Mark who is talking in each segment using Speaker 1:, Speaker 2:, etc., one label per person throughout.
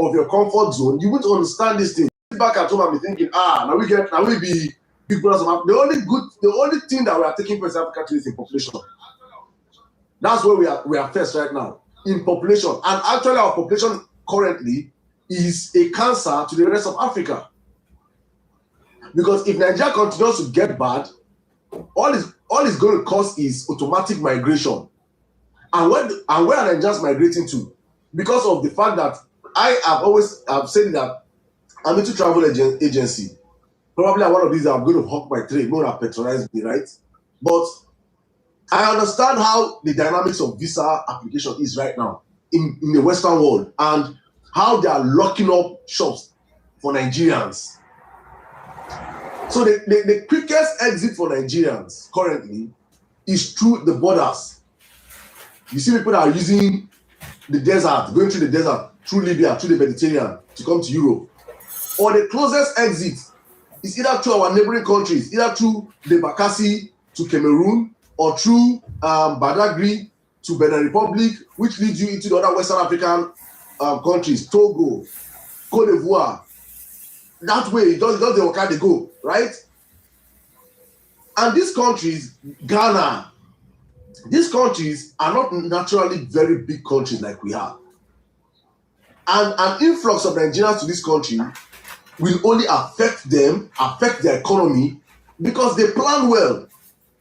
Speaker 1: of your comfort zone, you won't understand this thing. Back at home and be thinking, now we be big brothers of Africa. The only thing that we are taking place in Africa today is in population. That's where we are first right now, in population. And actually our population currently is a cancer to the rest of Africa. Because if Nigeria continues to get bad, all it's going to cause is automatic migration. And where are Nigerians migrating to? Because of the fact that I've said that I'm into travel agency. Probably one of these I'm going to hawk my trade, more than patronize me, right? But I understand how the dynamics of visa application is right now in the Western world and how they are locking up shops for Nigerians. So the quickest exit for Nigerians currently is through the borders. You see people that are using the desert, going through the desert, through Libya, through the Mediterranean to come to Europe. Or the closest exit is either through our neighboring countries, either through the Bakassi to Cameroon or through Badagry to Benin Republic, which leads you into the other Western African countries, Togo, Cote d'Ivoire. That way, just the Oka they go, right? And these countries, Ghana, these countries are not naturally very big countries like we are. And an influx of Nigerians to this country will only affect them, affect their economy, because they plan well.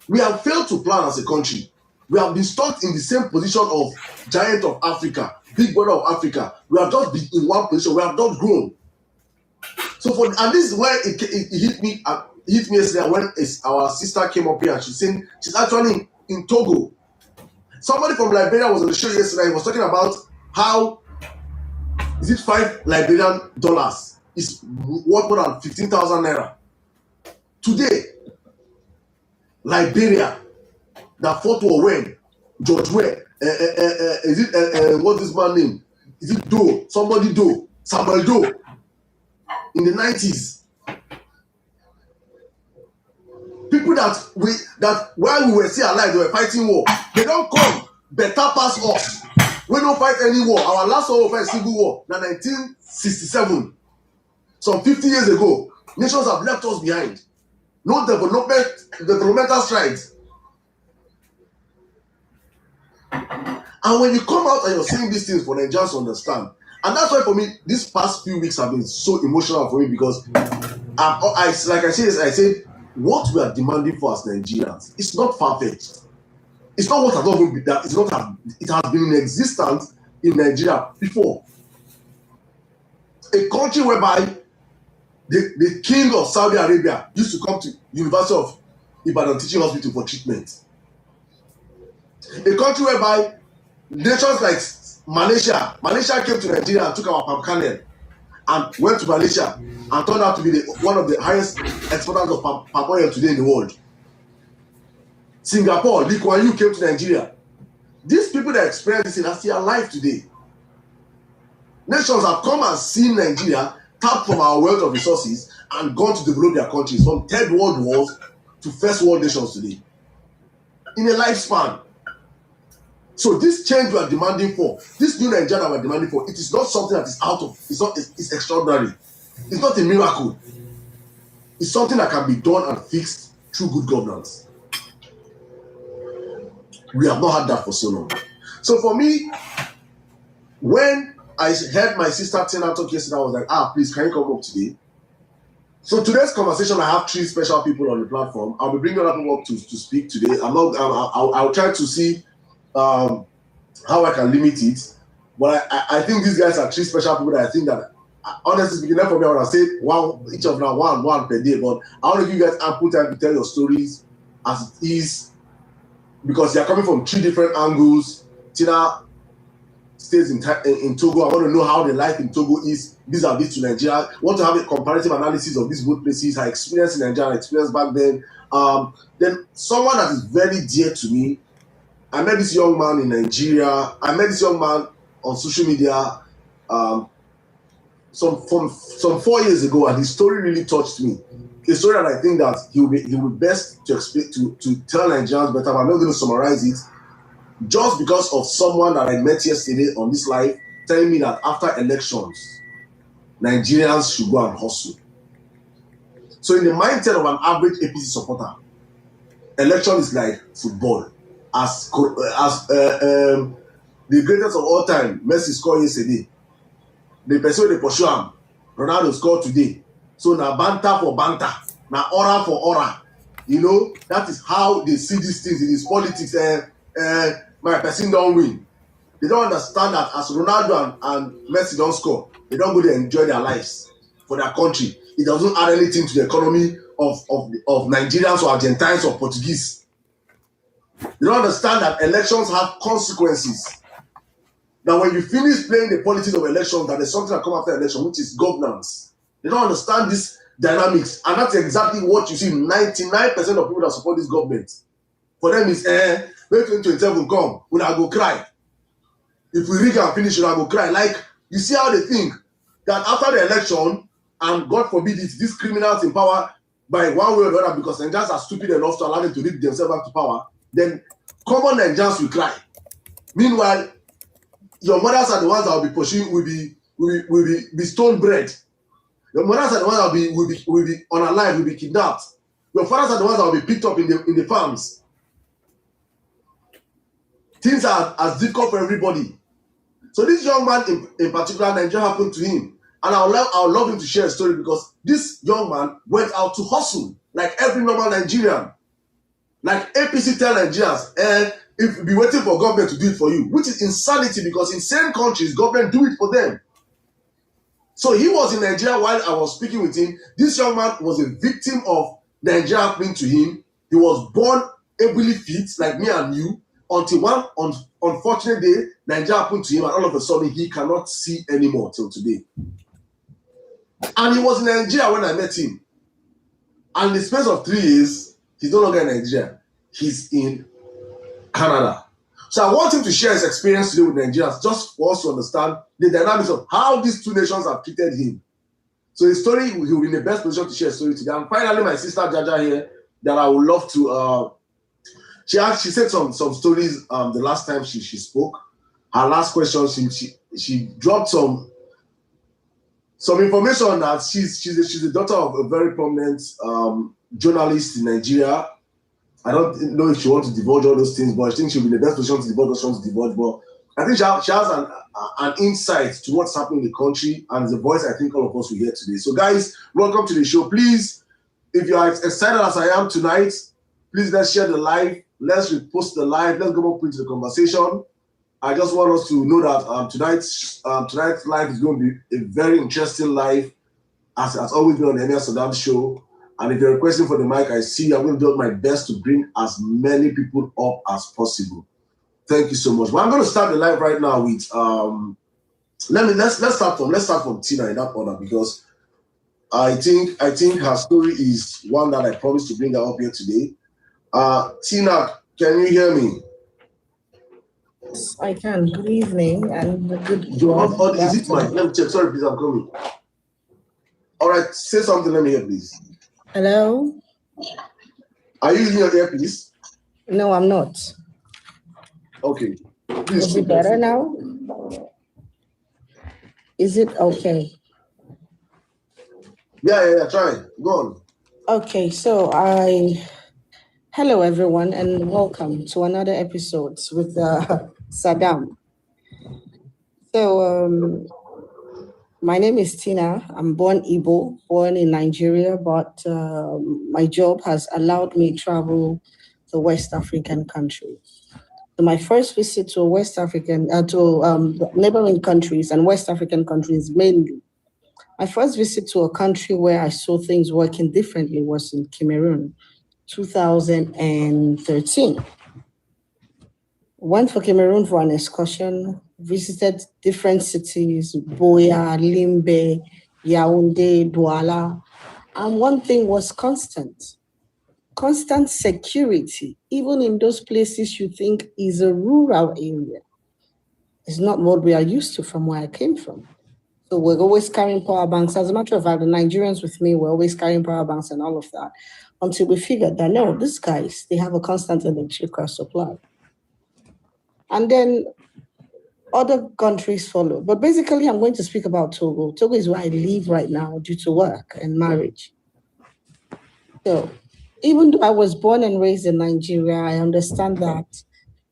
Speaker 1: We have failed to plan as a country. We have been stuck in the same position of giant of Africa, big brother of Africa. We have just been in one position. We have not grown. So and this is where it hit me yesterday when our sister came up here and she's actually in Togo. Somebody from Liberia was on the show yesterday. He was talking about how is it $5 Liberian is worth more than 15,000 naira. Today, Liberia, that fought war when George Weah, is it what's this man name? Is it Doe? Somebody Doe, Samuel Doe, in the 90s. People that while we were still alive, they were fighting war. They don't come better pass us. We don't fight any war. Our last war was a civil war, in 1967. Some 50 years ago, nations have left us behind. No developmental strides. And when you come out and you're saying these things for Nigerians to understand, and that's why for me, these past few weeks have been so emotional for me because, I said, what we are demanding for as Nigerians, it's not far-fetched. It's not what has not been that. It has been in existence in Nigeria before. A country whereby the king of Saudi Arabia used to come to University of Ibadan Teaching Hospital for treatment. A country whereby nations like Malaysia came to Nigeria and took our palm kernel and went to Malaysia and turned out to be one of the highest exporters of palm oil today in the world. Singapore, Lee Kuan Yew came to Nigeria. These people that experience this are still alive today. Nations have come and seen Nigeria tap from our wealth of resources and gone to develop their countries from third world wars to first world nations today in a lifespan. So this change we are demanding for, this new Nigeria we are demanding for, it is not something that is it's extraordinary. It's not a miracle. It's something that can be done and fixed through good governance. We have not had that for so long. So for me, when I heard my sister Tina talk yesterday, I was like, please, can you come up today? So today's conversation, I have 3 special people on the platform. I'll be bringing other people up to speak today. I'll try to see how I can limit it. But I think these guys are 3 special people that I think that, honestly speaking, for me, I would have said each of them one per day. But I want to give you guys ample time to tell your stories as it is, because they are coming from 3 different angles. Tina stays in Togo. I want to know how the life in Togo is vis-a-vis to Nigeria. I want to have a comparative analysis of these both places, her experience in Nigeria, her experience back then. Then someone that is very dear to me, I met this young man in Nigeria. I met this young man on social media some 4 years ago, and his story really touched me. A story that I think that he will be best to explain to tell Nigerians better, but I'm not going to summarize it. Just because of someone that I met yesterday on this live telling me that after elections, Nigerians should go and hustle. So in the mindset of an average APC supporter, election is like football. As the greatest of all time, Messi scored yesterday. The person they pursue him, Ronaldo scored today. So now banter for banter, now aura for aura. You know, that is how they see these things in this politics. My person don't win. They don't understand that as Ronaldo and Messi don't score, they don't go to enjoy their lives for their country. It doesn't add anything to the economy of Nigerians or Argentines or Portuguese. They don't understand that elections have consequences. That when you finish playing the politics of elections, that there's something that comes after election, which is governance. They don't understand this dynamics, and that's exactly what you see. 99% of people that support this government, for them is when 2027 come, when I go cry. If we rig and finish, when I go cry. Like, you see how they think that after the election, and God forbid it, these criminals in power by one way or the other, because Nigerians are stupid enough to allow them to rig themselves back to power, then common Nigerians will cry. Meanwhile, your mothers are the ones that will be pursuing, will be stone bread. Your mothers are the ones that will be unalive, will be kidnapped. Your fathers are the ones that will be picked up in the farms. Things are as difficult for everybody. So this young man in particular, Nigeria happened to him. And I would love him to share a story, because this young man went out to hustle like every normal Nigerian. Like APC tell Nigerians, if you be waiting for government to do it for you, which is insanity, because in same countries, government do it for them. So he was in Nigeria while I was speaking with him. This young man was a victim of Nigeria happening to him. He was born ably fit, like me and you, until one unfortunate day, Nigeria happened to him, and all of a sudden, he cannot see anymore till today. And he was in Nigeria when I met him. And in the space of 3 years, he's no longer in Nigeria. He's in Canada. So I want him to share his experience today with Nigerians, just for us to understand the dynamics of how these two nations have treated him. So his story, he will be in the best position to share a story today. And finally, my sister Jaja here, that I would love to. She said some stories the last time she spoke. Her last question, she dropped some information that she's the daughter of a very prominent journalist in Nigeria. I don't know if she wants to divulge all those things, but I think she'll be in the best position to divulge those things to divulge. But I think she has an insight to what's happening in the country, and the voice I think all of us will hear today. So guys, welcome to the show. Please, if you are excited as I am tonight, please let's share the live. Let's repost the live. Let's go up into the conversation. I just want us to know that tonight's live is going to be a very interesting live, as has always been on the Emir SirDam show. And if you're requesting for the mic, I see I'm going to do my best to bring as many people up as possible. Thank you so much. Well, I'm going to start the live right now with let's start from Tina in that order, because I think her story is one that I promised to bring her up here today. Tina, can you hear me?
Speaker 2: Yes, I can. Good evening and good.
Speaker 1: Is it mine? Let me check. Sorry, please, I'm coming. All right, say something. Let me hear, please.
Speaker 2: Hello?
Speaker 1: Are you using your earpiece?
Speaker 2: No, I'm not.
Speaker 1: Okay. Please.
Speaker 2: Is it better now? Is it okay?
Speaker 1: Yeah. Try. Go on.
Speaker 2: Okay, so hello everyone and welcome to another episode with SirDam. So my name is Tina. I'm born Igbo, born in Nigeria, but my job has allowed me to travel to West African countries. So my first visit to West African, neighboring countries and West African countries mainly. My first visit to a country where I saw things working differently was in Cameroon, 2013. Went for Cameroon for an excursion, visited different cities, Boya, Limbe, Yaoundé, Douala. And one thing was constant security, even in those places you think is a rural area. It's not what we are used to from where I came from. So we're always carrying power banks. As a matter of fact, the Nigerians with me were always carrying power banks and all of that, until we figured that, no, these guys, they have a constant electrical supply. And then other countries follow. But basically, I'm going to speak about Togo. Togo is where I live right now due to work and marriage. So even though I was born and raised in Nigeria, I understand that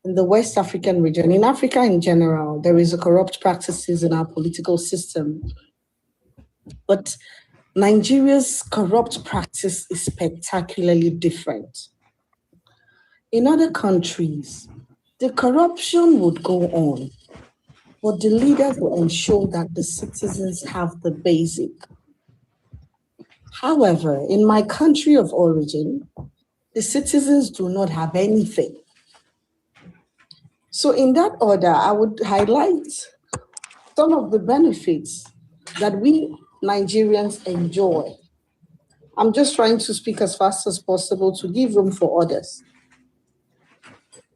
Speaker 2: in the West African region, in Africa in general, there is a corrupt practices in our political system. But Nigeria's corrupt practice is spectacularly different. In other countries, the corruption would go on, but the leaders will ensure that the citizens have the basic. However, in my country of origin, the citizens do not have anything. So in that order, I would highlight some of the benefits that we Nigerians enjoy. I'm just trying to speak as fast as possible to give room for others.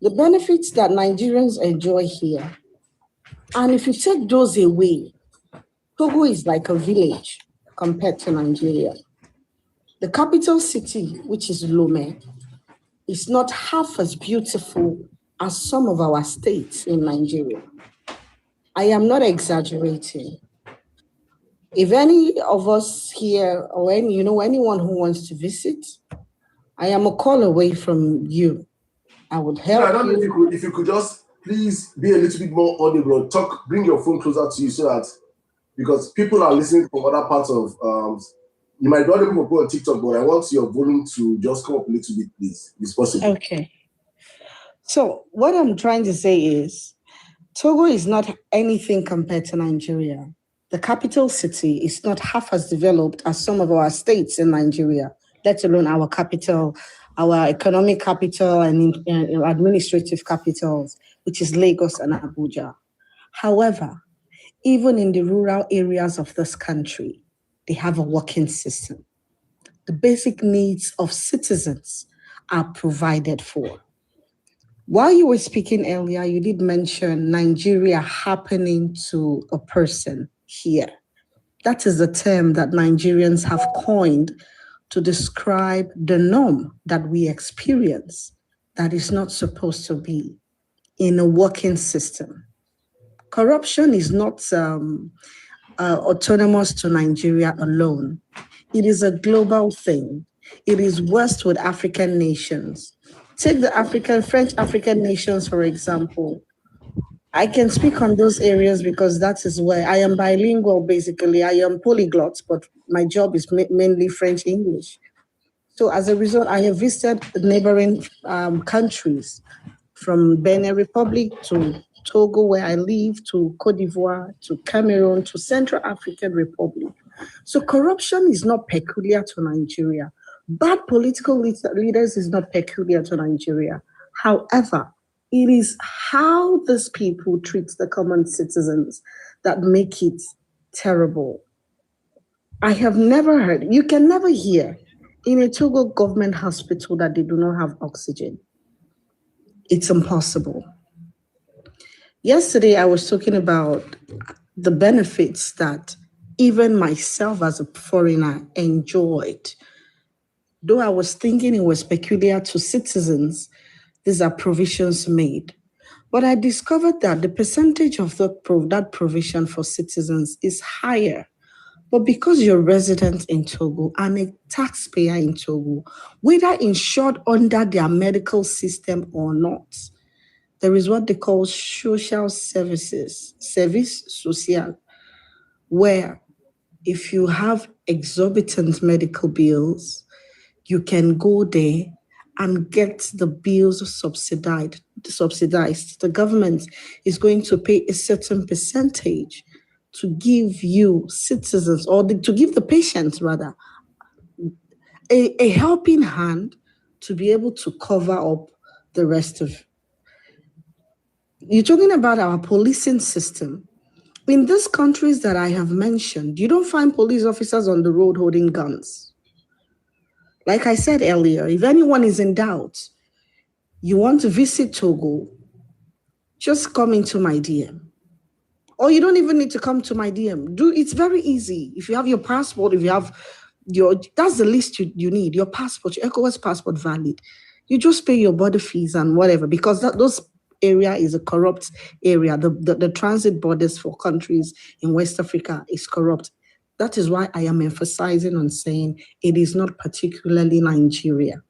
Speaker 2: The benefits that Nigerians enjoy here, and if you take those away, Togo is like a village compared to Nigeria. The capital city, which is Lome, is not half as beautiful as some of our states in Nigeria. I am not exaggerating. If any of us here or anyone who wants to visit, I am a call away from you. I would help
Speaker 1: I don't know
Speaker 2: you.
Speaker 1: if you could just please be a little bit more audible. Bring your phone closer to you so that, because people are listening from other parts of you might not be able to go on TikTok, but I want your volume to just come up a little bit, please, if it's possible.
Speaker 2: Okay. So what I'm trying to say is Togo is not anything compared to Nigeria. The capital city is not half as developed as some of our states in Nigeria, let alone our capital, our economic capital and administrative capitals, which is Lagos and Abuja. However, even in the rural areas of this country, they have a working system. The basic needs of citizens are provided for. While you were speaking earlier, you did mention Nigeria happening to a person here. That is the term that Nigerians have coined to describe the norm that we experience that is not supposed to be in a working system. Corruption is not autonomous to Nigeria alone. It is a global thing. It is worst with African nations. Take the French African nations, for example. I can speak on those areas because that is where I am bilingual, basically. I am polyglot, but my job is mainly French English. So as a result, I have visited neighboring countries from Benin Republic to Togo, where I live, to Cote d'Ivoire, to Cameroon, to Central African Republic. So corruption is not peculiar to Nigeria. Bad political leaders is not peculiar to Nigeria. However, it is how these people treat the common citizens that make it terrible. I have never heard, you can never hear in a Togo government hospital that they do not have oxygen. It's impossible. Yesterday, I was talking about the benefits that even myself as a foreigner enjoyed. Though I was thinking it was peculiar to citizens, these are provisions made. But I discovered that the percentage of that provision for citizens is higher. But because you're resident in Togo and a taxpayer in Togo, whether insured under their medical system or not, there is what they call social services, service social, where if you have exorbitant medical bills, you can go there and get the bills subsidized. The government is going to pay a certain percentage to give you citizens, or to give the patients rather, a helping hand to be able to cover up the rest of. You're talking about our policing system. In these countries that I have mentioned, you don't find police officers on the road holding guns. Like I said earlier, if anyone is in doubt, you want to visit Togo, just come into my DM. Or you don't even need to come to my DM. It's very easy. If you have your passport, if you have that's the list you need. Your passport, your ECOWAS passport valid. You just pay your border fees and whatever, because those area is a corrupt area. The transit borders for countries in West Africa is corrupt. That is why I am emphasizing on saying it is not particularly Nigeria.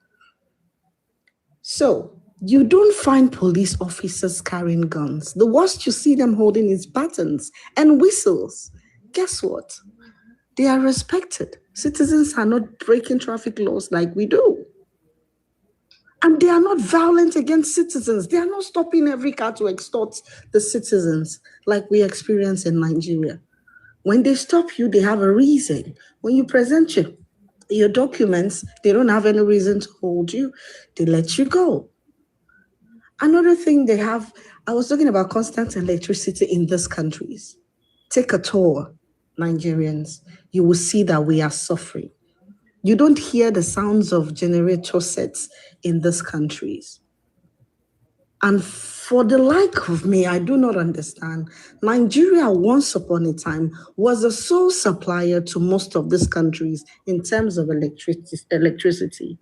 Speaker 2: So you don't find police officers carrying guns. The worst you see them holding is batons and whistles. Guess what? They are respected. Citizens are not breaking traffic laws like we do. And they are not violent against citizens. They are not stopping every car to extort the citizens like we experience in Nigeria. When they stop you, they have a reason. When you present your documents, they don't have any reason to hold you. They let you go. Another thing they have, I was talking about constant electricity in these countries. Take a tour, Nigerians. You will see that we are suffering. You don't hear the sounds of generator sets in these countries. And for the like of me, I do not understand. Nigeria, once upon a time, was a sole supplier to most of these countries in terms of electricity.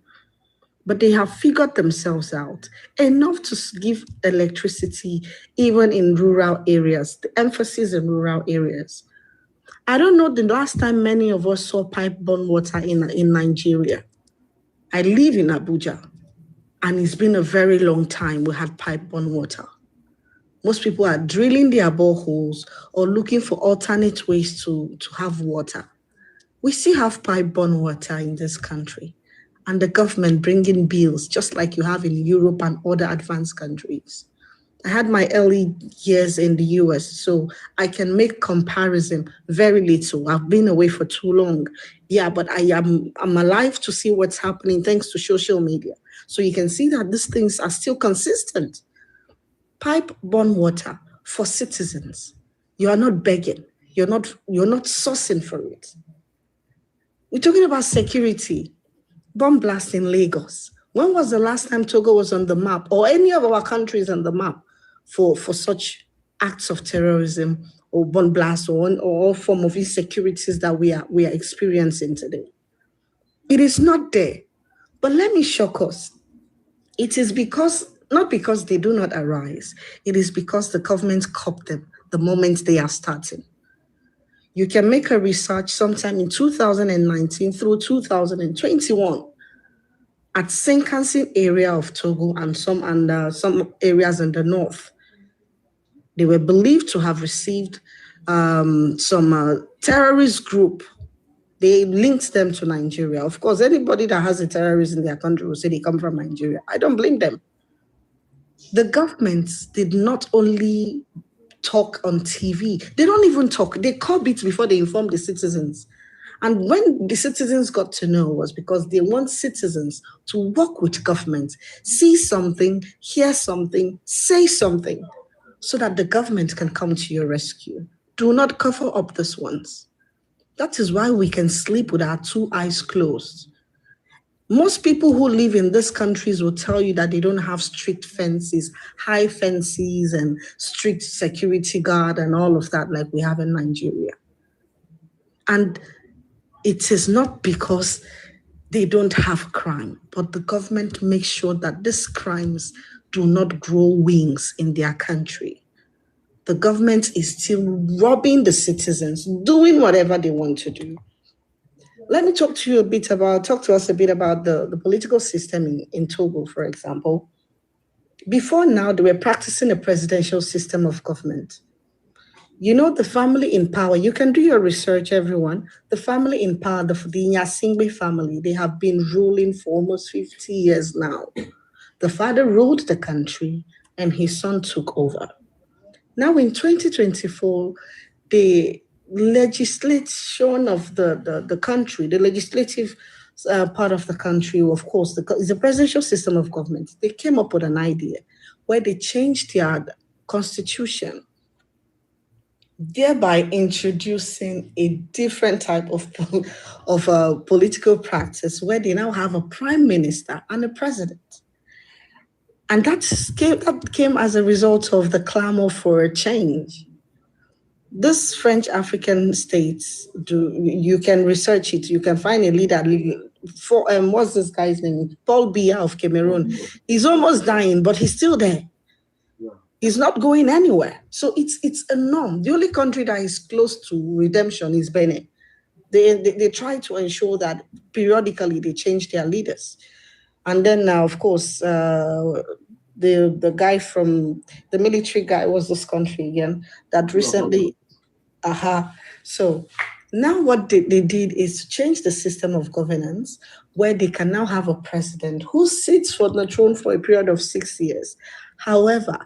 Speaker 2: But they have figured themselves out enough to give electricity even in rural areas, the emphasis in rural areas. I don't know the last time many of us saw pipe-borne water in Nigeria. I live in Abuja, and it's been a very long time we had pipe-borne water. Most people are drilling their boreholes or looking for alternate ways to have water. We still have pipe-borne water in this country, and the government bringing bills just like you have in Europe and other advanced countries. I had my early years in the US, so I can make comparison very little. I've been away for too long. Yeah, but I'm alive to see what's happening thanks to social media. So you can see that these things are still consistent. Pipe-borne water for citizens. You are not begging. You're not sourcing for it. We're talking about security. Bomb blast in Lagos. When was the last time Togo was on the map, or any of our countries on the map for such acts of terrorism or bomb blast or all form of insecurities that we are experiencing today? It is not there. But let me shock us. It is not because they do not arise. It is because the government cop them the moment they are starting. You can make a research sometime in 2019 through 2021 at Senkansin area of Togo and some areas in the north. They were believed to have received some terrorist group. They linked them to Nigeria. Of course, anybody that has a terrorist in their country will say they come from Nigeria. I don't blame them. The government did not only talk on TV. They don't even talk. They call it before they inform the citizens. And when the citizens got to know was because they want citizens to work with government, see something, hear something, say something, so that the government can come to your rescue. Do not cover up these ones. That is why we can sleep with our two eyes closed. Most people who live in these countries will tell you that they don't have strict fences, high fences, and strict security guard and all of that like we have in Nigeria. And it is not because they don't have crime, but the government makes sure that these crimes do not grow wings in their country. The government is still robbing the citizens, doing whatever they want to do. Let me talk to us a bit about the political system in Togo, for example. Before now, they were practicing a presidential system of government. You know, the family in power, you can do your research, everyone. The family in power, the Nyasingbe family, they have been ruling for almost 50 years now. The father ruled the country and his son took over. Now in 2024, the legislation of the country, the legislative part of the country, of course, is a presidential system of government. They came up with an idea where they changed their constitution, thereby introducing a different type of political practice where they now have a prime minister and a president. And that came as a result of the clamor for a change. This French African states, you can research it. You can find a leader. What's this guy's name? Paul Biya of Cameroon. He's almost dying, but he's still there. He's not going anywhere. So it's a norm. The only country that is close to redemption is Benin. They try to ensure that periodically they change their leaders. And then now, of course, the guy from the military guy was this country again that recently, So now what they did is to change the system of governance where they can now have a president who sits for the throne for a period of 6 years. However,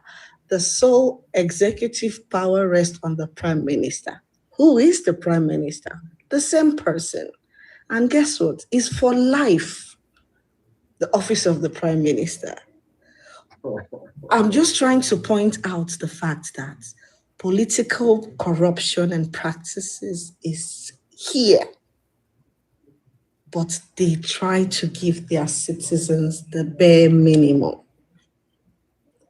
Speaker 2: the sole executive power rests on the prime minister. Who is the prime minister? The same person. And guess what? It's for life, the office of the prime minister. I'm just trying to point out the fact that political corruption and practices is here, but they try to give their citizens the bare minimum.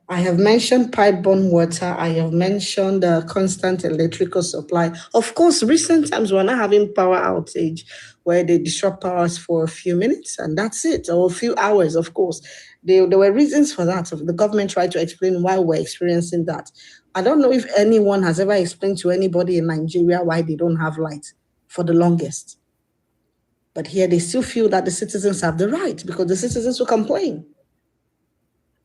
Speaker 2: I have mentioned pipe-borne water. I have mentioned the constant electrical supply. Of course, recent times we're not having power outage where they disrupt powers for a few minutes and that's it, or a few hours, of course. There were reasons for that. The government tried to explain why we're experiencing that. I don't know if anyone has ever explained to anybody in Nigeria why they don't have light for the longest. But here they still feel that the citizens have the right because the citizens will complain.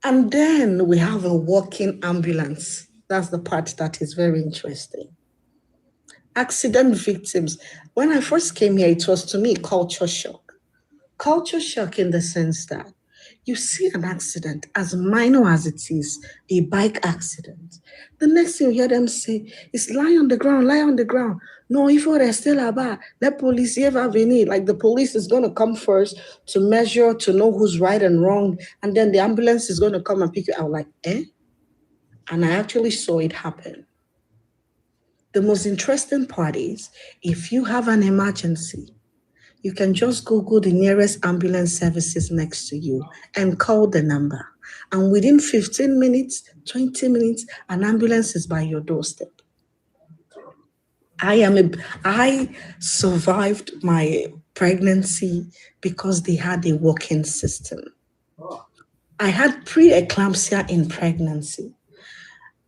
Speaker 2: And then we have a walking ambulance. That's the part that is very interesting. Accident victims. When I first came here, it was to me culture shock. Culture shock in the sense that you see an accident, as minor as it is, a bike accident. The next thing you hear them say is lie on the ground, lie on the ground. No, if you're still about, let police ever venir. Like the police is going to come first to measure, to know who's right and wrong. And then the ambulance is going to come and pick you out like, eh? And I actually saw it happen. The most interesting part is if you have an emergency, you can just Google the nearest ambulance services next to you and call the number. And within 15 minutes, 20 minutes, an ambulance is by your doorstep. I survived my pregnancy because they had a walking system. I had pre-eclampsia in pregnancy.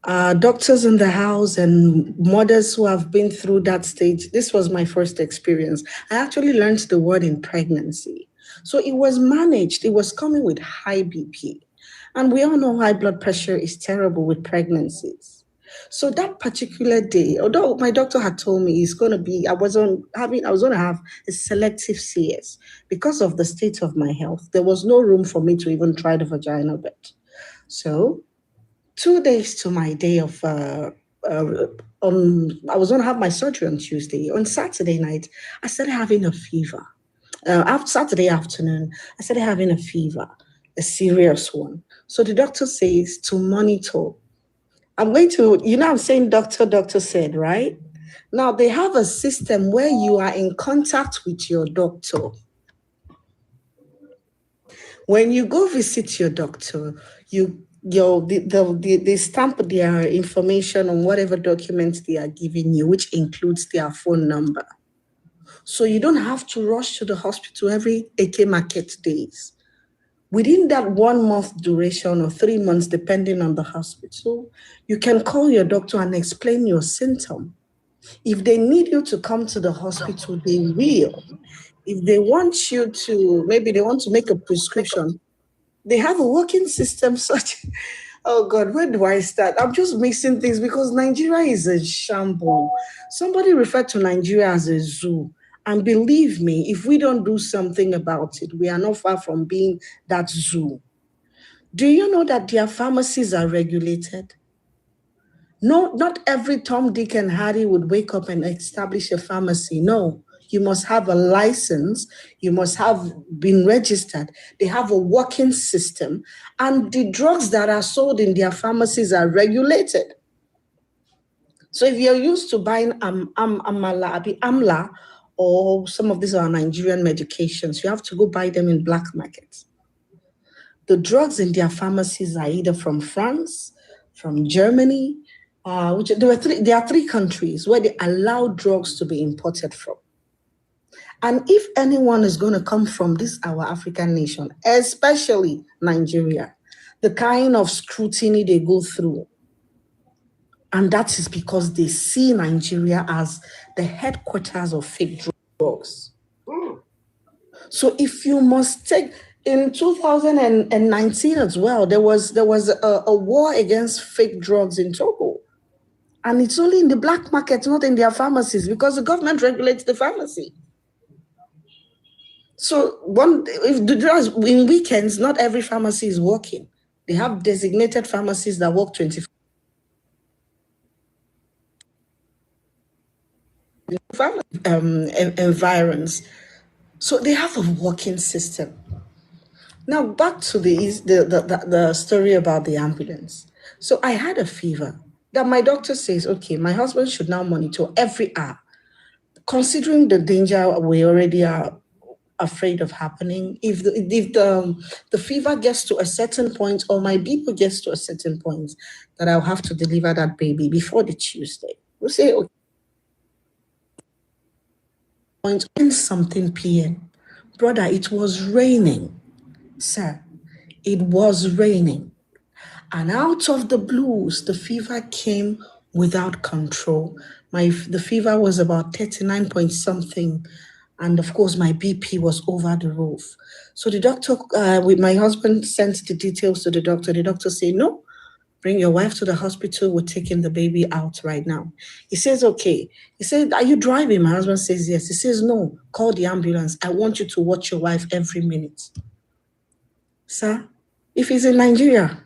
Speaker 2: Doctors in the house and mothers who have been through that stage, this was my first experience. I actually learned the word in pregnancy. So it was managed. It was coming with high BP. And we all know high blood pressure is terrible with pregnancies. So that particular day, although my doctor had told me it's going to be, I was going to have a selective CS because of the state of my health. There was no room for me to even try the vaginal bed. So 2 days to my day of I was going to have my surgery on Tuesday. On Saturday night, I started having a fever. After Saturday afternoon, I started having a fever, a serious one. So the doctor says to monitor. I'm saying doctor said, right? Now they have a system where you are in contact with your doctor. When you go visit your doctor, they stamp their information on whatever documents they are giving you, which includes their phone number. So you don't have to rush to the hospital every AK market days. Within that 1 month duration or 3 months, depending on the hospital, you can call your doctor and explain your symptom. If they need you to come to the hospital, they will. If they want you to, maybe they want to make a prescription, they have a working system such. Oh God, where do I start? I'm just mixing things because Nigeria is a shambles. Somebody referred to Nigeria as a zoo. And believe me, if we don't do something about it, we are not far from being that zoo. Do you know that their pharmacies are regulated? No, not every Tom, Dick, and Harry would wake up and establish a pharmacy. No, you must have a license. You must have been registered. They have a working system. And the drugs that are sold in their pharmacies are regulated. So if you're used to buying Amla, or some of these are Nigerian medications, you have to go buy them in black markets. The drugs in their pharmacies are either from France, from Germany, there are three countries where they allow drugs to be imported from. And if anyone is going to come from this, our African nation, especially Nigeria, the kind of scrutiny they go through, And that is because they see Nigeria as the headquarters of fake drugs. So if you must take, in 2019 as well, there was a war against fake drugs in Togo. And it's only in the black market, not in their pharmacies, because the government regulates the pharmacy. So if the drugs in weekends, not every pharmacy is working. They have designated pharmacies that work 24 environs. So they have a working system. Now back to the story about the ambulance. So I had a fever that my doctor says, okay, my husband should now monitor every hour, considering the danger we already are afraid of happening. If the fever gets to a certain point, or my BP gets to a certain point, that I'll have to deliver that baby before the Tuesday. We'll say, okay, something PM. Brother, it was raining. Sir, it was raining. And out of the blues, the fever came without control. The fever was about 39 point something. And of course, my BP was over the roof. So the doctor, with my husband, sent the details to the doctor. The doctor said, no, bring your wife to the hospital. We're taking the baby out right now. He says, okay. He said, are you driving? My husband says, yes. He says, no, call the ambulance. I want you to watch your wife every minute. Sir, if he's in Nigeria,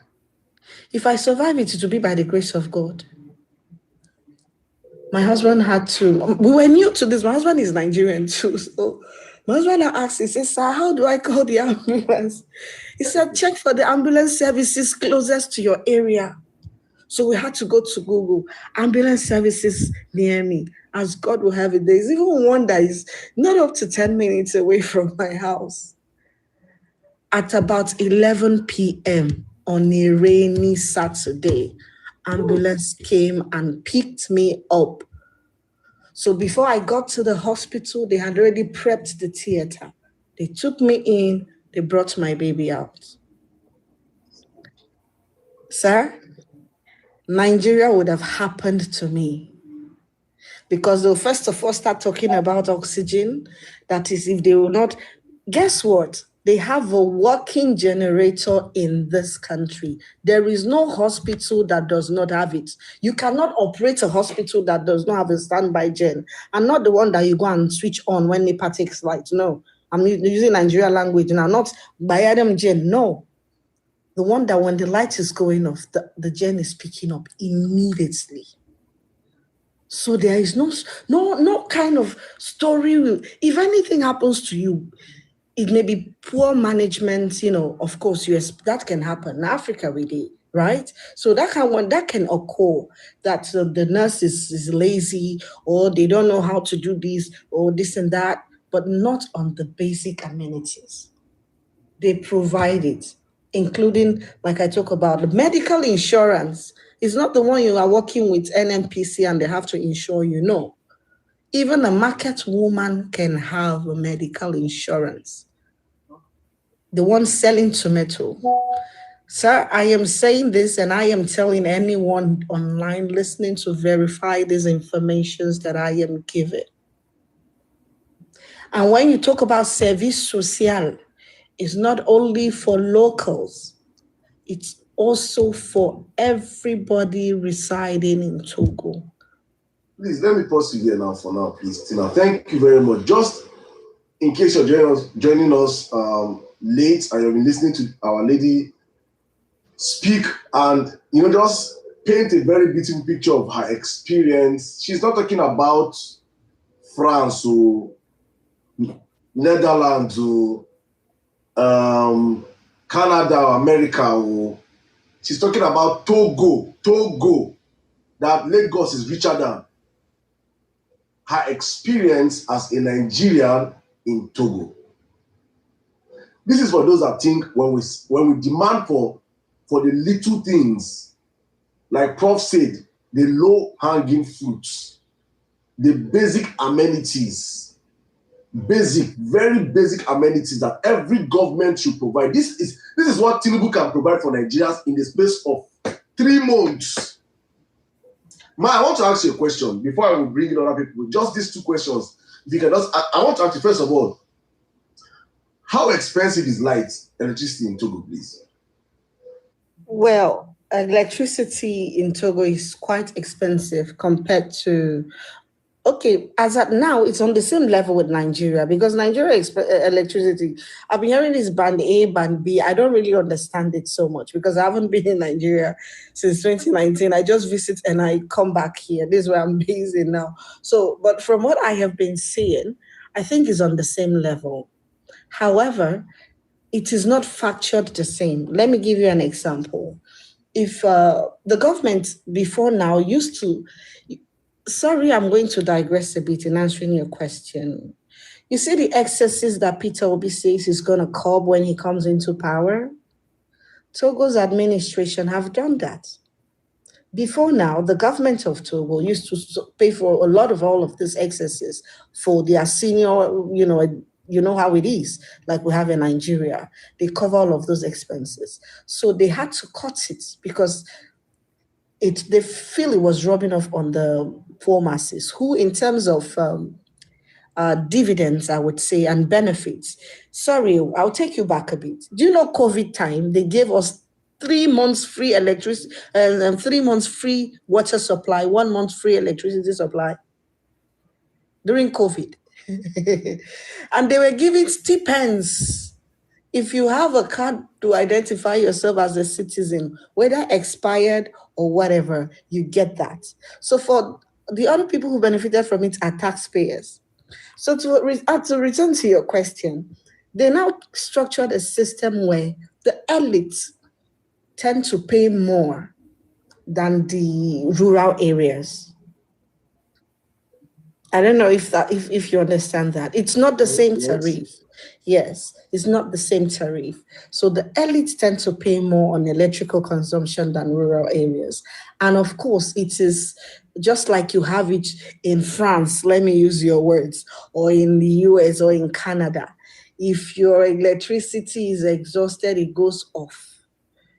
Speaker 2: if I survive it, it will be by the grace of God. My husband had to, we were new to this. My husband is Nigerian too. So my husband asked, he said, sir, how do I call the ambulance? He said, check for the ambulance services closest to your area. So we had to go to Google, ambulance services near me. As God will have it, there's even one that is not up to 10 minutes away from my house. At about 11 p.m. on a rainy Saturday, ambulance came and picked me up. So before I got to the hospital, they had already prepped the theater. They took me in, they brought my baby out. Sir, Nigeria would have happened to me, because they'll first of all start talking about oxygen. That is, if they will not, guess what? They have a working generator in this country. There is no hospital that does not have it. You cannot operate a hospital that does not have a standby gen, and not the one that you go and switch on when NEPA takes light. No, I'm using Nigerian language now, not by Adam gen. No, the one that when the light is going off, the gen is picking up immediately. So there is no kind of story. If anything happens to you, it may be poor management, of course, that can happen. In Africa, we did, right? So that can occur, that the nurse is lazy, or they don't know how to do this or this and that, but not on the basic amenities. They provide it, including, like I talk about, the medical insurance. It's not the one you are working with NNPC and they have to insure you. No. Even a market woman can have a medical insurance. The one selling tomato. Sir, I am saying this and I am telling anyone online listening to verify these informations that I am giving. And when you talk about service social, it's not only for locals, it's also for everybody residing in Togo.
Speaker 1: Please, let me pause you here now for now, please, Tina. Thank you very much. Just in case you're joining us late and you've been listening to our lady speak and, just paint a very beautiful picture of her experience. She's not talking about France or Netherlands or Canada or America, or she's talking about Togo, that Lagos is richer than. Her experience as a Nigerian in Togo. This is for those that think when we demand for the little things, like Prof said, the low-hanging fruits, the basic amenities, very basic amenities that every government should provide. This is what Tinubu can provide for Nigerians in the space of 3 months. I want to ask you a question before I will bring in other people. Just these two questions. If you can just, I want to ask you first of all, how expensive is electricity in Togo, please?
Speaker 2: Well, electricity in Togo is quite expensive compared to, okay, as at now, it's on the same level with Nigeria because Nigeria electricity, I've been hearing this band A, band B. I don't really understand it so much because I haven't been in Nigeria since 2019. I just visit and I come back here. This is where I'm based in now. So, but from what I have been seeing, I think it's on the same level. However, it is not factured the same. Let me give you an example. If the government before now used to, sorry, I'm going to digress a bit in answering your question. You see the excesses that Peter Obi says he's going to curb when he comes into power? Togo's administration have done that. Before now, the government of Togo used to pay for a lot of all of these excesses for their senior, you know how it is, like we have in Nigeria. They cover all of those expenses. So they had to cut it because they feel it was rubbing off on the poor masses, who in terms of dividends, I would say, and benefits. Sorry, I'll take you back a bit. Do you know COVID time, they gave us 3 months free electricity and 3 months free water supply, 1 month free electricity supply during COVID. And they were giving stipends. If you have a card to identify yourself as a citizen, whether expired or whatever, you get that. So for the other people who benefited from it are taxpayers. So to return to your question, they now structured a system where the elites tend to pay more than the rural areas. I don't know if you understand that. It's not the same tariff. Yes, it's not the same tariff. So the elites tend to pay more on electrical consumption than rural areas. And of course, it is just like you have it in France, let me use your words, or in the US or in Canada. If your electricity is exhausted, it goes off.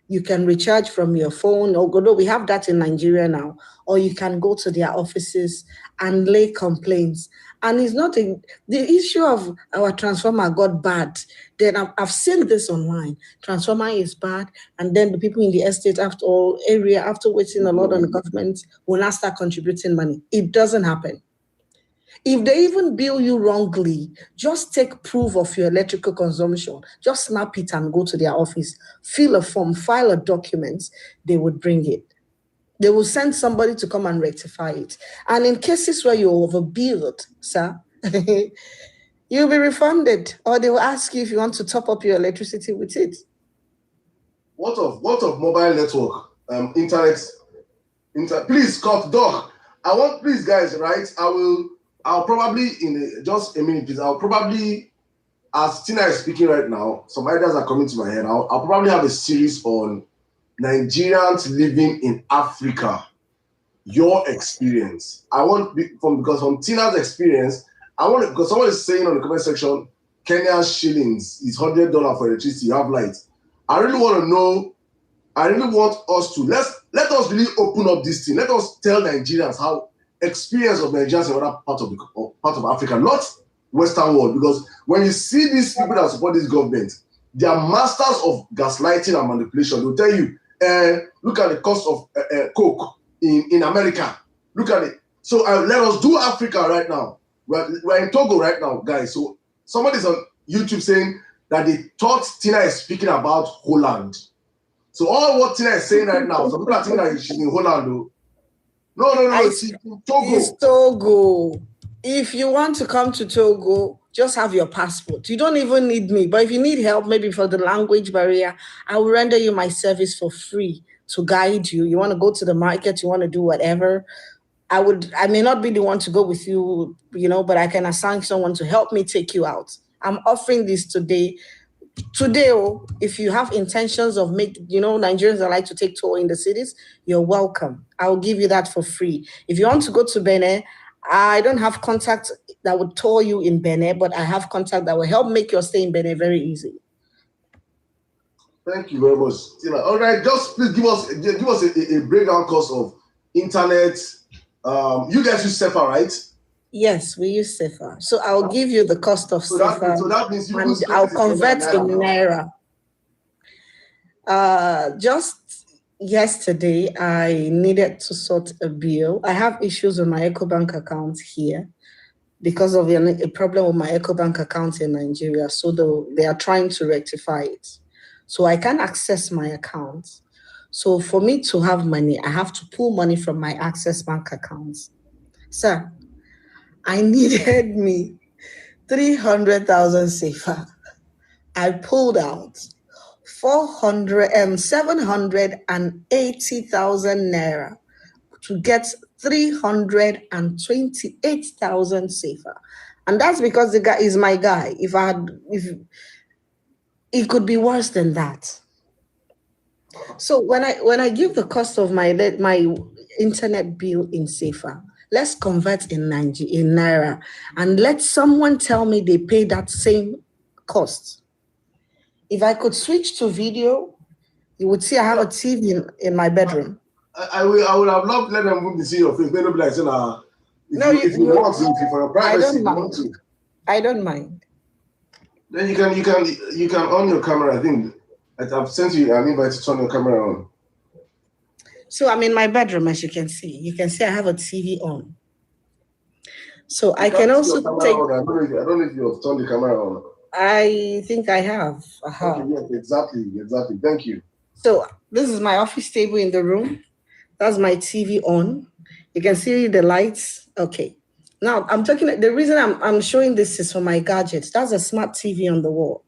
Speaker 2: You can recharge from your phone, although we have that in Nigeria now, or you can go to their offices and lay complaints. And it's not the issue of our transformer got bad. Then I've seen this online. Transformer is bad, and then the people in the estate after waiting a lot on the government will not start contributing money. It doesn't happen. If they even bill you wrongly, just take proof of your electrical consumption. Just snap it and go to their office, fill a form, file a document, they would bring it. They will send somebody to come and rectify it. And in cases where you're overbilled, sir, you'll be refunded, or they will ask you if you want to top up your electricity with it.
Speaker 1: What of mobile network, internet? Please, Doc. I want, please, guys, right? I'll probably, just a minute, please. I'll probably, as Tina is speaking right now, some ideas are coming to my head. I'll probably have a series on Nigerians living in Africa. Your experience. Because from Tina's experience, because someone is saying on the comment section, Kenyan shillings is $100 for electricity, you have light. I really want to know, I really want us to, let us really open up this thing. Let us tell Nigerians how experience of Nigerians in other parts of Africa, not Western world, because when you see these people that support this government, they are masters of gaslighting and manipulation. They'll tell you, look at the cost of Coke in America. Look at it. So let us do Africa right now. We're in Togo right now, guys. So somebody's on YouTube saying that they thought Tina is speaking about Holland. So all what Tina is saying right now, some people are thinking that she's in Holland, though. No, it's in Togo.
Speaker 2: It's Togo. If you want to come to Togo, just have your passport. You don't even need me. But if you need help, maybe for the language barrier, I will render you my service for free to guide you. You want to go to the market, you want to do whatever. I may not be the one to go with you, but I can assign someone to help me take you out. I'm offering this today. Today, if you have intentions of Nigerians that like to take tour in the cities, you're welcome. I'll give you that for free. If you want to go to Benin, I don't have contact that would tour you in Benin, but I have contact that will help make your stay in Benin very easy.
Speaker 1: Thank you very much, Tina. All right, just please give us a breakdown cost of internet, You guys use SEPA, right?
Speaker 2: Yes, we use SEPA. So I'll give you the cost of SEPA.
Speaker 1: So that means
Speaker 2: and I'll convert in Naira. Just yesterday, I needed to sort a bill. I have issues with my EcoBank account here because of a problem with my EcoBank account in Nigeria. So they are trying to rectify it. So I can't access my account. So for me to have money, I have to pull money from my Access Bank account. Sir, I needed me 300,000 SEPA. I pulled out 780,000 Naira to get 328,000 SEPA. And that's because the guy is my guy. If it could be worse than that. So when I give the cost of my internet bill in SEPA, let's convert in Naira, and let someone tell me they pay that same cost. If I could switch to video, you would see I have a TV in my bedroom.
Speaker 1: I would have loved to let them see your face. They don't be like saying, if you want to, for your privacy, you want to.
Speaker 2: I don't mind.
Speaker 1: Then you can on your camera. I think I've sent you an invite to turn your camera on.
Speaker 2: So I'm in my bedroom, as you can see. You can see I have a TV on. So I can also take.
Speaker 1: I don't know if you have turned the camera on.
Speaker 2: I think I have.
Speaker 1: Okay, yes, exactly. Thank you.
Speaker 2: So this is my office table in the room. That's my TV on. You can see the lights. Okay. Now I'm talking. The reason I'm showing this is for my gadgets. That's a smart TV on the wall.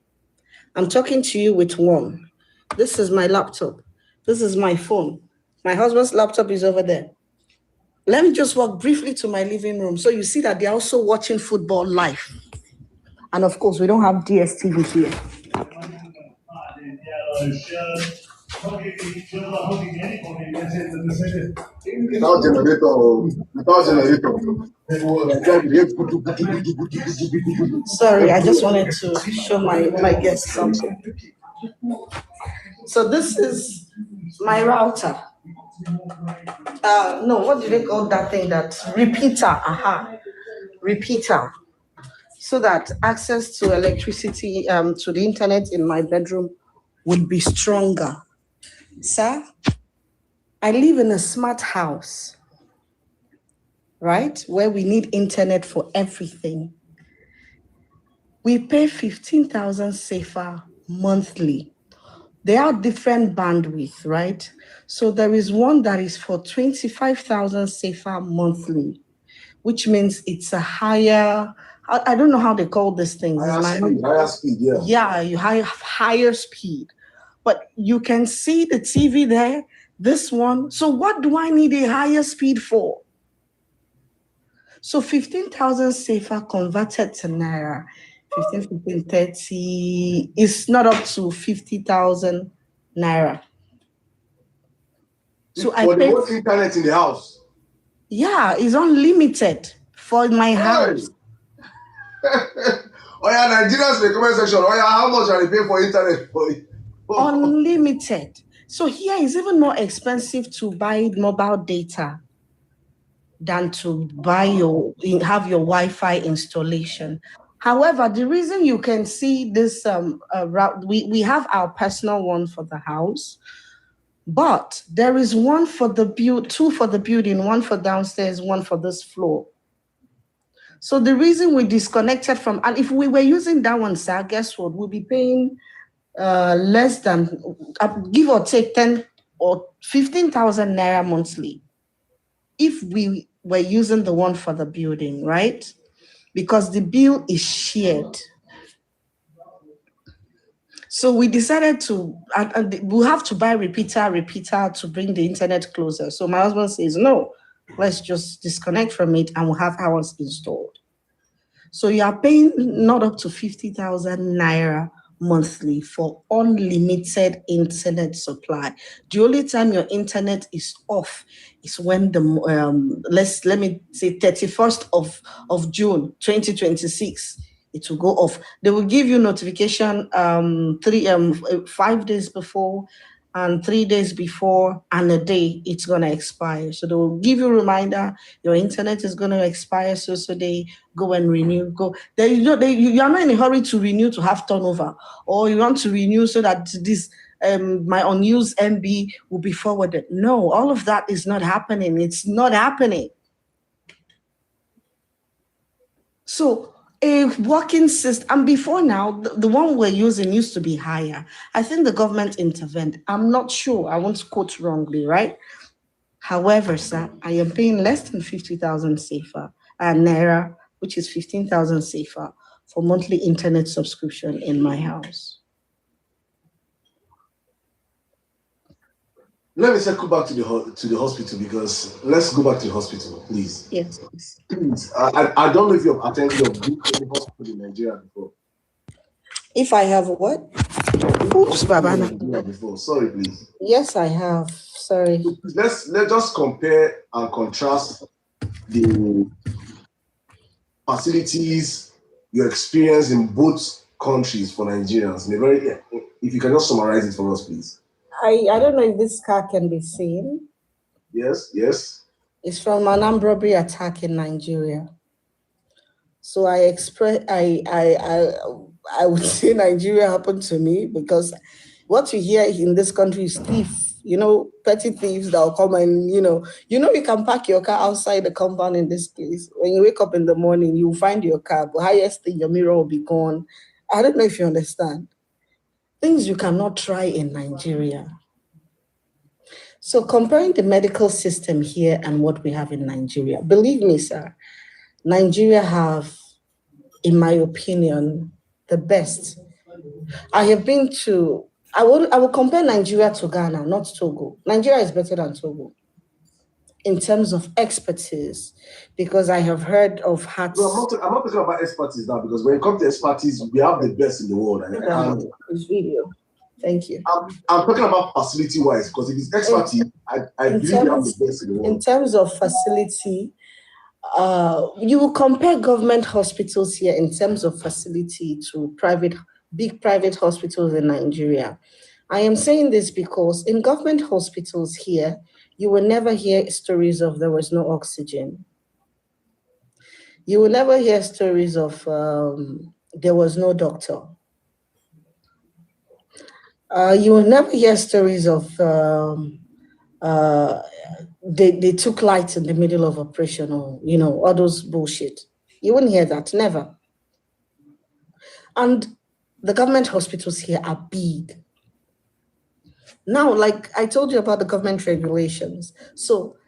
Speaker 2: I'm talking to you with one. This is my laptop. This is my phone. My husband's laptop is over there. Let me just walk briefly to my living room. So you see that they're also watching football live. And of course, we don't have DSTV here.
Speaker 1: Without generator.
Speaker 2: Sorry, I just wanted to show my guests something. So this is my router. No, what do they call that thing? That repeater. Repeater. So that access to electricity, to the internet in my bedroom would be stronger. Sir, I live in a smart house, right? Where we need internet for everything. We pay 15,000 SEPA monthly. There are different bandwidth, right? So there is one that is for 25,000 SEPA monthly, which means it's a higher, I don't know how they call this thing.
Speaker 1: Higher speed, yeah.
Speaker 2: Yeah, you have higher speed. But you can see the TV there, this one. So what do I need a higher speed for? So 15,000 SEPA converted to Naira, 15, 30, is not up to 50,000 Naira.
Speaker 1: So I pay for the internet in the house.
Speaker 2: Yeah, it's unlimited for my house.
Speaker 1: Oh yeah, Nigerians in the comment section. Oh yeah, how much are you paying for internet for it?
Speaker 2: Unlimited. So here is even more expensive to buy mobile data than to have your Wi-Fi installation. However, the reason you can see this route, we have our personal one for the house, but there is one for the two for the building, one for downstairs, one for this floor. So the reason we disconnected from, and if we were using that one, sir, guess what? We'll be paying less than, give or take 10 or 15,000 Naira monthly if we were using the one for the building, right? Because the bill is shared. So we decided to, we'll have to buy repeater to bring the internet closer. So my husband says, no, let's just disconnect from it and we'll have ours installed. So you are paying not up to 50,000 Naira monthly for unlimited internet supply. The only time your internet is off is when the let me say 31st of June 2026, it will go off. They will give you notification 5 days before, and 3 days before and a day it's going to expire. So they will give you a reminder, your internet is going to expire, so they go and renew. You are not in a hurry to renew to have turnover, or you want to renew so that this my unused MB will be forwarded. No, all of that is not happening. It's not happening. So a working system, and before now, the one we're using used to be higher. I think the government intervened. I'm not sure. I won't quote wrongly, right? However, sir, I am paying less than 50,000 safer naira, which is 15,000 safer for monthly internet subscription in my house.
Speaker 1: Let me circle back to the hospital, because let's go back to the hospital, please.
Speaker 2: Yes.
Speaker 1: Please. I don't know if you've attended a hospital in Nigeria before.
Speaker 2: If I have what? Oops, Babana.
Speaker 1: Before. Sorry, please.
Speaker 2: Yes, I have. Sorry.
Speaker 1: So let's just compare and contrast the facilities you experience in both countries for Nigerians. If you can just summarize it for us, please.
Speaker 2: I don't know if this car can be seen.
Speaker 1: Yes.
Speaker 2: It's from an armed robbery attack in Nigeria. So I would say Nigeria happened to me, because what you hear in this country is thief. Petty thieves that will come and, you can park your car outside the compound in this place. When you wake up in the morning, you find your car, but highest thing, your mirror will be gone. I don't know if you understand. Things you cannot try in Nigeria. So comparing the medical system here and what we have in Nigeria, believe me, sir, Nigeria have, in my opinion, the best. I will compare Nigeria to Ghana, not Togo. Nigeria is better than Togo in terms of expertise, because I have heard of hearts.
Speaker 1: No, I'm not talking about expertise now, because when it comes to expertise, we have the best in the world.
Speaker 2: This video. Thank you.
Speaker 1: I'm talking about facility-wise, because if it's expertise, I believe we have the best in the world.
Speaker 2: In terms of facility, you will compare government hospitals here in terms of facility to big private hospitals in Nigeria. I am saying this because in government hospitals here, you will never hear stories of there was no oxygen. You will never hear stories of there was no doctor. You will never hear stories of they took lights in the middle of operation, or all those bullshit. You wouldn't hear that, never. And the government hospitals here are big. Now, like I told you about the government regulations. So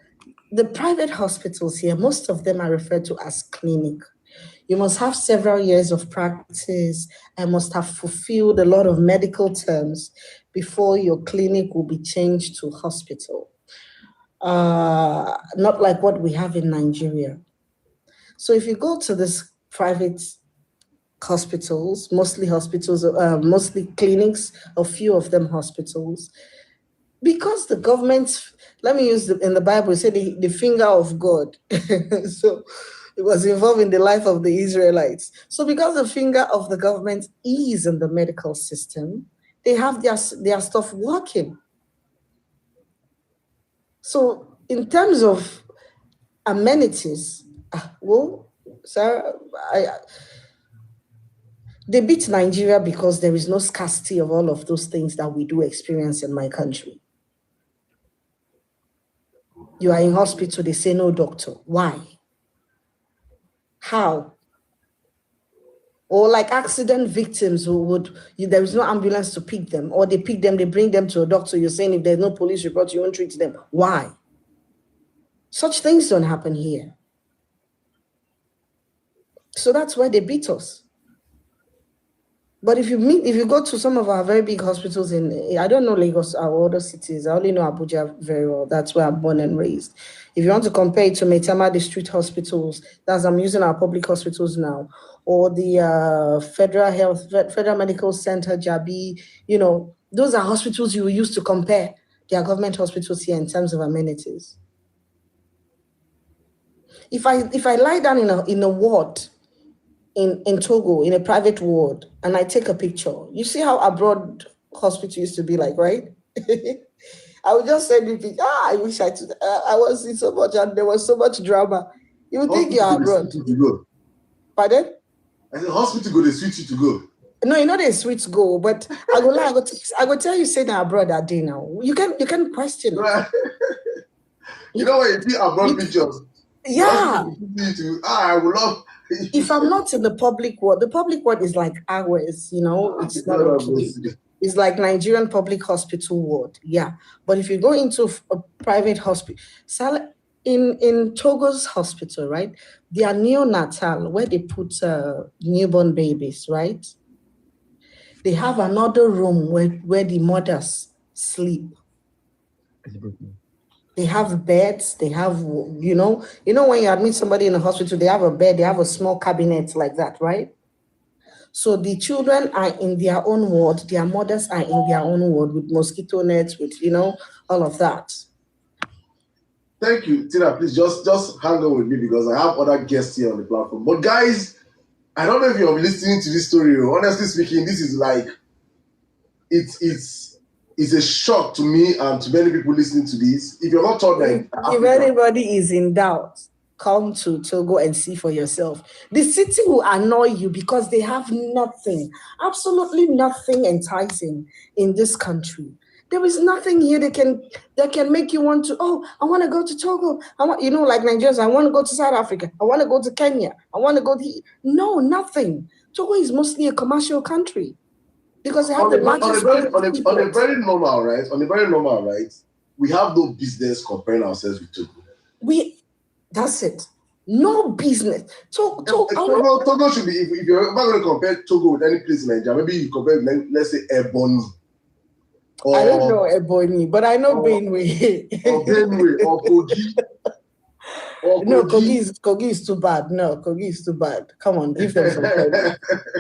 Speaker 2: the private hospitals here, most of them are referred to as clinic. You must have several years of practice and must have fulfilled a lot of medical terms before your clinic will be changed to hospital. Not like what we have in Nigeria. So if you go to this private hospitals, mostly clinics, a few of them hospitals, because the government, let me use in the Bible, it said the finger of God. So it was involved in the life of the Israelites. So because the finger of the government is in the medical system, they have their stuff working. So in terms of amenities, sir, they beat Nigeria because there is no scarcity of all of those things that we do experience in my country. You are in hospital, they say no doctor. Why? How? Or like accident victims there is no ambulance to pick them, or they pick them, they bring them to a doctor. You're saying if there's no police report, you won't treat them. Why? Such things don't happen here. So that's why they beat us. But if you go to some of our very big hospitals I don't know Lagos, our other cities, I only know Abuja very well. That's where I'm born and raised. If you want to compare it to Maitama district hospitals, I'm using our public hospitals now, or the Federal Medical Center, Jabi, those are hospitals you will use to compare their government hospitals here in terms of amenities. If I lie down in a ward, in Togo, in a private ward, and I take a picture, you see how abroad hospital used to be like, right? I would just send you picture. I wish I could. I was in so much, and there was so much drama. You would think you're abroad. Pardon?
Speaker 1: I said hospital go, they switch you to go.
Speaker 2: No, you know they switch go, but I go tell you, say now abroad that day now. You can question it.
Speaker 1: You know what? You see abroad pictures.
Speaker 2: Yeah.
Speaker 1: I would love.
Speaker 2: If I'm not in the public ward is like ours, you know, it's not okay. It's like Nigerian public hospital ward, yeah. But if you go into a private hospital, in Togo's hospital, right, they are neonatal where they put newborn babies, right? They have another room where the mothers sleep. They have beds, they have, you know, when you admit somebody in a hospital, they have a bed, they have a small cabinet like that, right? So the children are in their own ward, their mothers are in their own ward with mosquito nets, with, all of that.
Speaker 1: Thank you, Tina. Please just hang on with me because I have other guests here on the platform. But guys, I don't know if you're listening to this story. Honestly speaking, this is like, it's a shock to me and to many people listening to this. If you're not taught that,
Speaker 2: if anybody is in doubt, come to Togo and see for yourself. The city will annoy you because they have nothing, absolutely nothing enticing in this country. There is nothing here that can make you want to, I want to go to Togo. I want, like Nigerians, I want to go to South Africa. I want to go to Kenya. I want to go to... No, nothing. Togo is mostly a commercial country. Because they have the largest
Speaker 1: on a very normal, right? On a very normal, right? We have no business comparing ourselves with Togo.
Speaker 2: That's it. No business.
Speaker 1: Togo should be, if you're ever going to compare Togo with any place in Nigeria, maybe you compare, let's say, Ebonyi.
Speaker 2: I don't know Ebonyi, but I know Benue.
Speaker 1: Or Benue, or Kogi.
Speaker 2: No, Kogi is too bad. No, Kogi is too bad. Come on, give them some credit.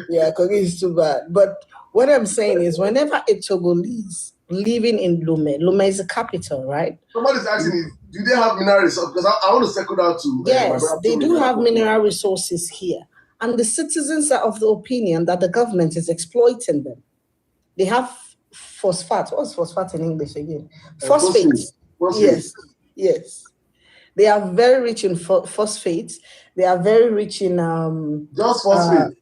Speaker 2: Yeah, Kogi is too bad. But what I'm saying is, whenever a Togolese living in Lome is the capital, right?
Speaker 1: Somebody's asking me, do they have mineral resources? Because I want to circle down to...
Speaker 2: Yes, they do have mineral resources here. And the citizens are of the opinion that the government is exploiting them. They have phosphate. What's phosphate in English again? Phosphates. Yes. They are very rich in phosphates. They are very rich in...
Speaker 1: just phosphate.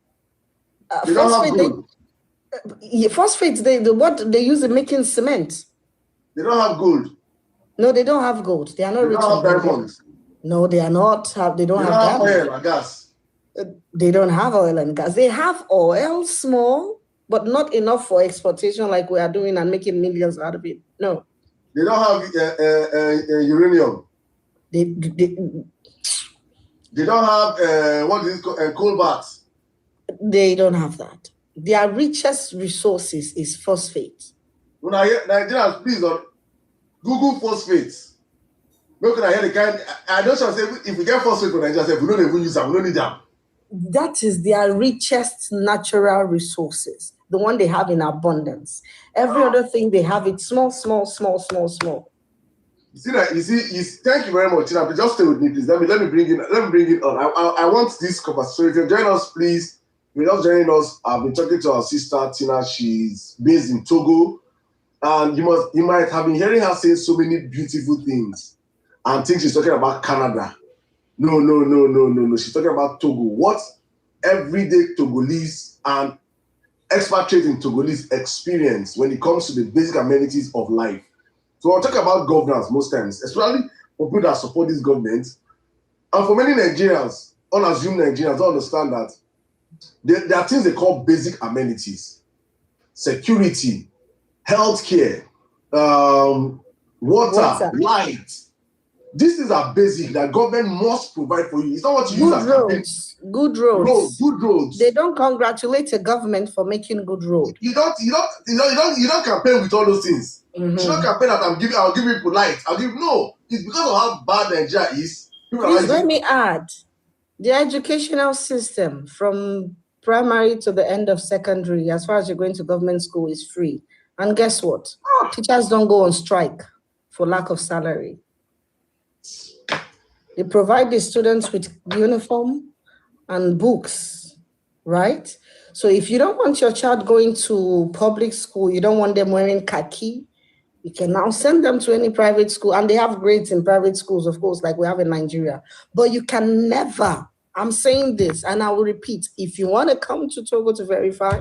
Speaker 1: They don't have gold.
Speaker 2: Phosphates, what they use in making cement.
Speaker 1: They don't have gold.
Speaker 2: No, they don't have gold. They are not rich in
Speaker 1: diamonds.
Speaker 2: No, they are not. They don't have
Speaker 1: oil and gas.
Speaker 2: They don't have oil and gas. They have oil, small, but not enough for exportation like we are doing and making millions out of it. No.
Speaker 1: They don't have uranium.
Speaker 2: They
Speaker 1: don't have what is it called, cobalt.
Speaker 2: They don't have that. Their richest resources is phosphate.
Speaker 1: When I hear Nigerians, please Google phosphates. Look, I hear the kind. I don't say if we get phosphate from Nigeria, we don't even use them. We don't need them.
Speaker 2: That is their richest natural resources, the one they have in abundance. Every other thing they have, it's small.
Speaker 1: You see that? Thank you very much, Tina. But just stay with me, please. Let me bring it on. I want this conversation. If you join us, please. If you're just joining us, I've been talking to our sister Tina. She's based in Togo, and you might have been hearing her say so many beautiful things, and think she's talking about Canada. No. She's talking about Togo. What everyday Togolese and expatriates in Togolese experience when it comes to the basic amenities of life. So I'll talk about governance most times, especially for people that support this government. And for many Nigerians, unassumed Nigerians, don't understand that there are things they call basic amenities. Security, healthcare, water, light. These things are basic that government must provide for you. It's not what you use as
Speaker 2: roads. Good roads.
Speaker 1: Good roads.
Speaker 2: They don't congratulate the government for making good road.
Speaker 1: You don't campaign with all those things. Mm-hmm. You don't campaign that I'll give people light. No. It's because of how bad Nigeria is.
Speaker 2: Please let me add. The educational system from primary to the end of secondary, as far as you're going to government school, is free. And guess what? Teachers don't go on strike for lack of salary. They provide the students with uniform and books, right? So if you don't want your child going to public school, you don't want them wearing khaki, You can now send them to any private school, and they have grades in private schools, of course, like we have in Nigeria. But you can never, I'm saying this, and I will repeat, if you want to come to Togo to verify,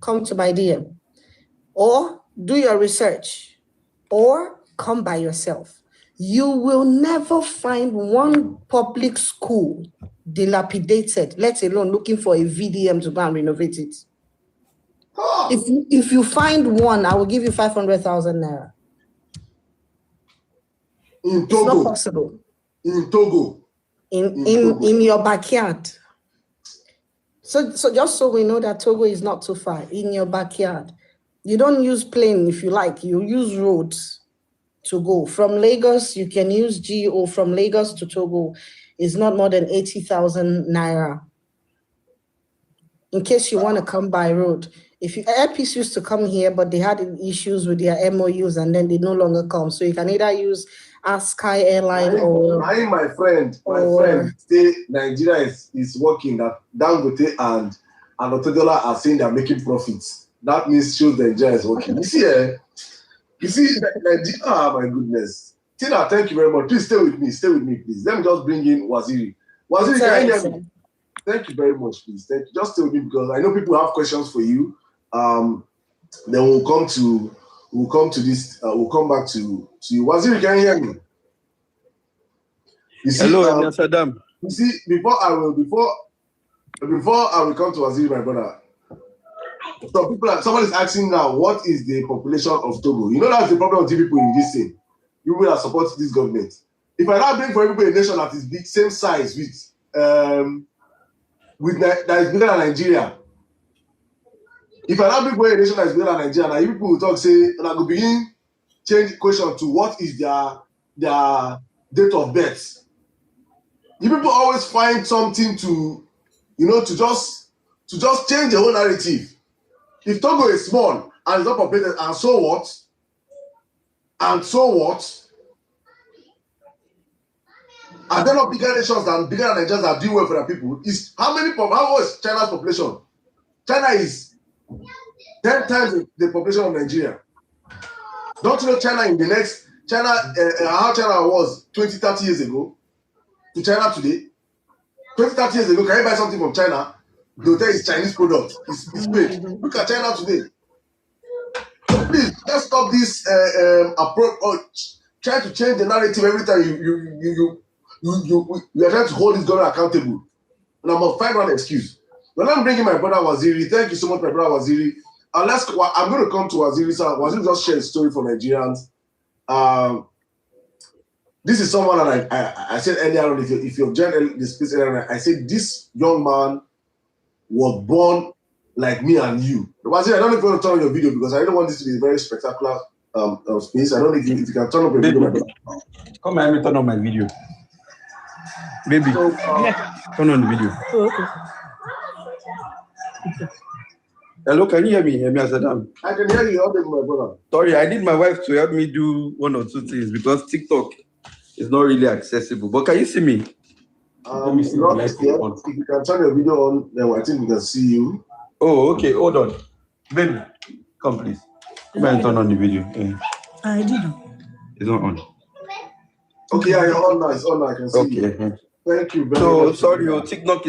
Speaker 2: come to my DM, or do your research, or come by yourself. You will never find one public school dilapidated, let alone looking for a VDM to go and renovate it. If you find one, I will give you 500,000 naira.
Speaker 1: In Togo.
Speaker 2: It's not possible.
Speaker 1: In Togo.
Speaker 2: In your backyard. So just so we know that Togo is not too far, in your backyard. You don't use plane if you like, you use roads to go. From Lagos, you can use GO from Lagos to Togo. Is not more than 80,000 naira. In case you want to come by road. If Airpeace used to come here, but they had issues with their MOUs and then they no longer come. So you can either use Sky Airline or...
Speaker 1: My friend say Nigeria is working that Dangote and Otedola are saying they're making profits. That means shows that Nigeria is working. You see, Nigeria, my goodness. Tina, thank you very much. Please stay with me, please. Let me just bring in Waziri. Waziri, can you hear me? Thank you very much, please. Thank you. Just stay with me because I know people have questions for you. Then we'll come back to you. Waziri, can you hear me? You see,
Speaker 3: hello, Emir SirDam.
Speaker 1: You see, before I will come to Waziri, my brother. So someone is asking now, what is the population of Togo? You know that's the problem of the people in this thing. People that support this government. If I now bring for everybody a nation that is big, same size that is bigger than Nigeria. If I now bring for a nation that is bigger than Nigeria, now people will talk, say, and I go begin change the question to what is their date of birth. You people always find something to just change the whole narrative. If Togo is small and it's not populated, and so what? Are there not bigger nations than Nigerians that do well for their people? How is China's population? China is 10 times the population of Nigeria. Don't you know how China was 20, 30 years ago to China today? 20, 30 years ago, can you buy something from China? They'll tell you it's Chinese product. It's fake. Look at China today. So please, let's stop this approach. Try to change the narrative every time you are trying to hold this government accountable. And I must find one excuse. When I'm bringing my brother Waziri, thank you so much, my brother Waziri. I'm going to come to Waziri. So Waziri just shared a story for Nigerians. This is someone that I said earlier on, if you've joined this space earlier, I said this young man was born like me and you. Waziri, I don't know if you want to turn on your video because I don't want this to be a very spectacular space. I don't know if you can turn up your video.
Speaker 3: Come and let me turn on my video. Baby, turn on the video.
Speaker 2: Oh, okay.
Speaker 3: Hello, can you hear me? Emir SirDam.
Speaker 1: I can hear you, my brother.
Speaker 3: Sorry, I need my wife to help me do one or two things because TikTok is not really accessible. But can you see me?
Speaker 1: Let me see. If you can turn your video on, then I think we can see you.
Speaker 3: Oh, okay. Hold on. Baby, come please. Come and turn on the video. Yeah.
Speaker 2: I did.
Speaker 3: It's not on.
Speaker 1: Okay, yeah, you're on now. It's on now. I can see you.
Speaker 3: Okay.
Speaker 1: Thank you very much.
Speaker 3: Sorry, TikTok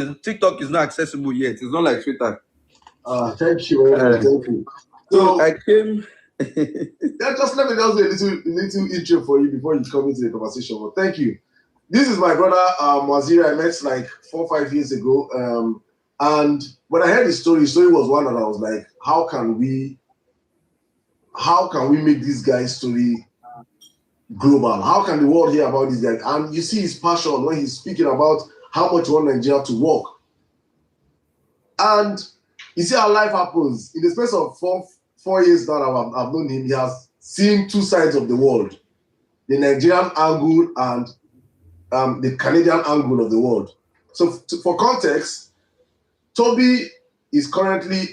Speaker 3: is not accessible yet. It's not like Twitter.
Speaker 1: Thank you very much. Thank you.
Speaker 3: So I came.
Speaker 1: Just let me do a little intro for you before you come into the conversation. But thank you. This is my brother Waziri. I met like 4 or 5 years ago. And when I heard the story was one that I was like, how can we make this guy's story global? How can the world hear about this guy? And you see his passion when he's speaking about how much you want Nigeria to work. And you see how life happens. In the space of four years that I've known him, he has seen two sides of the world. The Nigerian angle and the Canadian angle of the world. So for context, Toby is currently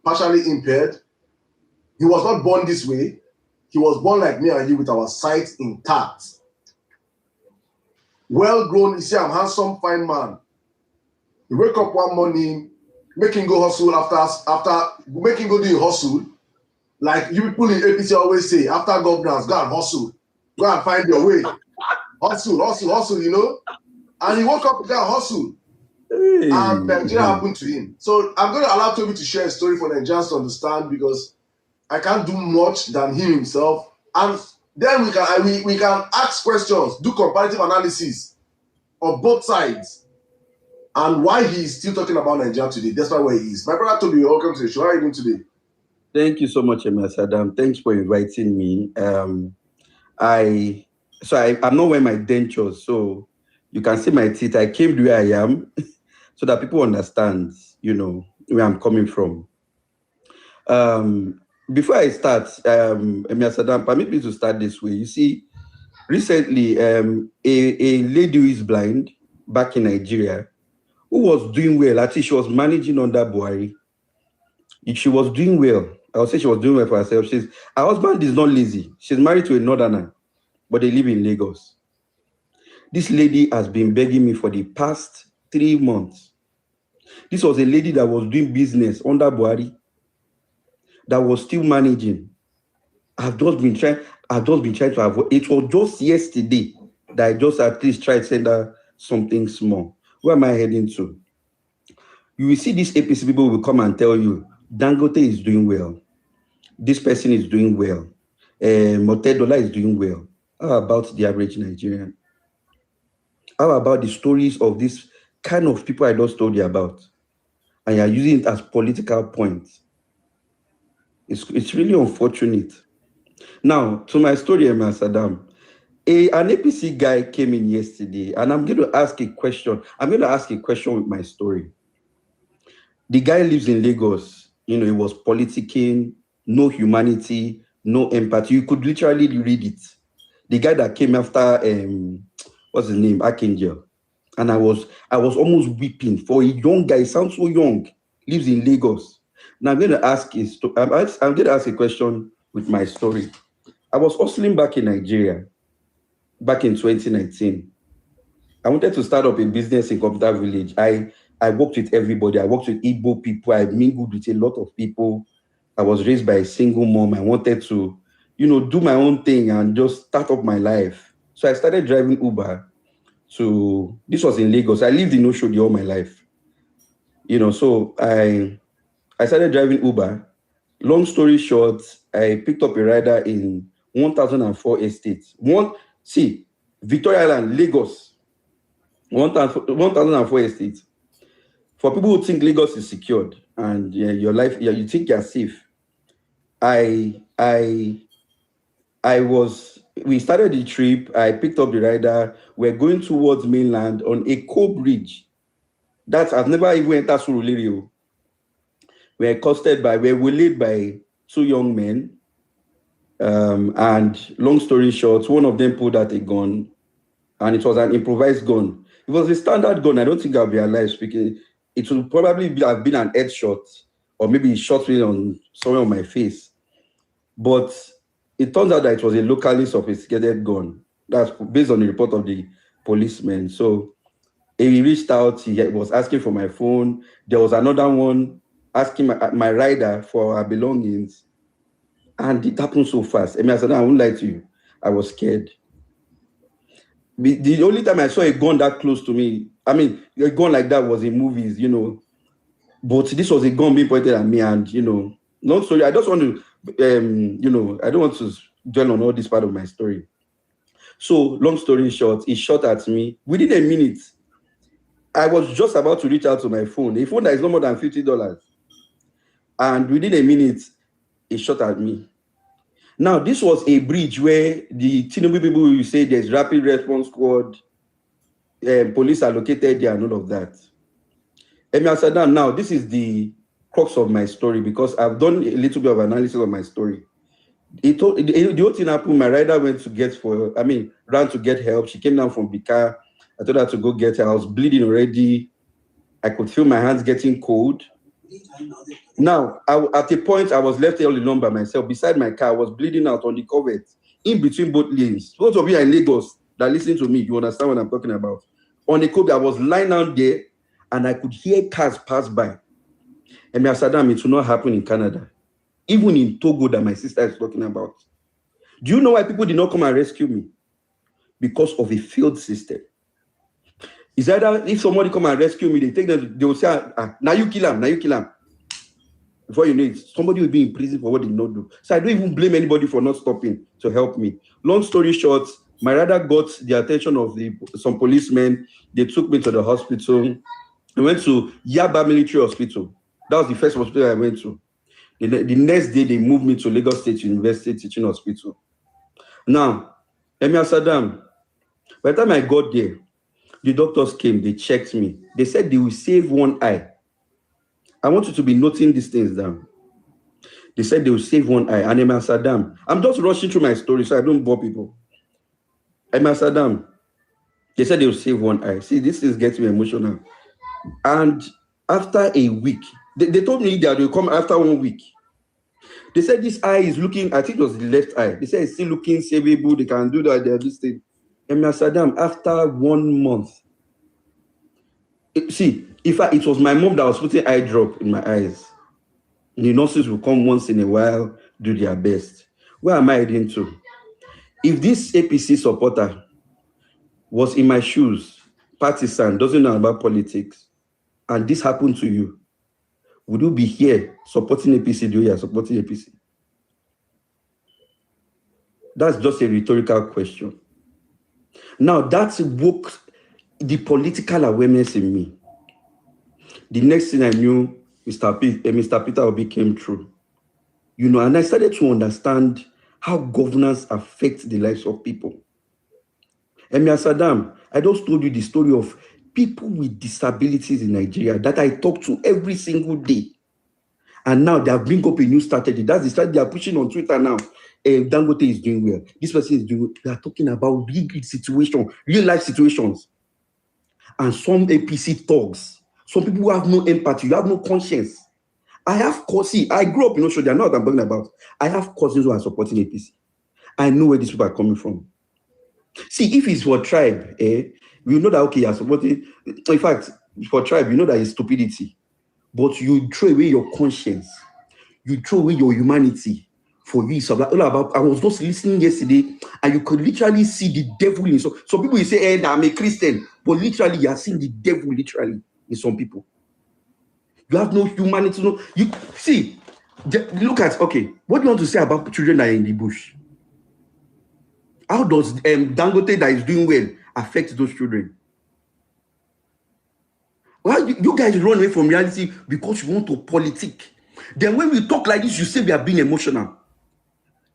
Speaker 1: partially impaired. He was not born this way. He was born like me and you with our sight intact. Well grown, you see, I'm handsome, fine man. You wake up one morning, make him go hustle after make him go do hustle. like you people in APC always say, after governance, go and hustle. Go and find your way. Hustle, you know? And he woke up to go and hustle.
Speaker 3: Hey.
Speaker 1: And Nigeria happened to him. So I'm going to allow Toby to share a story for Nigerians to understand, because I can't do much than him himself. And then we can ask questions, do comparative analysis of both sides, and why he's still talking about Nigeria today. That's why where he is. My brother Toby, welcome to the show. How are you doing today?
Speaker 3: Thank you so much, Emir SirDam. Thanks for inviting me. I'm not wearing my dentures, so you can see my teeth. I came to where I am so that people understand, you know, where I'm coming from. Before I start, Emir SirDam, permit me to start this way. You see, recently, a lady who is blind back in Nigeria, who was doing well, actually she was managing under Buhari. She was doing well. I would say she was doing well for herself. Her husband is not lazy. She's married to a northerner, but they live in Lagos. This lady has been begging me for the past 3 months. This was a lady that was doing business under Buhari, that was still managing. I've just been trying to avoid. It was just yesterday that I just at least tried to send her something small. Where am I heading to? You will see these APC people will come and tell you, Dangote is doing well. This person is doing well. Motedola is doing well. How about the average Nigerian? How about the stories of this kind of people I just told you about? And you're using it as political points. It's really unfortunate. Now, to my story, Emir SirDam. An APC guy came in yesterday, and I'm going to ask a question. I'm going to ask a question with my story. The guy lives in Lagos. You know, he was politicking, no humanity, no empathy. You could literally read it. The guy that came after, what's his name, Archangel. And I was almost weeping for a young guy. He sounds so young, lives in Lagos. Now I'm going to ask a question with my story. I was hustling back in Nigeria, back in 2019. I wanted to start up a business in Computer Village. I worked with everybody. I worked with Igbo people. I mingled with a lot of people. I was raised by a single mom. I wanted to, you know, do my own thing and just start up my life. So I started driving Uber. So this was in Lagos. I lived in Oshodi all my life. You know, so I started driving Uber. Long story short, I picked up a rider in 1004 estate. Victoria Island, Lagos, 1004 estate. For people who think Lagos is secured and your life, you think you're safe. We started the trip. I picked up the rider. We're going towards mainland on a co-bridge. I've never even entered Surulere. We're waylaid by 2 young men. And long story short, one of them pulled out a gun, and it was an improvised gun. It was a standard gun. I don't think I'll be alive speaking. It would probably have been an headshot, or maybe he shot me somewhere on my face. But it turns out that it was a locally sophisticated gun. That's based on the report of the policeman. So he reached out, he was asking for my phone. There was another one asking my rider for her belongings. And it happened so fast. I said, I won't lie to you. I was scared. The only time I saw a gun that close to me, a gun like that was in movies, you know. But this was a gun being pointed at me, and, you know, long story. I just want to, I don't want to dwell on all this part of my story. So, long story short, he shot at me. Within a minute, I was just about to reach out to my phone, a phone that is no more than $50. And within a minute, he shot at me. Now, this was a bridge where the Tinubu people will say there's rapid response squad, police are located there and all of that. Emir SirDam, now, this is the crux of my story, because I've done a little bit of analysis of my story. The whole thing happened. My rider ran to get help. She came down from Bika. I told her to go get her. I was bleeding already. I could feel my hands getting cold. Now, at a point, I was left all alone by myself. Beside my car, I was bleeding out on the covert, in between both lanes. Those of you in Lagos that listen to me, you understand what I'm talking about. On the covert, I was lying down there, and I could hear cars pass by. Emir SirDam, it will not happen in Canada. even in Togo that my sister is talking about. Do you know why people did not come and rescue me? Because of a failed system. It's either if somebody come and rescue me, they will say, now you kill him. Before you know it, somebody will be in prison for what they did not do. So I don't even blame anybody for not stopping to help me. Long story short, my rather got the attention of some policemen. They took me to the hospital. I went to Yaba Military Hospital. That was the first hospital I went to. The next day, they moved me to Lagos State University Teaching Hospital. Now, Emir SirDam, by the time I got there, the doctors came, they checked me. They said they will save one eye. I want you to be noting these things down. They said they will save one eye. And Emir SirDam, I'm just rushing through my story so I don't bore people. Emir SirDam, they said they will save one eye. See, this is getting me emotional. And after a week, they told me that they will come after 1 week. They said this eye is looking, I think it was the left eye. They said it's still looking savable. They can do that, this thing. Emir SirDam, after 1 month, it was my mom that was putting eye drop in my eyes. The nurses will come once in a while, do their best. Where am I heading to? If this APC supporter was in my shoes, partisan, doesn't know about politics, and this happened to you, would you be here supporting APC the way you are supporting APC? That's just a rhetorical question. Now, that woke the political awareness in me. The next thing I knew, Mr. Peter Obi came through. And I started to understand how governance affects the lives of people. Emir SirDam, I just told you the story of people with disabilities in Nigeria that I talk to every single day. And now they have bring up a new strategy. That's the strategy they are pushing on Twitter now. Dangote is doing well. This person is doing well. They are talking about real life situations. And some APC thugs, some people who have no empathy, you have no conscience. I grew up in Osho, they know what I'm talking about. I have cousins who are supporting APC. I know where these people are coming from. See, if it's for tribe, we know that, okay, you're supporting. In fact, for tribe, you know that it's stupidity. But you throw away your conscience. You throw away your humanity for you. I was just listening yesterday, and you could literally see the devil in some people. You say, I'm a Christian, but literally, you are seeing the devil literally in some people. You have no humanity. You see, look at, okay, what do you want to say about children that are in the bush? How does Dangote that is doing well affect those children? Well, you guys run away from reality because you want to politic. Then when we talk like this, you say we are being emotional.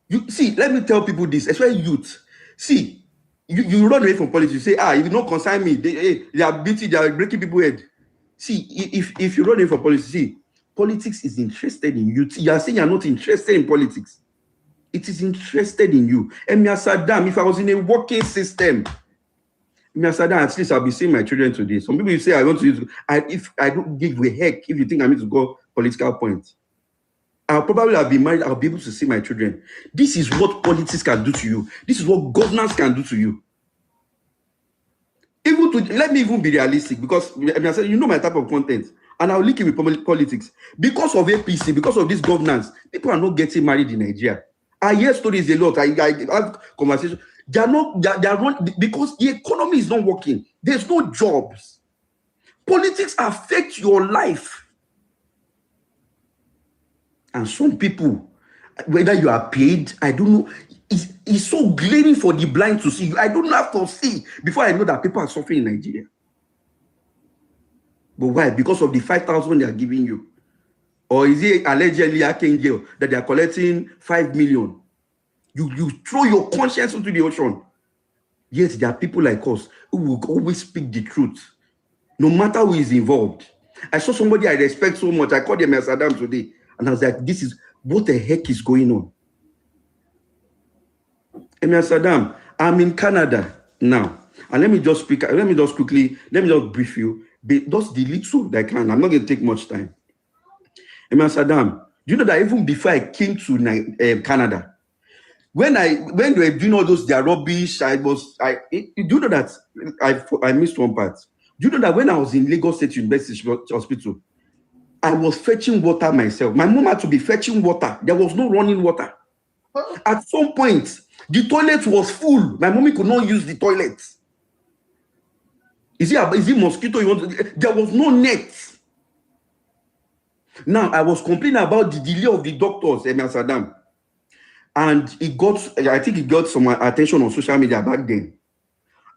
Speaker 3: You see, let me tell people this, especially youth. See, you run away from politics. You say, if you don't concern me, they are beating, they are breaking people's head. See, if you run away from politics, see, politics is interested in you. You are saying you are not interested in politics. It is interested in you. Emir SirDam, if I was in a working system, Emir SirDam, at least I'll be seeing my children today. Some people say I want to use. If I don't give a heck, if you think I need to go political point, I'll probably have been married. I'll be able to see my children. This is what politics can do to you. This is what governance can do to you. Let me even be realistic, because Emir SirDam, you know my type of content, and I'll link it with politics. Because of APC, because of this governance, people are not getting married in Nigeria. I hear stories a lot. I have conversations. They are not because the economy is not working. There's no jobs. Politics affect your life. And some people, whether you are paid, I don't know, it's so glaring for the blind to see. I don't have to see before I know that people are suffering in Nigeria. But why? Because of the 5,000 they are giving you. Or is it allegedly Archangel that they are collecting 5 million? You throw your conscience into the ocean. Yes, there are people like us who will always speak the truth, no matter who is involved. I saw somebody I respect so much. I called them Emir SirDam today, and I was like, "This is what the heck is going on?" Emir SirDam, I'm in Canada now, and let me just brief you. Just the little that I can. I'm not going to take much time. Emir SirDam, do you know that even before I came to Canada, when they were doing all those their rubbish, do you know that I missed one part? Do you know that when I was in Lagos State University Hospital, I was fetching water myself. My mom had to be fetching water. There was no running water. At some point, the toilet was full. My mommy could not use the toilet. Is it mosquito? There was no net. Now, I was complaining about the delay of the doctors, Emir SirDam. And I think it got some attention on social media back then.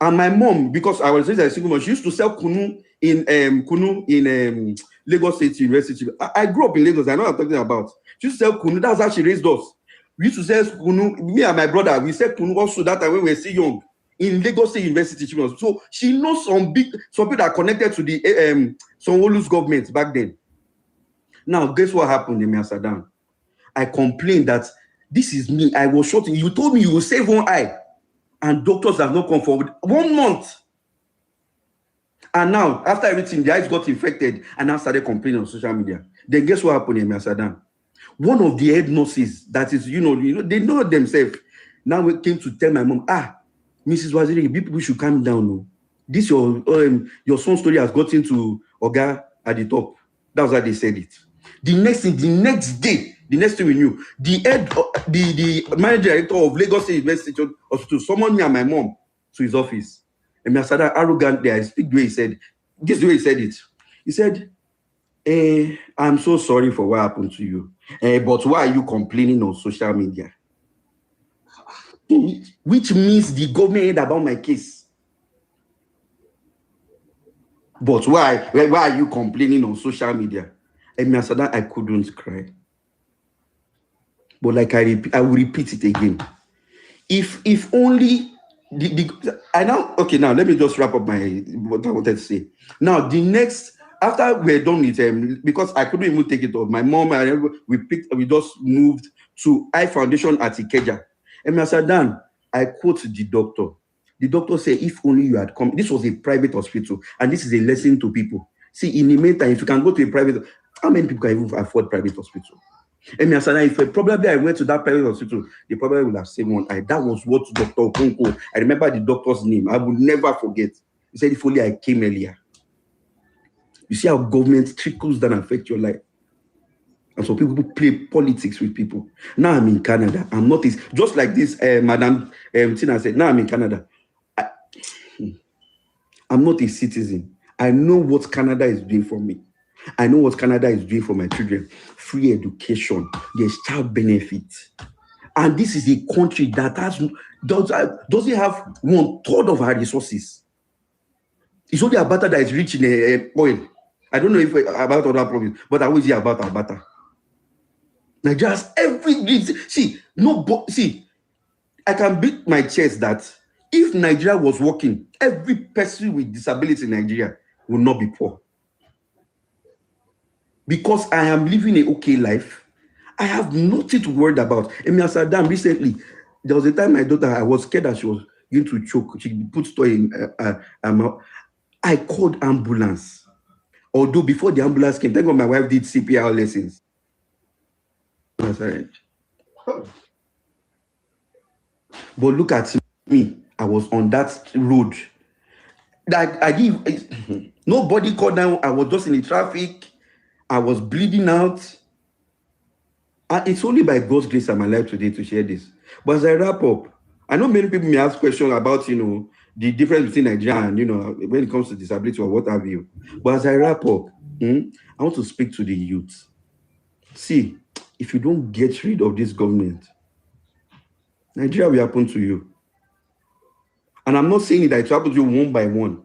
Speaker 3: And my mom, because I was raised as a single mom, she used to sell kunu in Lagos State University. I grew up in Lagos. I know what I'm talking about. She used to sell kunu. That's how she raised us. We used to sell kunu. Me and my brother, we sell kunu also that time when we were still young in Lagos State University. So she knows some people that are connected to the Sanwo-Olu's government back then. Now, guess what happened, Emir SirDam? I complained that this is me. I was shorting. You told me you will save one eye. And doctors have not come forward. 1 month. And now, after everything, the eyes got infected and now started complaining on social media. Then guess what happened, Emir SirDam? One of the head nurses, that is, they know themselves. Now we came to tell my mom, Mrs. Waziri, people should calm down. No. This your son's story has gotten to Oga at the top. That's how they said it. The next day, the next thing we knew, the manager director of Lagos State University Hospital summoned me and my mom to his office. And Mr. SirDam arrogantly, I speak the way he said, this is the way he said it. He said, I'm so sorry for what happened to you. But why are you complaining on social media? Which means the government heard about my case. But why are you complaining on social media? And Mr. SirDam, I couldn't cry. But like I will repeat it again. If only now let me just wrap up what I wanted to say. Now the next, after we're done with because I couldn't even take it off. My mom and we just moved to I Foundation at Ikeja. And Mr. SirDam, I quote the doctor. The doctor said, if only you had come. This was a private hospital, and this is a lesson to people. See, in the meantime, if you can go to a private, how many people can even afford private hospital? And if probably I went to that private hospital, they probably would have saved one eye. That was what Dr. Okonko, I remember the doctor's name. I will never forget. He said, if only I came earlier. You see how government trickles down and affect your life. And so people play politics with people. Now I'm in Canada. I'm not just like this, Madam Tina said, now I'm in Canada. I'm not a citizen. I know what Canada is doing for me. I know what Canada is doing for my children. Free education. There's child benefit. And this is a country that doesn't have 1/3 of our resources. It's only Alberta that is rich in oil. I don't know if about other provinces, but I always hear about Alberta. Nigeria has I can beat my chest that if Nigeria was working, every person with disability in Nigeria will not be poor. Because I am living a okay life, I have nothing to worry about. Emir SirDam, recently, there was a time my daughter, I was scared that she was going to choke. She put toy in her mouth. I called ambulance. Although before the ambulance came, thank God my wife did CPR lessons. But look at me. I was on that road. Nobody called down. I was just in the traffic. I was bleeding out. And it's only by God's grace I'm alive today to share this. But as I wrap up, I know many people may ask questions about, the difference between Nigeria and, when it comes to disability or what have you. But as I wrap up, I want to speak to the youth. See, if you don't get rid of this government, Nigeria will happen to you. And I'm not saying that it will happen to you one by one.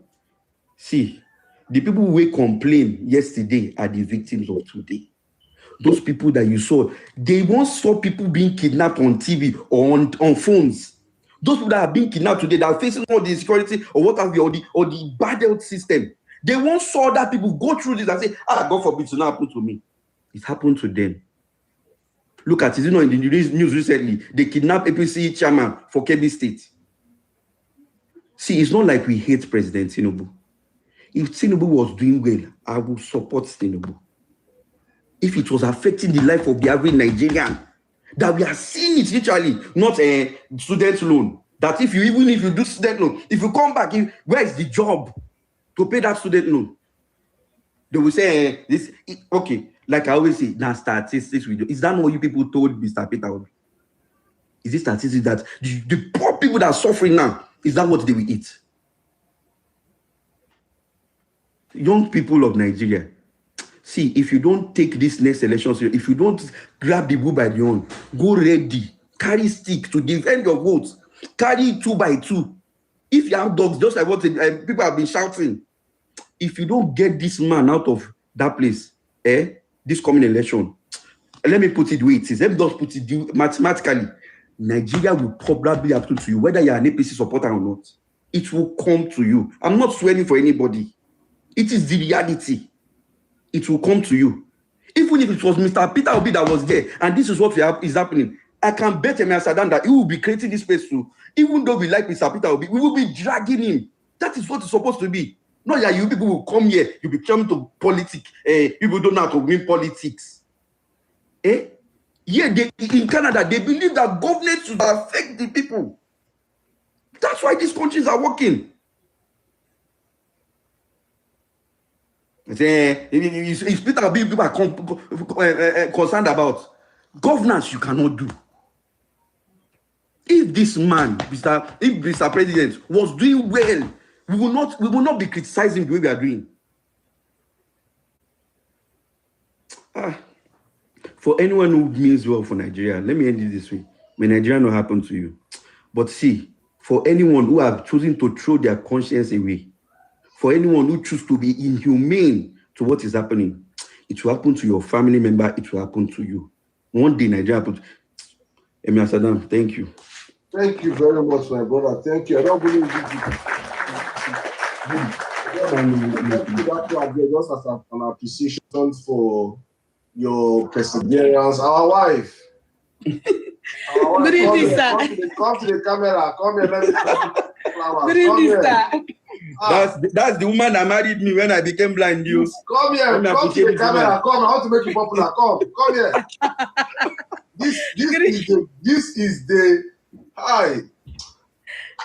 Speaker 3: See, the people who complained yesterday are the victims of today. Those people that you saw, they once saw people being kidnapped on TV or on phones. Those people that are being kidnapped today, that are facing all the insecurity or what have you, or the bad health system, they once saw that people go through this and say, God forbid it not happen to me. It happened to them. Look at it, in the news recently, they kidnapped APC chairman for Kebbi State. See, it's not like we hate President Tinubu. If Tinubu was doing well, I would support Tinubu. If it was affecting the life of the average Nigerian, that we are seeing it literally, not a student loan. That even if you do student loan, if you come back, where is the job to pay that student loan? They will say this. Okay, like I always say, now statistics we do. Is that not what you people told Mr. Peter Obi? Is it statistics that the poor people that are suffering now, is that what they will eat? Young people of Nigeria, see, if you don't take this next election, if you don't grab the bull by the horn, go ready, carry stick to defend your votes, carry 2 by 2. If you have dogs, just like what people have been shouting, if you don't get this man out of that place, this coming election, let me put it the way it is. Let me just put it mathematically. Nigeria will probably happen to you, whether you're an APC supporter or not. It will come to you. I'm not swearing for anybody. It is the reality. It will come to you. Even if it was Mr. Peter Obi that was there, and this is what is happening, I can bet Emir Saddam that he will be creating this space too. Even though we like Mr. Peter Obi, we will be dragging him. That is what it's supposed to be. No, yeah, you people will come here, you'll be coming to politics. People don't know how to win politics. Yeah, in Canada, they believe that government should affect the people. That's why these countries are working. It's Peter Obi people are concerned about. Governance you cannot do. If this man, Mr. President, was doing well, we will not be criticizing the way we are doing. For anyone who means well for Nigeria, let me end it this way. May Nigeria not happen to you. But see, for anyone who have chosen to throw their conscience away, for anyone who chooses to be inhumane to what is happening, it will happen to your family member, it will happen to you. One day, Nigeria happens. Emir Saddam, thank you.
Speaker 1: Thank you very much, my brother. Thank you. I don't believe you. Just as an appreciation for your perseverance. Our wife.
Speaker 2: Good evening, sir.
Speaker 1: Come to the camera. Come here. Let me flowers.
Speaker 2: Good evening, sir.
Speaker 3: That's the woman that married me when I became blind. You
Speaker 1: come here. Come to the camera. Come. I want to make you popular. Come here. This is the hi.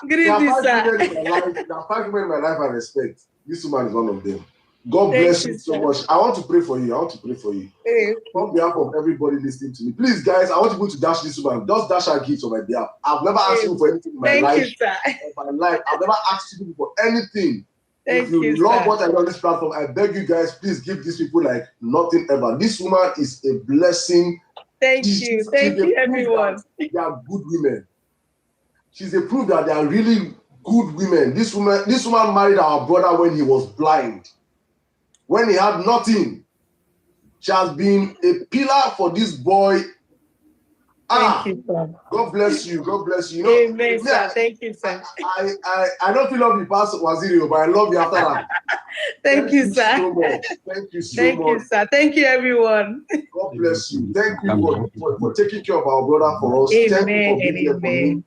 Speaker 2: Good evening, sir.
Speaker 1: There are 5 women in my life I respect. This woman is one of them. God bless you so much. I want to pray for you.
Speaker 2: Hey.
Speaker 1: On behalf of everybody listening to me, please, guys, I want you to dash this woman. Just dash her gifts on my behalf. I've never asked you for anything in my life.
Speaker 2: You, sir.
Speaker 1: I've never asked you for anything. If you love what I do on this platform, I beg you guys, please give these people like nothing ever. This woman is a blessing.
Speaker 2: Thank you, everyone.
Speaker 1: They are good women. She's a proof that they are really good women. This woman married our brother when he was blind. When he had nothing. She has been a pillar for this boy.
Speaker 2: Thank you, sir.
Speaker 1: God bless you. God bless you.
Speaker 2: Amen, sir. Thank you, sir.
Speaker 1: I don't feel love you past Waziri, but I love you after that.
Speaker 2: Thank you, sir.
Speaker 1: So much. Thank you so much.
Speaker 2: Thank you, sir. Thank you, everyone.
Speaker 1: God bless you. Thank you for taking care of our brother for us.
Speaker 2: Amen.
Speaker 1: Thank you for being here for him.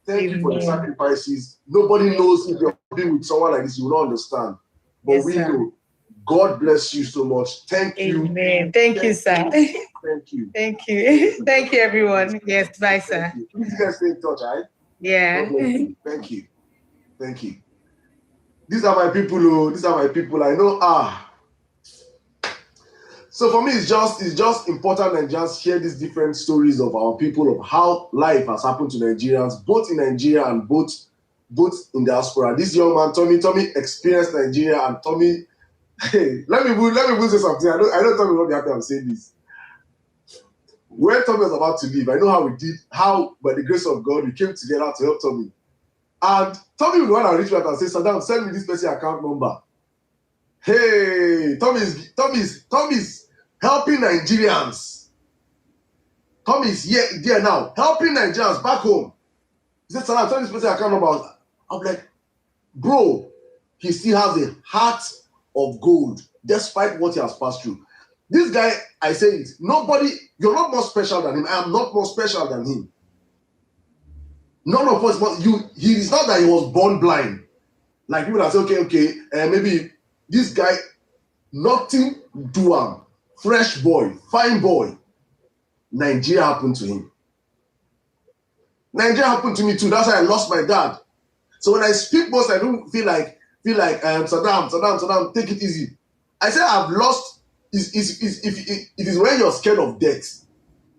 Speaker 1: Thank you for the sacrifices. Nobody knows if you're being with someone like this, you will not understand. But we know. God bless you so much. Thank you.
Speaker 2: Amen. Thank you, sir.
Speaker 1: Thank you.
Speaker 2: Thank you. Thank you, everyone. Yes, bye, sir.
Speaker 1: Please guys stay in touch, right?
Speaker 2: Yeah.
Speaker 1: Thank you. Thank you. These are my people. These are my people. I know. So for me, it's just important that just share these different stories of our people, of how life has happened to Nigerians, both in Nigeria and both in diaspora. This young man, Tommy experienced Nigeria, and Tommy. Hey, let me say something. I know Tommy will not be happy I'm saying this. When Tommy was about to leave, I know how by the grace of God we came together to help Tommy. And Tommy would want to reach out and say, Saddam, send me this person's account number. Hey, Tommy's helping Nigerians. Tommy's here now, helping Nigerians back home. He said, Saddam, send this person's account number. I'm like, bro, he still has a heart of gold, despite what he has passed through. This guy, I say it, you're not more special than him. I am not more special than him. None of us, he is not that he was born blind. Like people that say, okay, maybe this guy, nothing do him. Fresh boy, fine boy. Nigeria happened to him. Nigeria happened to me too. That's why I lost my dad. So when I speak most, I don't feel like Saddam, take it easy. I said I've lost. If it is when you're scared of death,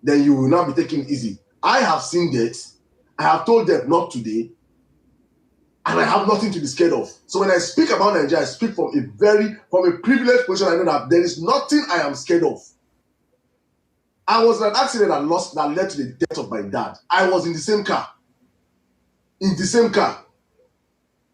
Speaker 1: then you will not be taking it easy. I have seen death. I have told death not today, and I have nothing to be scared of. So when I speak about Nigeria, I speak from a privileged position. I know that there is nothing I am scared of. I was in an accident that led to the death of my dad. I was in the same car.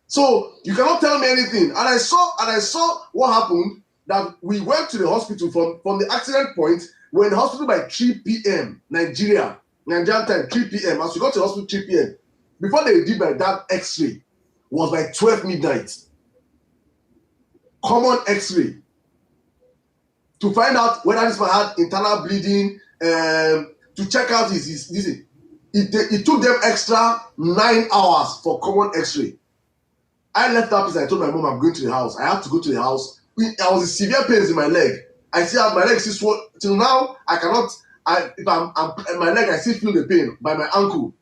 Speaker 1: So you cannot tell me anything. And I saw what happened. That we went to the hospital from the accident point. We're in the hospital by 3 p.m. Nigerian time, 3 p.m. As we got to the hospital 3 p.m. Before they did my dad X-ray, was by 12 midnight. Common X-ray. To find out whether this man had internal bleeding, to check out his it took them extra 9 hours for common X-ray. I left that place. I told my mom I'm going to the house. I have to go to the house. I was in severe pains in my leg. I still have my leg still swollen. Till now, I cannot. If I'm my leg, I still feel the pain by my ankle.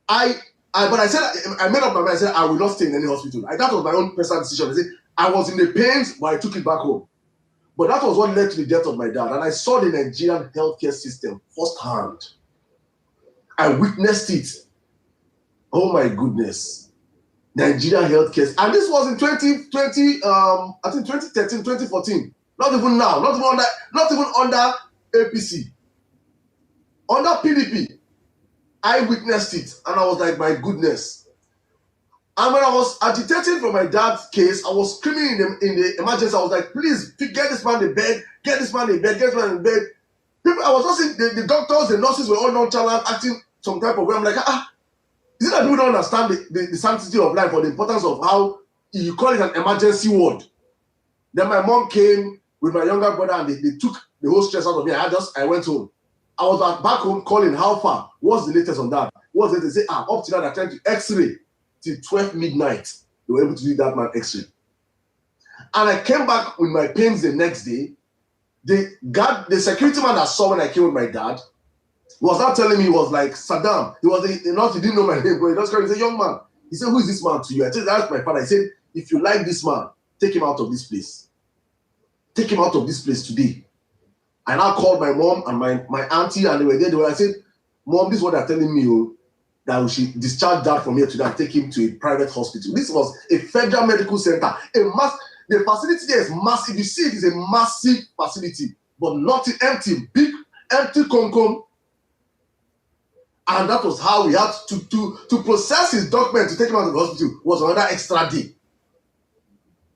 Speaker 1: But I said I made up my mind. I said I will not stay in any hospital. That was my own personal decision. I said I was in the pains, but I took it back home. But that was what led to the death of my dad, and I saw the Nigerian healthcare system firsthand. I witnessed it. Oh my goodness. Nigerian healthcare, and this was in 2020, I think 2013, 2014. Not even now, not even under APC, under PDP. I witnessed it, and I was like, my goodness. And when I was agitating for my dad's case, I was screaming in the emergency. I was like, please get this man in bed, get this man in bed, get this man in bed. People, I was just seeing the doctors, the nurses were all nonchalant, acting some type of way. I'm like, is it that people don't understand the sanctity of life or the importance of how you call it an emergency ward? Then my mom came with my younger brother and they took the whole stress out of me. I went home. I was back home calling how far. What's the latest on that? What's it? They say, up to now they're trying to X-ray till 12 midnight. They were able to do that man X-ray. And I came back with my pains the next day. The security man that saw when I came with my dad, was not telling me. He was like, SirDam. He didn't know my name, but he just called me. He said, young man. He said, who is this man to you? I said, that's my father. He said, if you like this man, take him out of this place. Take him out of this place today. And I called my mom and my auntie, and they were there. I said, Mom, this is what they're telling me, that we should discharge dad from here today and take him to a private hospital. This was a federal medical center. The facility there is massive. You see, it is a massive facility, but nothing empty, big, empty concom. And that was how we had to process his document to take him out of the hospital was another extra day.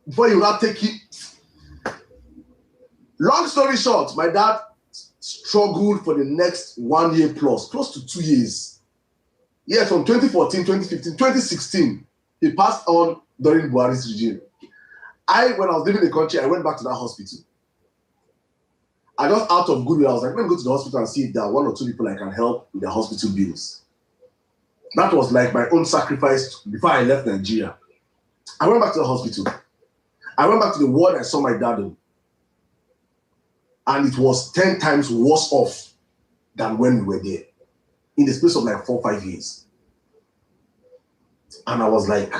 Speaker 1: Before you not take it. Long story short, my dad struggled for the next 1 year plus, close to 2 years. Yeah, from 2014, 2015, 2016, he passed on during Buhari's regime. When I was leaving the country, I went back to that hospital. I just out of goodwill, I was like, let me go to the hospital and see if there are 1 or 2 people I can help with their hospital bills. That was like my own sacrifice before I left Nigeria. I went back to the hospital. I went back to the ward I saw my dad in. And it was 10 times worse off than when we were there. In the space of like 4 or 5 years. And I was like,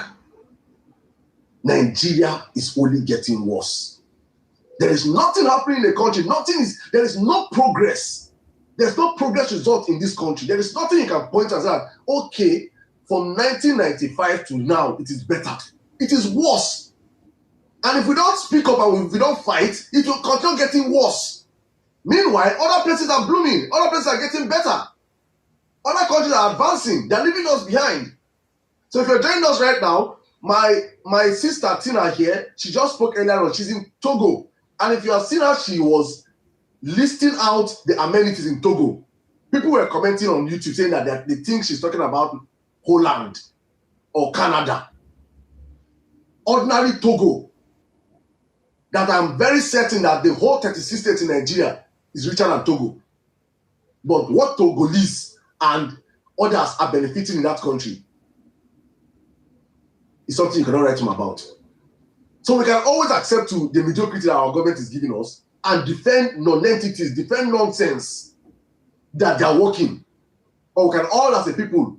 Speaker 1: Nigeria is only getting worse. There is nothing happening in the country. There is no progress. There's no progress result in this country. There is nothing you can point at that. Okay, from 1995 to now, it is better. It is worse. And if we don't speak up and if we don't fight, it will continue getting worse. Meanwhile, other places are blooming. Other places are getting better. Other countries are advancing. They're leaving us behind. So if you're joining us right now, my sister Tina here, she just spoke earlier on. She's in Togo. And if you have seen her, she was listing out the amenities in Togo. People were commenting on YouTube saying that they think she's talking about Holland or Canada. Ordinary Togo. That I'm very certain that the whole 36 states in Nigeria is richer than Togo. But what Togolese and others are benefiting in that country is something you cannot write them about. So we can always accept to the mediocrity that our government is giving us and defend non-entities, defend nonsense that they are working. Or we can all as a people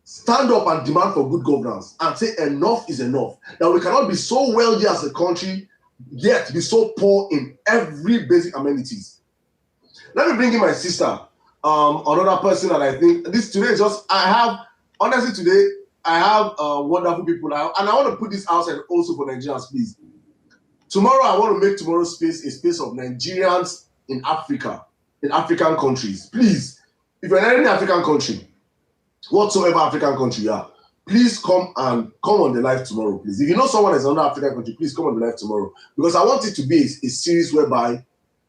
Speaker 1: stand up and demand for good governance and say enough is enough. That we cannot be so wealthy as a country yet be so poor in every basic amenities. Let me bring in my sister, another person that I think this today is just, I have, honestly today, I have wonderful people now, and I want to put this outside also for Nigerians, please. Tomorrow, I want to make tomorrow's space a space of Nigerians in Africa, in African countries. Please, if you're in any African country, whatsoever African country you are, please come on the live tomorrow, please. If you know someone that's in another African country, please come on the live tomorrow. Because I want it to be a series whereby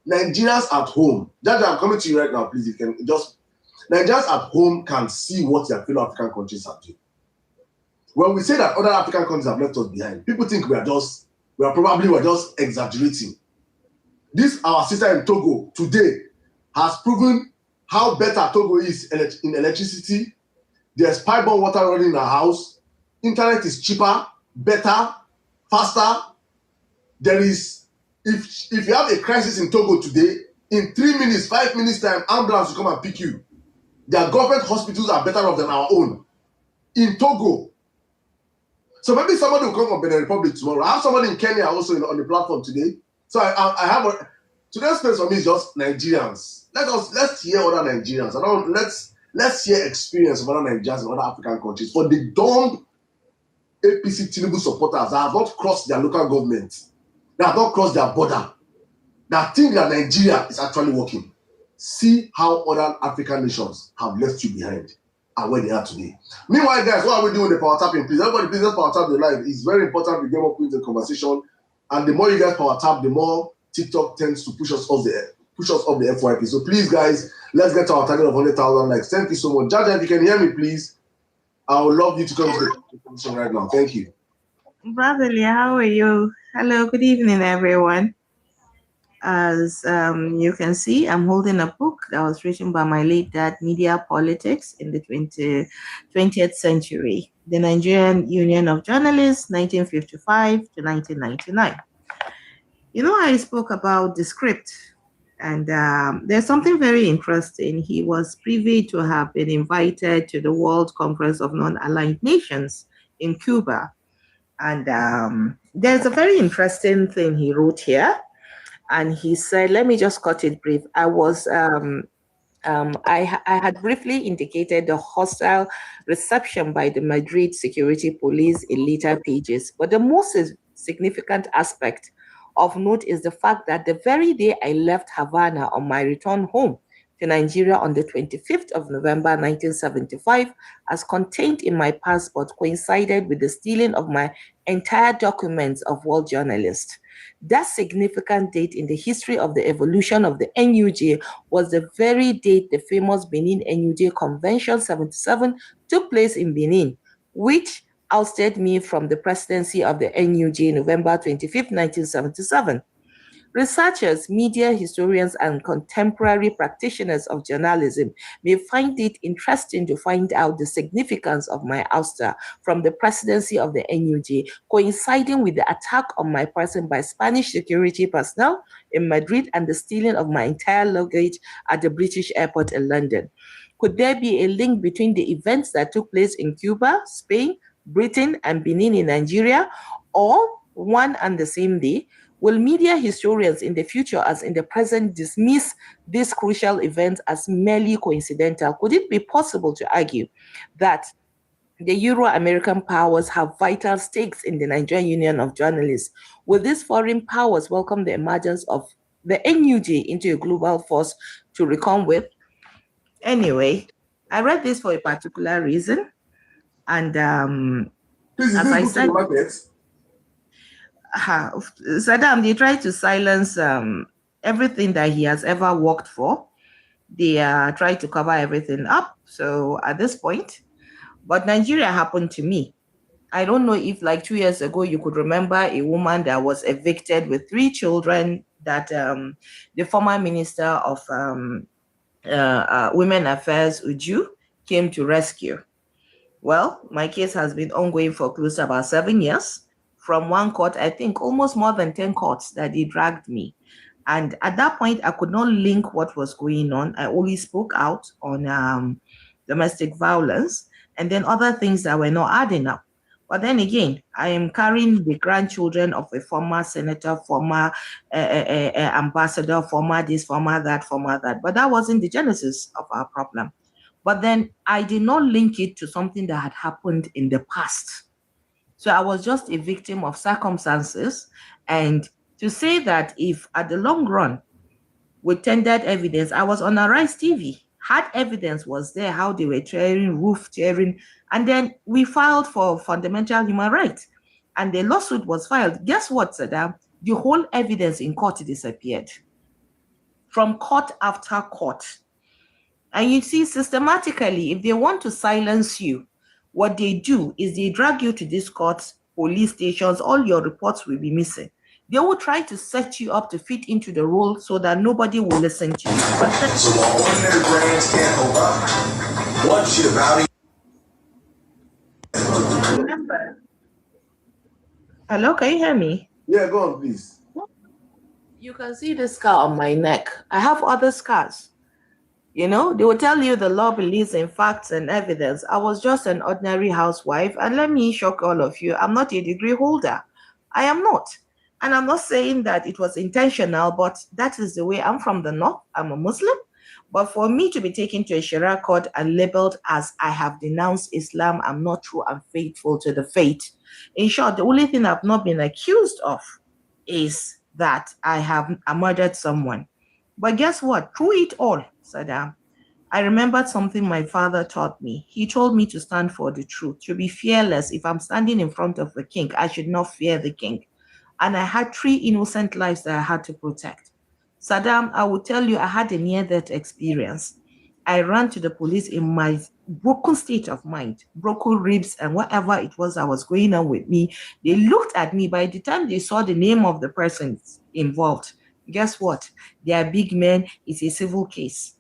Speaker 1: Nigerians at home, Jaja, I'm coming to you right now, please. You can just, Nigerians at home can see what their fellow African countries are doing. When we say that other African countries have left us behind, people think we're just exaggerating. This, our sister in Togo today has proven how better Togo is in electricity. There's pipe-borne water running in our house. Internet is cheaper, better, faster. There is, if you have a crisis in Togo today, in 3 minutes, 5 minutes time, ambulance will come and pick you. Their government hospitals are better off than our own. In Togo. So maybe somebody will come from Benin Republic tomorrow. I have somebody in Kenya also on the platform today. So I have today's space for me is just Nigerians. Let's hear other Nigerians. Let's hear experience of other Nigerians in other African countries. For the dumb APC Tinubu supporters that have not crossed their local government, that have not crossed their border, that think that Nigeria is actually working. See how other African nations have left you behind and where they are today. Meanwhile, guys, what are we doing with the power tapping? Please, everybody, please just power tap the live. It's very important we get up with the conversation. And the more you guys power tap, the more TikTok tends to push us off the FYP. So please, guys, let's get to our target of 100,000 likes. Thank you so much. Jaja, if you can hear me, please, I would love you to come to the conversation right now. Thank you.
Speaker 4: Brotherly, how are you? Hello, good evening, everyone. As you can see, I'm holding a book that was written by my late dad, Media Politics in the 20th century, the Nigerian Union of Journalists, 1955 to 1999. You know, I spoke about the script, and there's something very interesting. He was privy to have been invited to the World Conference of Non-Aligned Nations in Cuba. And there's a very interesting thing he wrote here. And he said, let me just cut it brief. I had briefly indicated the hostile reception by the Madrid security police in later pages. But the most significant aspect of note is the fact that the very day I left Havana on my return home to Nigeria on the 25th of November, 1975, as contained in my passport, coincided with the stealing of my entire documents of World Journalist. That significant date in the history of the evolution of the NUJ was the very date the famous Benin NUJ Convention 77 took place in Benin, which ousted me from the presidency of the NUJ November 25, 1977. Researchers, media historians, and contemporary practitioners of journalism may find it interesting to find out the significance of my ouster from the presidency of the NUJ, coinciding with the attack on my person by Spanish security personnel in Madrid and the stealing of my entire luggage at the British airport in London. Could there be a link between the events that took place in Cuba, Spain, Britain, and Benin in Nigeria, all one and the same day? Will media historians in the future, as in the present, dismiss these crucial events as merely coincidental? Could it be possible to argue that the Euro-American powers have vital stakes in the Nigerian Union of Journalists? Will these foreign powers welcome the emergence of the NUJ into a global force to reckon with? Anyway, I read this for a particular reason. And
Speaker 1: Please,
Speaker 4: as I said, SirDam, they try to silence everything that he has ever worked for. They try to cover everything up. So at this point, but Nigeria happened to me. I don't know if like 2 years ago, you could remember a woman that was evicted with 3 children that the former minister of Women Affairs, Uju, came to rescue. Well, my case has been ongoing for close to about 7 years. From one court, I think almost more than 10 courts that they dragged me. And at that point, I could not link what was going on. I only spoke out on domestic violence and then other things that were not adding up. But then again, I am carrying the grandchildren of a former senator, former ambassador, former this, former that, former that. But that wasn't the genesis of our problem. But then I did not link it to something that had happened in the past. So I was just a victim of circumstances. And to say that if at the long run, we tendered evidence, I was on Arise TV, had evidence was there, how they were tearing, roof tearing, and then we filed for fundamental human rights. And the lawsuit was filed. Guess what, SirDam? The whole evidence in court disappeared. From court after court. And you see, systematically, if they want to silence you, what they do is they drag you to these courts, police stations, all your reports will be missing. They will try to set you up to fit into the role so that nobody will listen to you.
Speaker 5: So while ordinary brands can't hold up, one shit about it.
Speaker 4: Remember. Hello, can you hear me?
Speaker 1: Yeah, go on, please.
Speaker 4: You can see the scar on my neck. I have other scars. You know, they will tell you the law believes in facts and evidence. I was just an ordinary housewife. And let me shock all of you, I'm not a degree holder. I am not. And I'm not saying that it was intentional, but that is the way I'm from the north. I'm a Muslim. But for me to be taken to a Sharia court and labeled as I have denounced Islam, I'm not true and faithful to the faith. In short, the only thing I've not been accused of is that I murdered someone. But guess what? Through it all, SirDam, I remembered something my father taught me. He told me to stand for the truth, to be fearless. If I'm standing in front of the king, I should not fear the king. And I had 3 innocent lives that I had to protect. SirDam, I will tell you, I had a near-death experience. I ran to the police in my broken state of mind, broken ribs and whatever it was that was going on with me. They looked at me. By the time they saw the name of the person involved, guess what? They are big men. It's a civil case.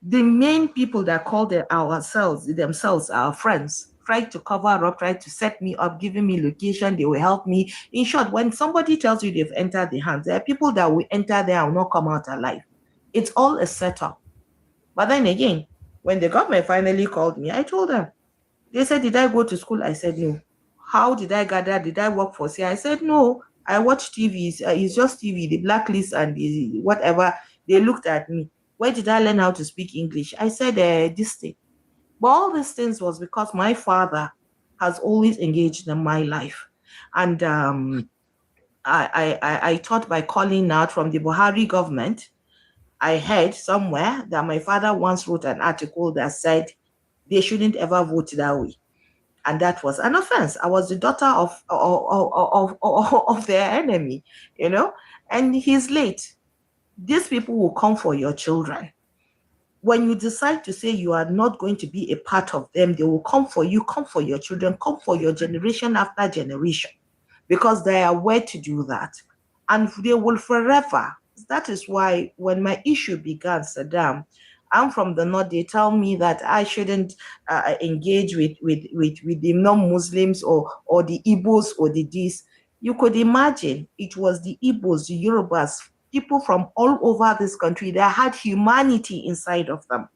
Speaker 4: The main people that called themselves our friends, tried to cover up, tried to set me up, giving me location. They will help me. In short, when somebody tells you they've entered the hands, there are people that will enter there and will not come out alive. It's all a setup. But then again, when the government finally called me, I told them. They said, did I go to school? I said, no. How did I gather? Did I work for CIA? I said, no. I watch TV. It's just TV, the blacklist and the whatever. They looked at me. Where did I learn how to speak English? I said, this thing. But all these things was because my father has always engaged in my life. And I thought by calling out from the Buhari government, I heard somewhere that my father once wrote an article that said they shouldn't ever vote that way. And that was an offense. I was the daughter of their enemy, you know, and he's late. These people will come for your children. When you decide to say you are not going to be a part of them, they will come for you, come for your children, come for your generation after generation, because they are aware to do that. And they will forever. That is why when my issue began, SirDam, I'm from the north, they tell me that I shouldn't engage with the non-Muslims or the Igbos or the this. You could imagine it was the Igbos, the Yorubas, people from all over this country that had humanity inside of them,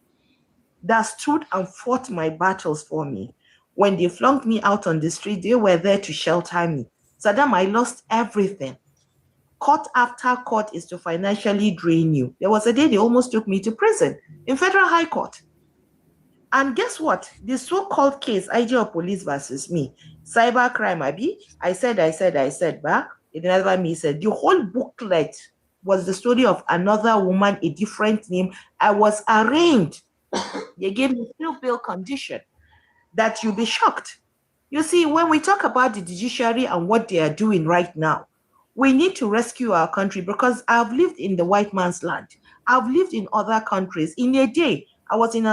Speaker 4: that stood and fought my battles for me. When they flunked me out on the street, they were there to shelter me. SirDam, I lost everything. Court after court is to financially drain you. There was a day they almost took me to prison in Federal High Court. And guess what? The so-called case, IGO police versus me, cyber crime, Abi, I said, but it never me said. The whole booklet was the story of another woman, a different name. I was arraigned. They gave me still bail condition that you'll be shocked. You see, when we talk about the judiciary and what they are doing right now, we need to rescue our country, because I've lived in the white man's land. I've lived in other countries. In a day, I was in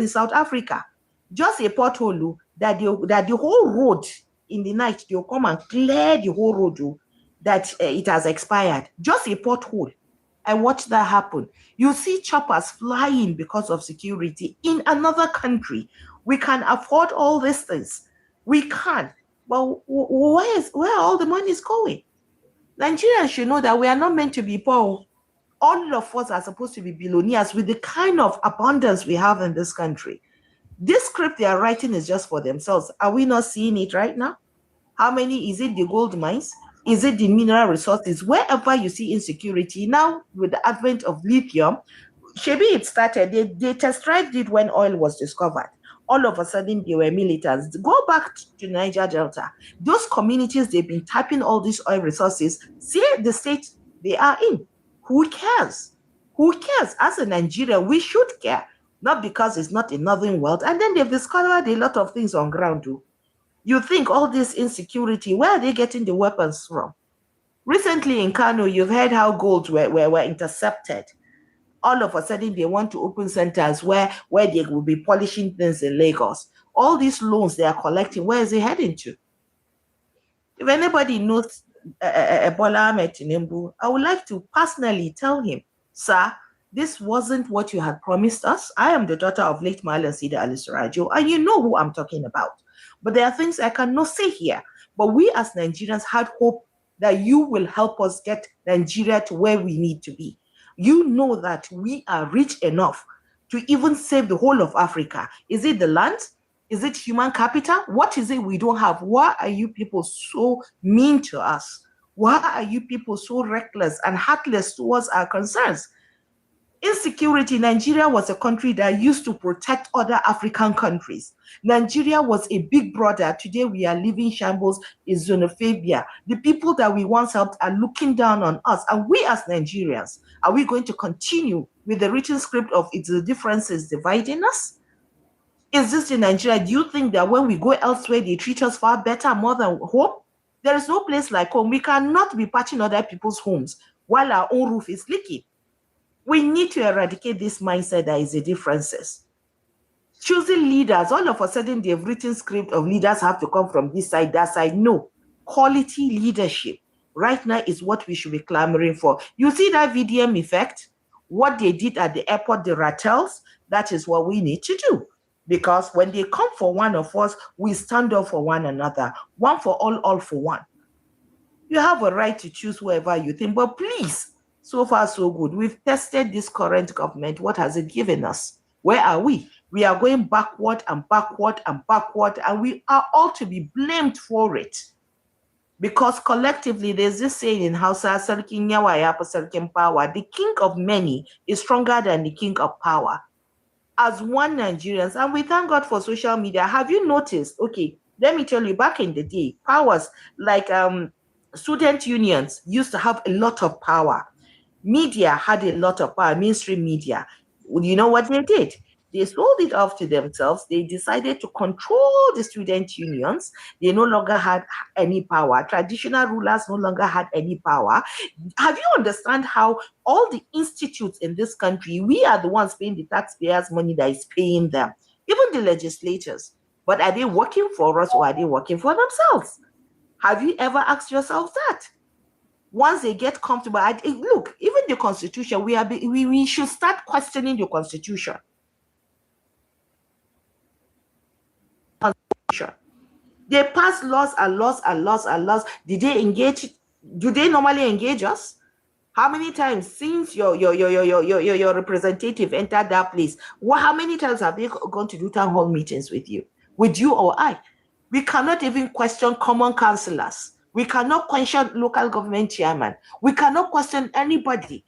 Speaker 4: South Africa, just a pothole that the whole road in the night, they'll come and clear the whole road that it has expired. Just a pothole. I watched that happen. You see choppers flying because of security in another country. We can afford all these things. We can. But where all the money is going? Nigerians should know that we are not meant to be poor. All of us are supposed to be billionaires with the kind of abundance we have in this country. This script they are writing is just for themselves. Are we not seeing it right now? How many, is it the gold mines? Is it the mineral resources? Wherever you see insecurity, now with the advent of lithium, Shebi it started, they test drive it when oil was discovered. All of a sudden, they were militants. Go back to Niger Delta. Those communities, they've been tapping all these oil resources. See the state they are in. Who cares? Who cares? As a Nigerian, we should care. Not because it's not a northern world. And then they've discovered a lot of things on ground too. You think all this insecurity, where are they getting the weapons from? Recently in Kano, you've heard how gold were intercepted. All of a sudden, they want to open centers where they will be polishing things in Lagos. All these loans they are collecting, where is it heading to? If anybody knows Bola Ahmed Tinubu, I would like to personally tell him, sir, this wasn't what you had promised us. I am the daughter of late Malan Sida Ali Surajo, and you know who I'm talking about. But there are things I cannot say here. But we as Nigerians had hope that you will help us get Nigeria to where we need to be. You know that we are rich enough to even save the whole of Africa. Is it the land? Is it human capital? What is it we don't have? Why are you people so mean to us? Why are you people so reckless and heartless towards our concerns? Insecurity, Nigeria was a country that used to protect other African countries. Nigeria was a big brother. Today we are living shambles in xenophobia. The people that we once helped are looking down on us. And we as Nigerians, are we going to continue with the written script of it's the differences dividing us? Is this in Nigeria? Do you think that when we go elsewhere, they treat us far better, more than home? There is no place like home. We cannot be patching other people's homes while our own roof is leaking. We need to eradicate this mindset that is the differences. Choosing leaders, all of a sudden they've written script of leaders have to come from this side, that side. No, quality leadership right now is what we should be clamoring for. You see that VDM effect? What they did at the airport, the Rattels, that is what we need to do. Because when they come for one of us, we stand up for one another. One for all for one. You have a right to choose whoever you think, but please, so far so good. We've tested this current government. What has it given us? Where are we? We are going backward and backward and backward, and we are all to be blamed for it. Because collectively, there's this saying in Hausa, Sarkin Yawa Yapa Sarkin Power, the king of many is stronger than the king of power. As one Nigerians, and we thank God for social media. Have you noticed? Okay, let me tell you, back in the day, powers like student unions used to have a lot of power. Media had a lot of power, mainstream media. You know what they did? They sold it off to themselves. They decided to control the student unions. They no longer had any power. Traditional rulers no longer had any power. Have you understand how all the institutes in this country, we are the ones paying the taxpayers' money that is paying them, even the legislators. But are they working for us or are they working for themselves? Have you ever asked yourself that? Once they get comfortable, look, even the Constitution, we should start questioning the Constitution. They pass laws and laws and laws and laws. Did they engage? Do they normally engage us? How many times since your representative entered that place? How many times have they gone to do town hall meetings with you or I? We cannot even question common councillors. We cannot question local government chairman. We cannot question anybody.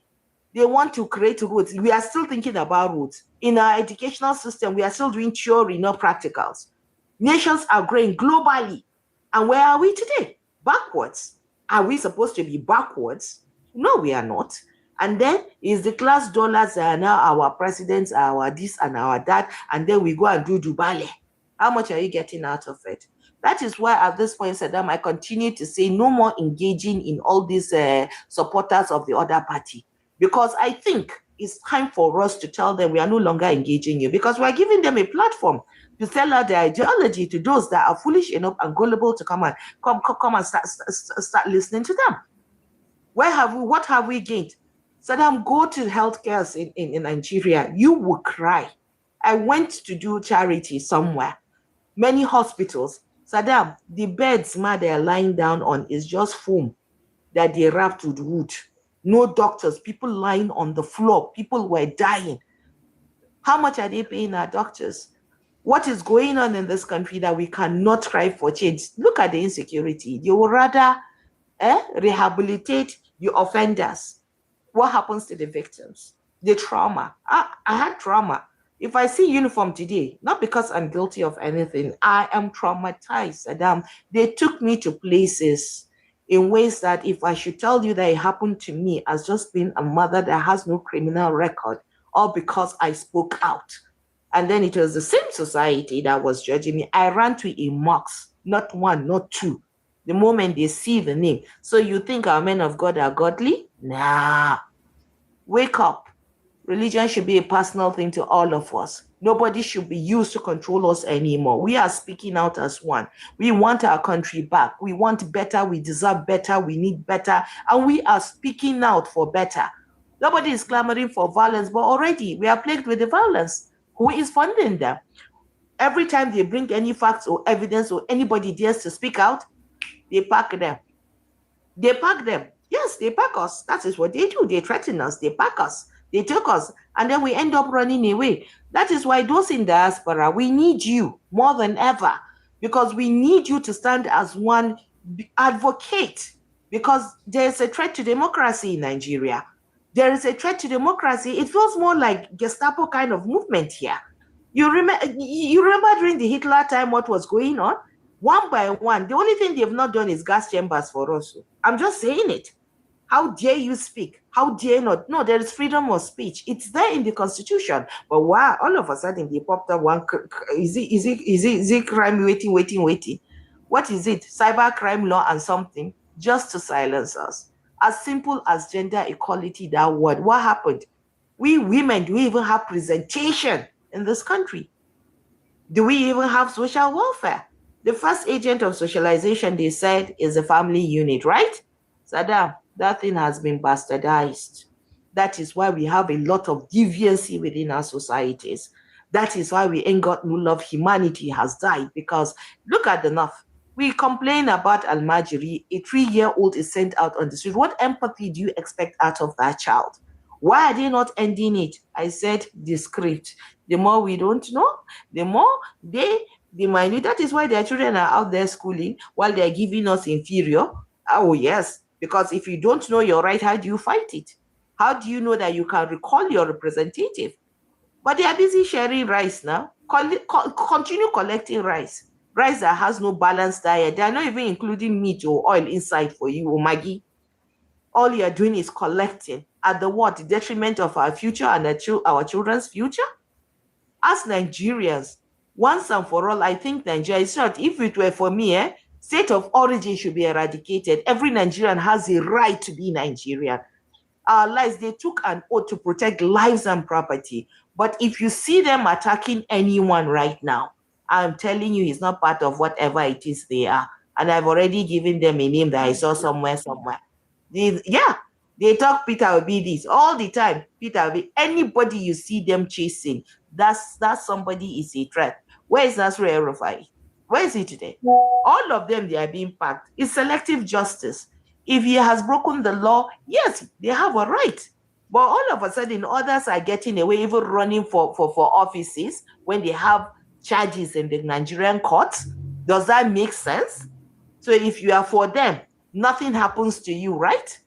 Speaker 4: They want to create roads. We are still thinking about roads. In our educational system, we are still doing theory, not practicals. Nations are growing globally. And where are we today? Backwards. Are we supposed to be backwards? No, we are not. And then is the class dollars that are now our presidents, our this and our that, and then we go and do Dubai. How much are you getting out of it? That is why at this point, SirDam, I continue to say no more engaging in all these supporters of the other party. Because I think it's time for us to tell them we are no longer engaging you, because we're giving them a platform to sell out their ideology to those that are foolish enough and gullible to come and start listening to them. What have we gained? SirDam, go to healthcare in Nigeria. You will cry. I went to do charity somewhere. Many hospitals. SirDam, the beds they're lying down on is just foam that they wrapped with wood. No doctors, people lying on the floor. People were dying. How much are they paying our doctors? What is going on in this country that we cannot cry for change? Look at the insecurity. You would rather rehabilitate the offenders. What happens to the victims? The trauma. I had trauma. If I see uniform today, not because I'm guilty of anything, I am traumatized. SirDam, they took me to places in ways that if I should tell you that it happened to me as just being a mother that has no criminal record, or because I spoke out, and then it was the same society that was judging me. I ran to a mosque, not one, not two. The moment they see the name. So you think our men of God are godly? Nah. Wake up. Religion should be a personal thing to all of us. Nobody should be used to control us anymore. We are speaking out as one. We want our country back. We want better. We deserve better. We need better. And we are speaking out for better. Nobody is clamoring for violence, but already we are plagued with the violence. Who is funding them? Every time they bring any facts or evidence or anybody dares to speak out, they pack them. They pack them. Yes, they pack us. That is what they do. They threaten us. They pack us. They take us. And then we end up running away. That is why those in diaspora, we need you more than ever, because we need you to stand as one advocate, because there's a threat to democracy in Nigeria. There is a threat to democracy. It feels more like Gestapo kind of movement here. You remember during the Hitler time what was going on? One by one. The only thing they've not done is gas chambers for us. I'm just saying it. How dare you speak? How dare you not? No, there is freedom of speech. It's there in the Constitution. But wow, all of a sudden they popped up one. Is it crime waiting? What is it? Cyber crime law and something just to silence us. As simple as gender equality, that word. What happened? We women, do we even have presentation in this country? Do we even have social welfare? The first agent of socialization, they said, is a family unit, right? SirDam, that thing has been bastardized. That is why we have a lot of deviancy within our societies. That is why we ain't got no love. Humanity has died, because look at the North. We complain about Almajiri. A 3-year-old is sent out on the street. What empathy do you expect out of that child? Why are they not ending it? I said the script. The more we don't know, the more they minute. That is why their children are out there schooling while they're giving us inferior. Oh, yes. Because if you don't know your right, how do you fight it? How do you know that you can recall your representative? But they are busy sharing rice now. Continue collecting rice. Rice that has no balanced diet. They are not even including meat or oil inside for you or Maggi. All you are doing is collecting at the what? The detriment of our future and our children's future? As Nigerians, once and for all, I think Nigeria is not. If it were for me, state of origin should be eradicated. Every Nigerian has a right to be Nigerian. Our lives, they took an oath to protect lives and property. But if you see them attacking anyone right now, I'm telling you, it's not part of whatever it is they are. And I've already given them a name that I saw somewhere. They talk Peter Obi this all the time. Peter Obi, anybody you see them chasing, that somebody is a threat. Where is Nasru El-Rufai? Where is he today? All of them, they are being packed. It's selective justice. If he has broken the law, yes, they have a right. But all of a sudden, others are getting away, even running for offices when they have charges in the Nigerian courts. Does that make sense? So if you are for them, nothing happens to you, right?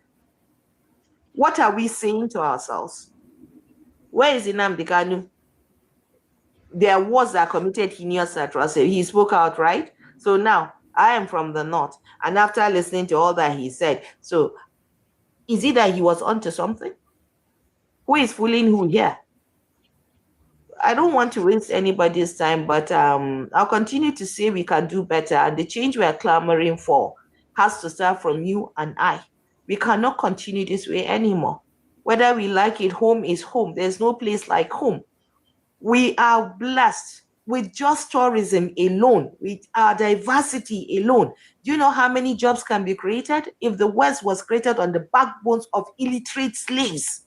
Speaker 4: What are we saying to ourselves? Where is Nnamdi Kanu? There was a committed heinous atrocity. He spoke out, right? So now I am from the North. And after listening to all that he said, so is it that he was onto something? Who is fooling who here? I don't want to waste anybody's time, but I'll continue to say we can do better. And the change we are clamoring for has to start from you and I. We cannot continue this way anymore. Whether we like it, home is home. There's no place like home. We are blessed with just tourism alone, with our diversity alone. Do you know how many jobs can be created if the West was created on the backbones of illiterate slaves?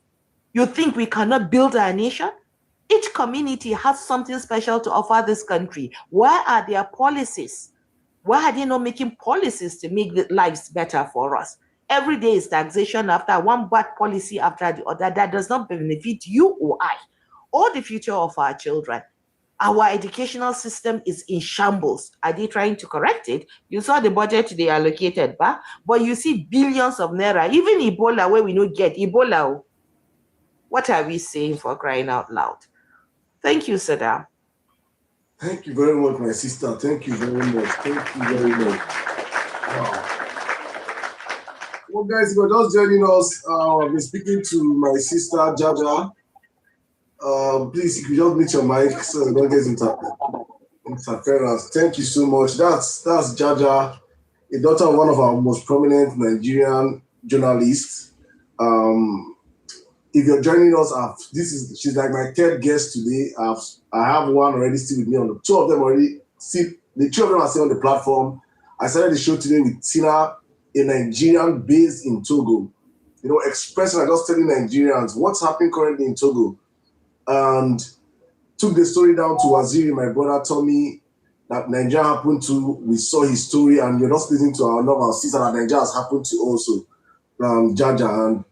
Speaker 4: You think we cannot build our nation? Each community has something special to offer this country. Where are their policies? Why are they not making policies to make the lives better for us? Every day is taxation after one bad policy after the other that does not benefit you or I, or the future of our children. our educational system is in shambles. Are they trying to correct it? You saw the budget they allocated, but you see billions of naira. Even Ebola, where we don't get Ebola. What are we saying, for crying out loud? Thank you, SirDam.
Speaker 1: Thank you very much, my sister. Thank you very much. Thank you very much. Wow. Well, guys, if you're just joining us, I've been speaking to my sister, Jaja. Please, if you just mute your mic so you don't get interference. Thank you so much. That's Jaja, a daughter of one of our most prominent Nigerian journalists. If you're joining us, she's like my third guest today. I have one already still with me on the two of them already. The two of them are still on the platform. I started the show today with Tina, a Nigerian based in Togo. You know, expressing and just telling Nigerians what's happening currently in Togo. And took the story down to Waziri, my brother Tommy, that Nigeria happened to. We saw his story, and you're not listening to our sister that Nigeria has happened to also, Jaja. And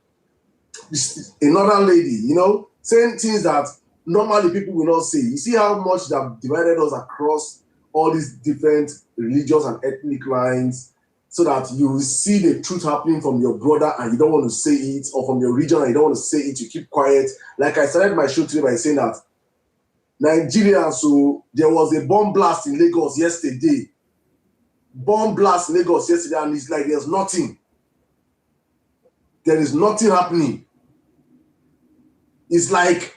Speaker 1: another lady, you know, saying things that normally people will not say. You see how much that divided us across all these different religious and ethnic lines, so that you will see the truth happening from your brother and you don't want to say it, or from your region and you don't want to say it, you keep quiet. Like I started my show today by saying that Nigeria, so there was a bomb blast in Lagos yesterday. Bomb blast in Lagos yesterday, and it's like there's nothing. There is nothing happening. It's like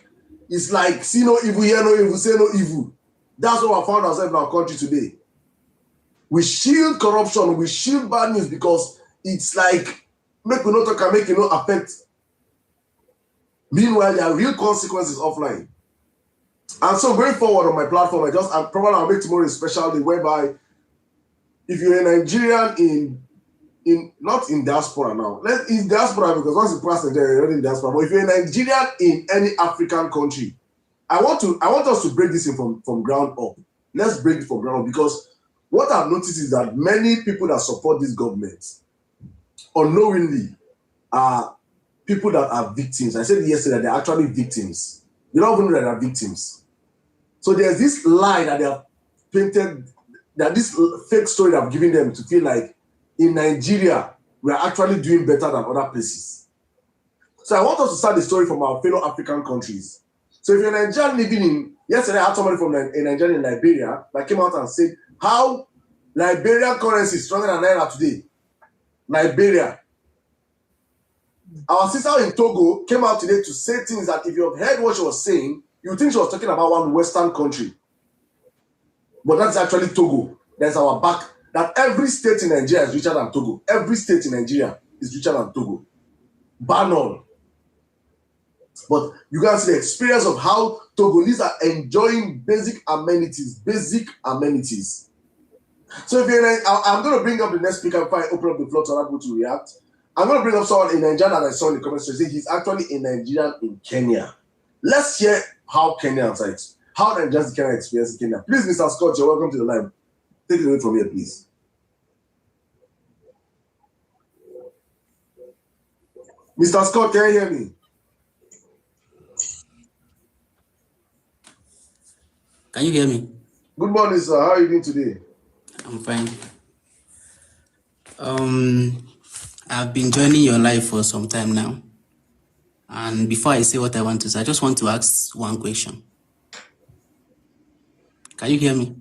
Speaker 1: see no evil, hear no evil, say no evil. That's what I found ourselves in our country today. We shield corruption, we shield bad news because it's like make we not talk and make it not affect. Meanwhile, there are real consequences offline. And so going forward on my platform, I'll make tomorrow a special day whereby if you're a Nigerian not in diaspora now, in diaspora because once you pass Nigeria, you're not in diaspora. But if you're a Nigerian in any African country, I want us to break this in from ground up. Let's break it from ground up, because what I've noticed is that many people that support this government unknowingly are people that are victims. I said yesterday that they're actually victims. They don't even know that they're victims. So there's this lie that they have painted, that this fake story that I've given them to feel like in Nigeria, we are actually doing better than other places. So I want us to start the story from our fellow African countries. So if you're a Nigerian living in, yesterday I had somebody from a Nigerian in Liberia that came out and said how Liberian currency is stronger than Naira today. Liberia. Our sister in Togo came out today to say things that if you have heard what she was saying, you think she was talking about one Western country. But that's actually Togo. That's our back. That every state in Nigeria is richer than Togo. Every state in Nigeria is richer than Togo. Bar none. But you can see the experience of how Togolese are enjoying basic amenities. So if you're I'm going to bring up the next speaker before I open up the floor to other people to react. I'm going to bring up someone in Nigeria that I saw in the comments section. He's actually a Nigerian in Kenya. Let's hear how Nigerians can experience in Kenya. Please, Mr. Scott, you're welcome to the live. Take it away from here, please. Mr. Scott, can you hear me?
Speaker 6: Can you hear me?
Speaker 1: Good morning, sir. How are you doing today?
Speaker 6: I'm fine. I've been joining your live for some time now. And before I say what I want to say, I just want to ask one question. Can you hear me?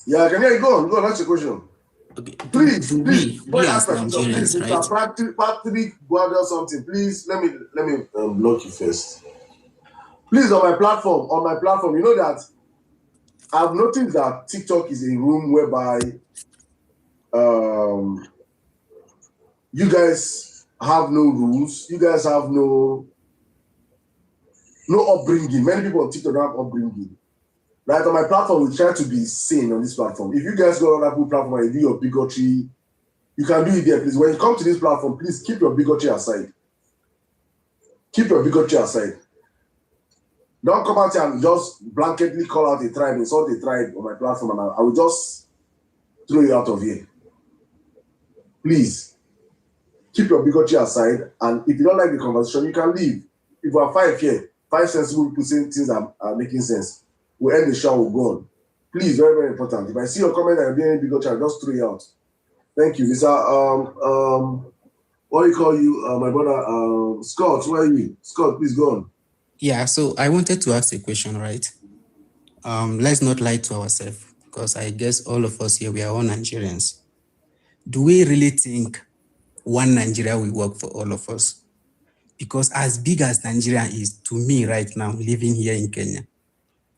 Speaker 1: Yeah, I can hear you. Go on, ask your question.
Speaker 6: Okay.
Speaker 1: Please,
Speaker 6: we as Nigerians, right?
Speaker 1: Patrick, go out or something. Please, let me block you first. Please, on my platform, you know that I've noticed that TikTok is a room whereby you guys have no rules. You guys have no upbringing. Many people on TikTok don't have upbringing. Right, on my platform, we try to be sane on this platform. If you guys go on that platform and do your bigotry, you can do it there, please. When you come to this platform, please keep your bigotry aside. Keep your bigotry aside. Don't come out here and just blanketly call out a tribe, insult a tribe on my platform, and I will just throw you out of here. Please, keep your bigotry aside, and if you don't like the conversation, you can leave. If we are 5 here, 5 sensible people saying things that are making sense, we'll end the show, we'll go on. Please, very, very important. If I see your comment and you're doing bigger chat, just throw it out. Thank you. Mr. What do you call you, my brother? Scott, where are you? Scott, please go on.
Speaker 6: Yeah, so I wanted to ask a question, right? Let's not lie to ourselves, because I guess all of us here, we are all Nigerians. Do we really think one Nigeria will work for all of us? Because as big as Nigeria is, to me right now, living here in Kenya,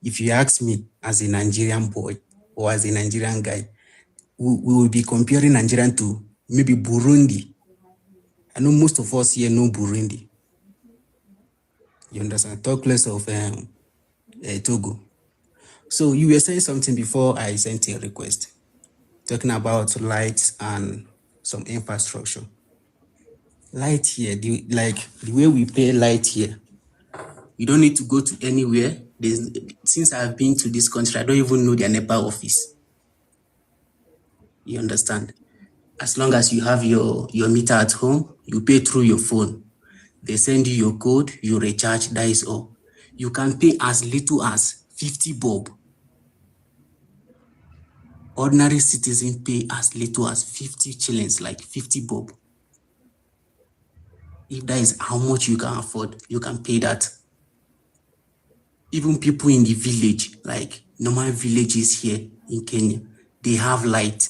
Speaker 6: if you ask me as a Nigerian boy or as a Nigerian guy, we will be comparing Nigeria to maybe Burundi. I know most of us here know Burundi. You understand? Talk less of Togo. So you were saying something before I sent a request, talking about lights and some infrastructure. Light here, the way we pay light here, you don't need to go to anywhere. Since I've been to this country, I don't even know their NEPA office. You understand? As long as you have your meter at home, you pay through your phone. They send you your code, you recharge, that is all. You can pay as little as 50 bob. Ordinary citizens pay as little as 50 shillings, like 50 bob. If that is how much you can afford, you can pay that. Even people in the village, like normal villages here in Kenya, they have light.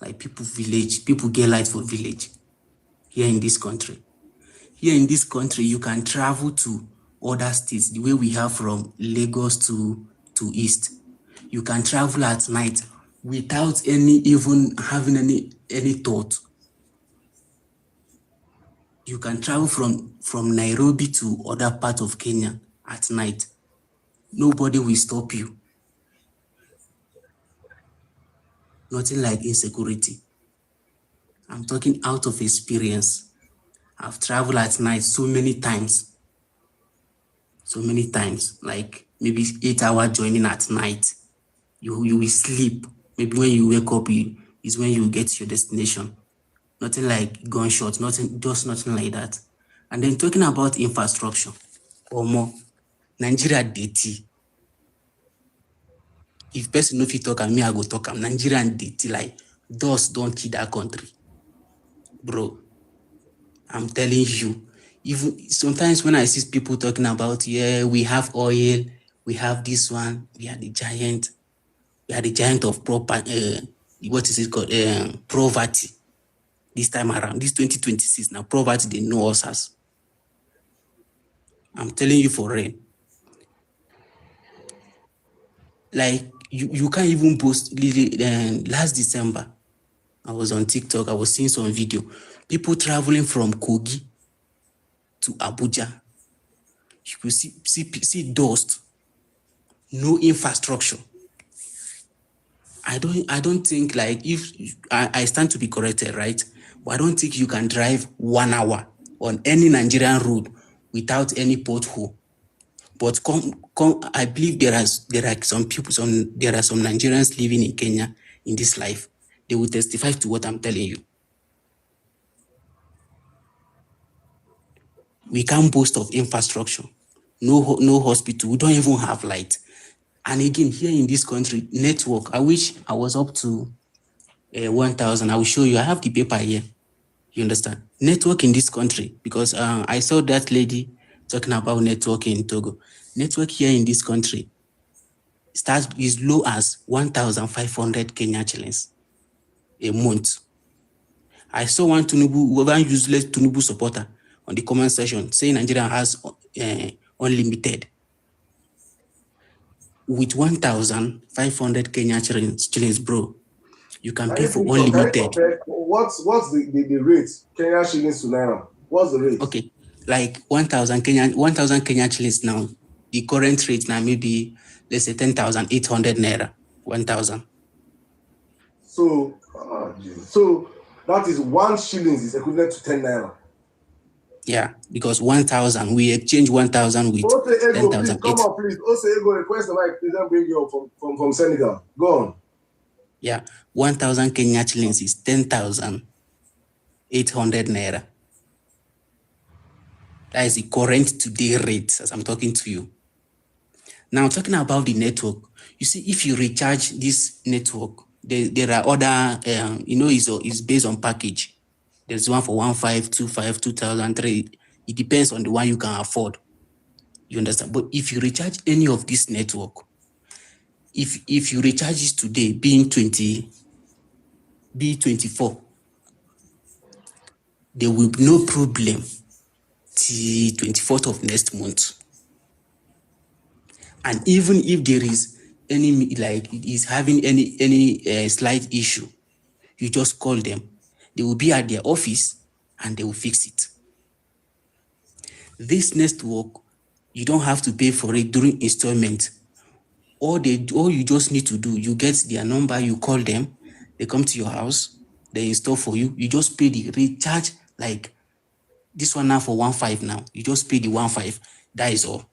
Speaker 6: Like people get light for village here in this country. Here in this country, you can travel to other states, the way we have from Lagos to East. You can travel at night without even having any thought. You can travel from Nairobi to other part of Kenya at night. Nobody will stop you. Nothing like insecurity. I'm talking out of experience. I've traveled at night so many times. Like maybe 8-hour journeying at night. You will sleep. Maybe when you wake up, is when you get to your destination. Nothing like gunshots, just nothing like that. And then talking about infrastructure, or more, Nigeria DT. If person no fit talk and me, I go talk. I'm Nigerian DT, like dust don't kill that country. Bro, I'm telling you, even sometimes when I see people talking about, yeah, we have oil, we have this one, we are the giant of what is it called? Poverty. This time around, this 2026, now poverty, they know us as. I'm telling you for real. Like, you can't even boast. Last December, I was on TikTok, I was seeing some video. People traveling from Kogi to Abuja. You could see dust, no infrastructure. I don't think, like, if I stand to be corrected, right? But I don't think you can drive 1 hour on any Nigerian road without any pothole. But I believe there are some Nigerians living in Kenya in this life. They will testify to what I'm telling you. We can't boast of infrastructure. No hospital. We don't even have light. And again, here in this country, network. I wish I was up to 1,000. I will show you. I have the paper here. You understand? Network in this country, because I saw that lady talking about network in Togo. Network here in this country starts as low as 1,500 Kenya shillings a month. I saw one useless Tinubu supporter on the comment section saying Nigeria has unlimited. With 1,500 Kenya shillings, bro, you can pay for unlimited.
Speaker 1: What's the rate? Kenya shillings to naira. What's the rate?
Speaker 6: Okay, like 1,000 Kenya shillings now. The current rate now maybe, let's say 10,800 naira. 1,000.
Speaker 1: So that is 1 shillings is equivalent to 10 naira.
Speaker 6: Yeah, because 1,000, we exchange 1,000 with 10,000.
Speaker 1: Come on, please. Ego, request the mic. Please don't bring you up from Senegal. Go on.
Speaker 6: Yeah, 1,000 Kenya shillings is 10,800 naira. That is the current today rate as I'm talking to you. Now, talking about the network, you see, if you recharge this network, there are other, it's based on package. There's one for 1,500, 2,500, 2,000, 3,000. It depends on the one you can afford. You understand? But if you recharge any of this network, if you recharge it today, being 24, there will be no problem till 24th of next month. And even if there is any, like, it is having any slight issue, you just call them. They will be at their office and they will fix it. This network, you don't have to pay for it during installment. All you just need to do, you get their number, you call them, they come to your house, they install for you. You just pay the recharge, like this one now for 1,500 now. You just pay the 1,500. That is all.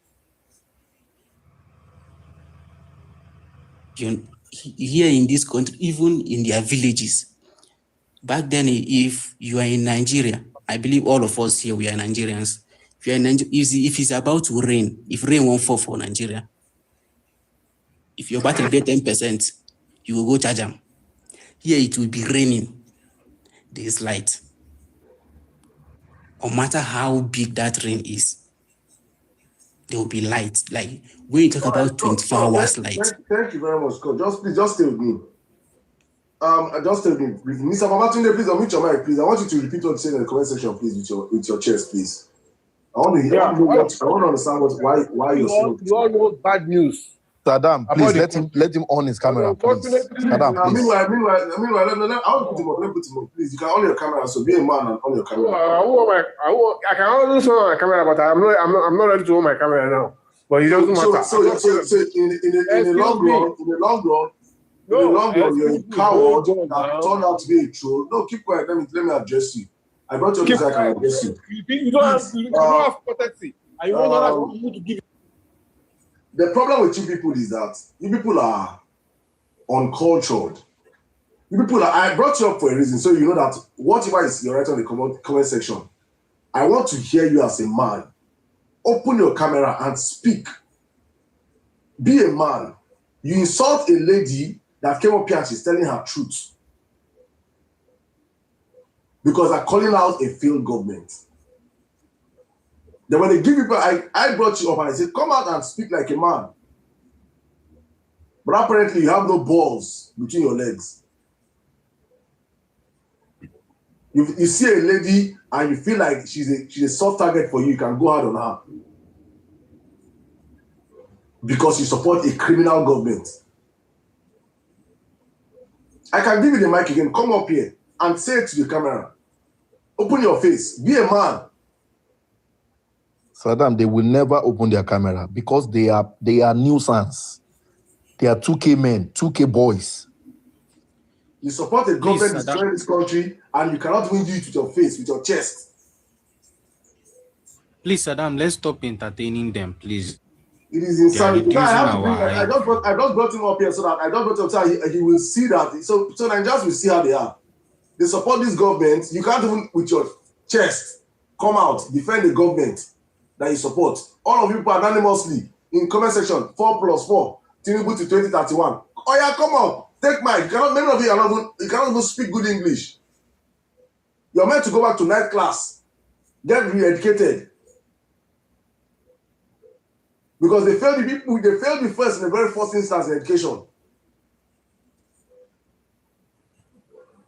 Speaker 6: Here in this country, even in their villages, back then, if you are in Nigeria, I believe all of us here, we are Nigerians. If you are in Nigeria, if it's about to rain, if rain won't fall for Nigeria, if your battery get 10%, you will go charge them. Here it will be raining. There is light. No matter how big that rain is, there will be light. Like when you talk about 24 hours light.
Speaker 1: Thank you very much, Scott. Just stay with me. Just stay with me. Mr. Babatunde, please unmute your mic, please. I want you to repeat what you said in the comment section, please, with your chest, please. I want to understand why you're saying.
Speaker 7: You all know bad news.
Speaker 8: SirDam, please let him on his camera, please. SirDam, please.
Speaker 1: Meanwhile, I want to put him on, please. You can on your camera, so be a man and on your camera.
Speaker 7: I can always on my camera, but I'm not ready to on my camera now. But it doesn't matter.
Speaker 1: So in the long run, you're a coward that turned out to be a troll. No, keep quiet. Let me address you. I brought you up so I can address you.
Speaker 7: You don't have potency. And you don't have to give.
Speaker 1: The problem with you people is that you people are uncultured. I brought you up for a reason, so you know that whatever is your right on the comment section, I want to hear you as a man. Open your camera and speak. Be a man. You insult a lady that came up here and she's telling her truth. Because they're calling out a failed government. Then when they give people, I brought you up and I said, come out and speak like a man. But apparently you have no balls between your legs. You see a lady and you feel like she's a soft target for you, you can go hard on her. Because you support a criminal government. I can give you the mic again. Come up here and say it to the camera. Open your face. Be a man.
Speaker 8: SirDam, they will never open their camera because they are nuisance. They are 2K men, 2K boys.
Speaker 1: You support a government destroying this country and you cannot even do it with your face, with your chest.
Speaker 9: Please, SirDam, let's stop entertaining them, please.
Speaker 1: It is insanity. I just brought him up here so that he will see that. So Nigerians will see how they are. They support this government. You can't even with your chest come out, defend the government that you support. All of you anonymously in comment section 4+4 Tinubu to 2031. Oh yeah, come on, take mic. Many of you cannot even speak good English. You're meant to go back to night class, get re-educated. Because they failed the first in the very first instance in education.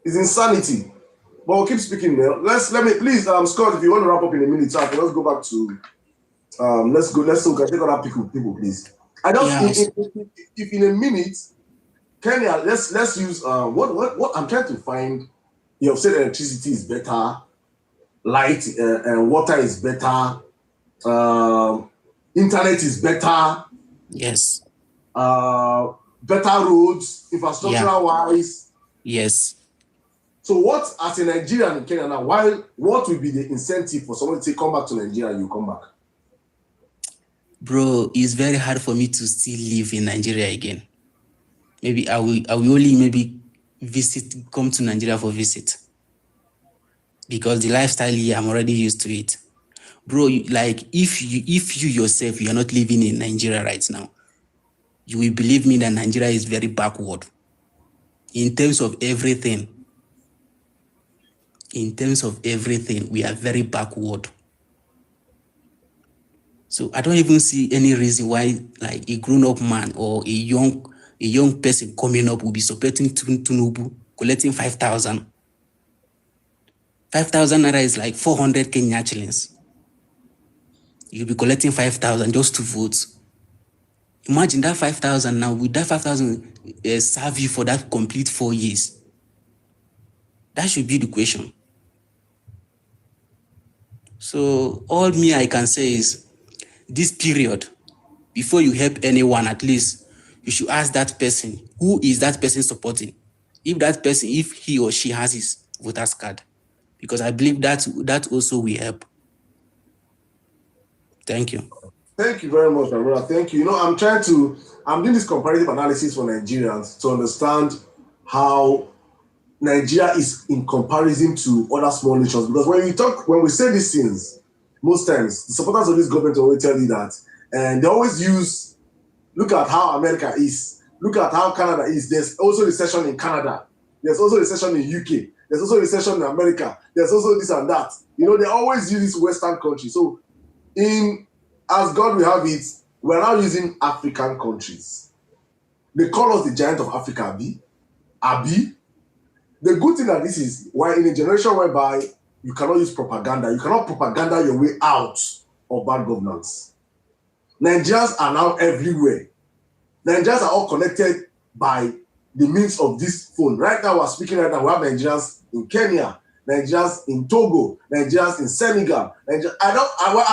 Speaker 1: It's insanity. But we'll keep speaking there. Please, Scott, if you want to wrap up in a minute, so let's go back to let's look at other people, please. If in a minute, Kenya, let's use what I'm trying to find. You have said electricity is better, light and water is better, internet is better.
Speaker 6: Yes.
Speaker 1: Better roads, infrastructural wise.
Speaker 6: Yes.
Speaker 1: So what, as a Nigerian in Kenya now, what will be the incentive for someone to say, come back to Nigeria and you come back?
Speaker 6: Bro, it's very hard for me to still live in Nigeria again. Maybe I will only come to Nigeria for visit. Because the lifestyle here, I'm already used to it. Bro, if you yourself, you're not living in Nigeria right now, you will believe me that Nigeria is very backward in terms of everything. In terms of everything, we are very backward. So I don't even see any reason why like a grown-up man or a young person coming up will be supporting Tinubu, collecting 5,000. 5,000 naira is like 400 Kenya shillings. You'll be collecting 5,000 just to vote. Imagine that 5,000 now, with that 5,000 serve you for that complete 4 years? That should be the question. So all me I can say is, this period, before you help anyone, at least you should ask that person, who is that person supporting? If that person, if he or she has his voter's card, because I believe that also will help. Thank you.
Speaker 1: Thank you very much, my brother. Thank you. You know, I'm doing this comparative analysis for Nigerians to understand how Nigeria is in comparison to other small nations. Because when we say these things, most times the supporters of this government always tell you that, and they always use, look at how America is, look at how Canada is. There's also recession in Canada. There's also recession in UK. There's also recession in America. There's also this and that. You know, they always use this Western country. So as God will have it, we're now using African countries. They call us the giant of Africa, Abi. The good thing that this is, why in a generation whereby you cannot use propaganda, you cannot propaganda your way out of bad governance. Nigerians are now everywhere. Nigerians are all connected by the means of this phone. Right now, we're speaking right now, we have Nigerians in Kenya, Nigerians in Togo, Nigerians in Senegal. I'm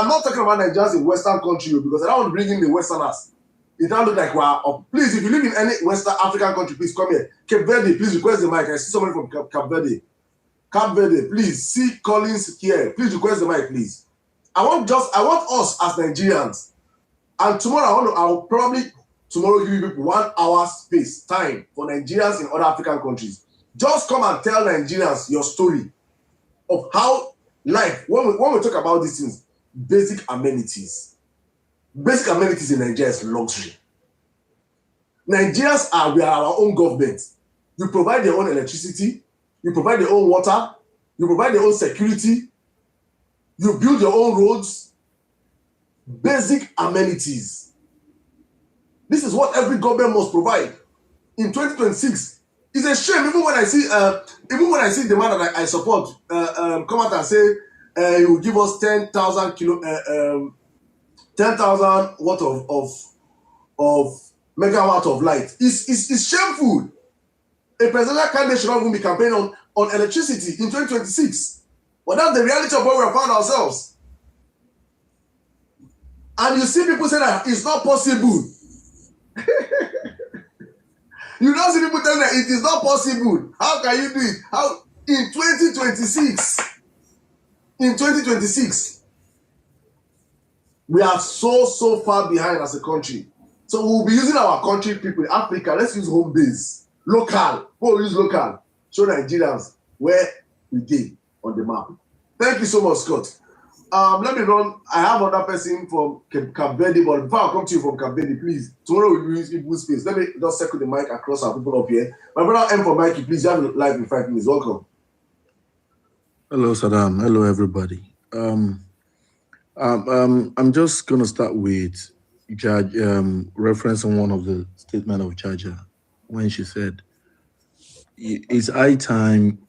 Speaker 1: not talking about Nigerians in Western country because I don't want to bring in the Westerners. It don't look like we're up. Please, if you live in any Western African country, please come here. Cape Verde, please request the mic. I see somebody from Cape Verde. Cape Verde, please. See Collins here. Please request the mic, please. I want us as Nigerians. And tomorrow, I'll probably tomorrow give you people 1 hour space, time for Nigerians in other African countries. Just come and tell Nigerians your story of how life, when we talk about these things, basic amenities. Basic amenities in Nigeria is luxury. Nigerians we are our own government. You provide your own electricity, you provide your own water, you provide your own security, you build your own roads. Basic amenities. This is what every government must provide. In 2026, it's a shame. Even when I see the man that I support come out and say he will give us 10,000 watt of megawatt of light. It's shameful. A presidential candidate should not even be campaigning on electricity in 2026. But that's the reality of where we have found ourselves. And you see people say that it's not possible. You don't see people telling that it is not possible. How can you do it? How in 2026? In 2026, we are so far behind as a country. So we'll be using our country people, Africa. Let's use home base, local. We'll use local. Show Nigerians where we did on the map. Thank you so much, Scott. Let me run. I have another person from Cape Verde, but before I come to you from Cape Verde, please, tomorrow we'll use people's space. Let me just circle the mic across our people up here. My brother M for Mikey, please, you have live in 5 minutes. Welcome.
Speaker 8: Hello, SirDam. Hello, everybody. I'm just gonna start with Judge referencing one of the statement of Jaja when she said, "It's high time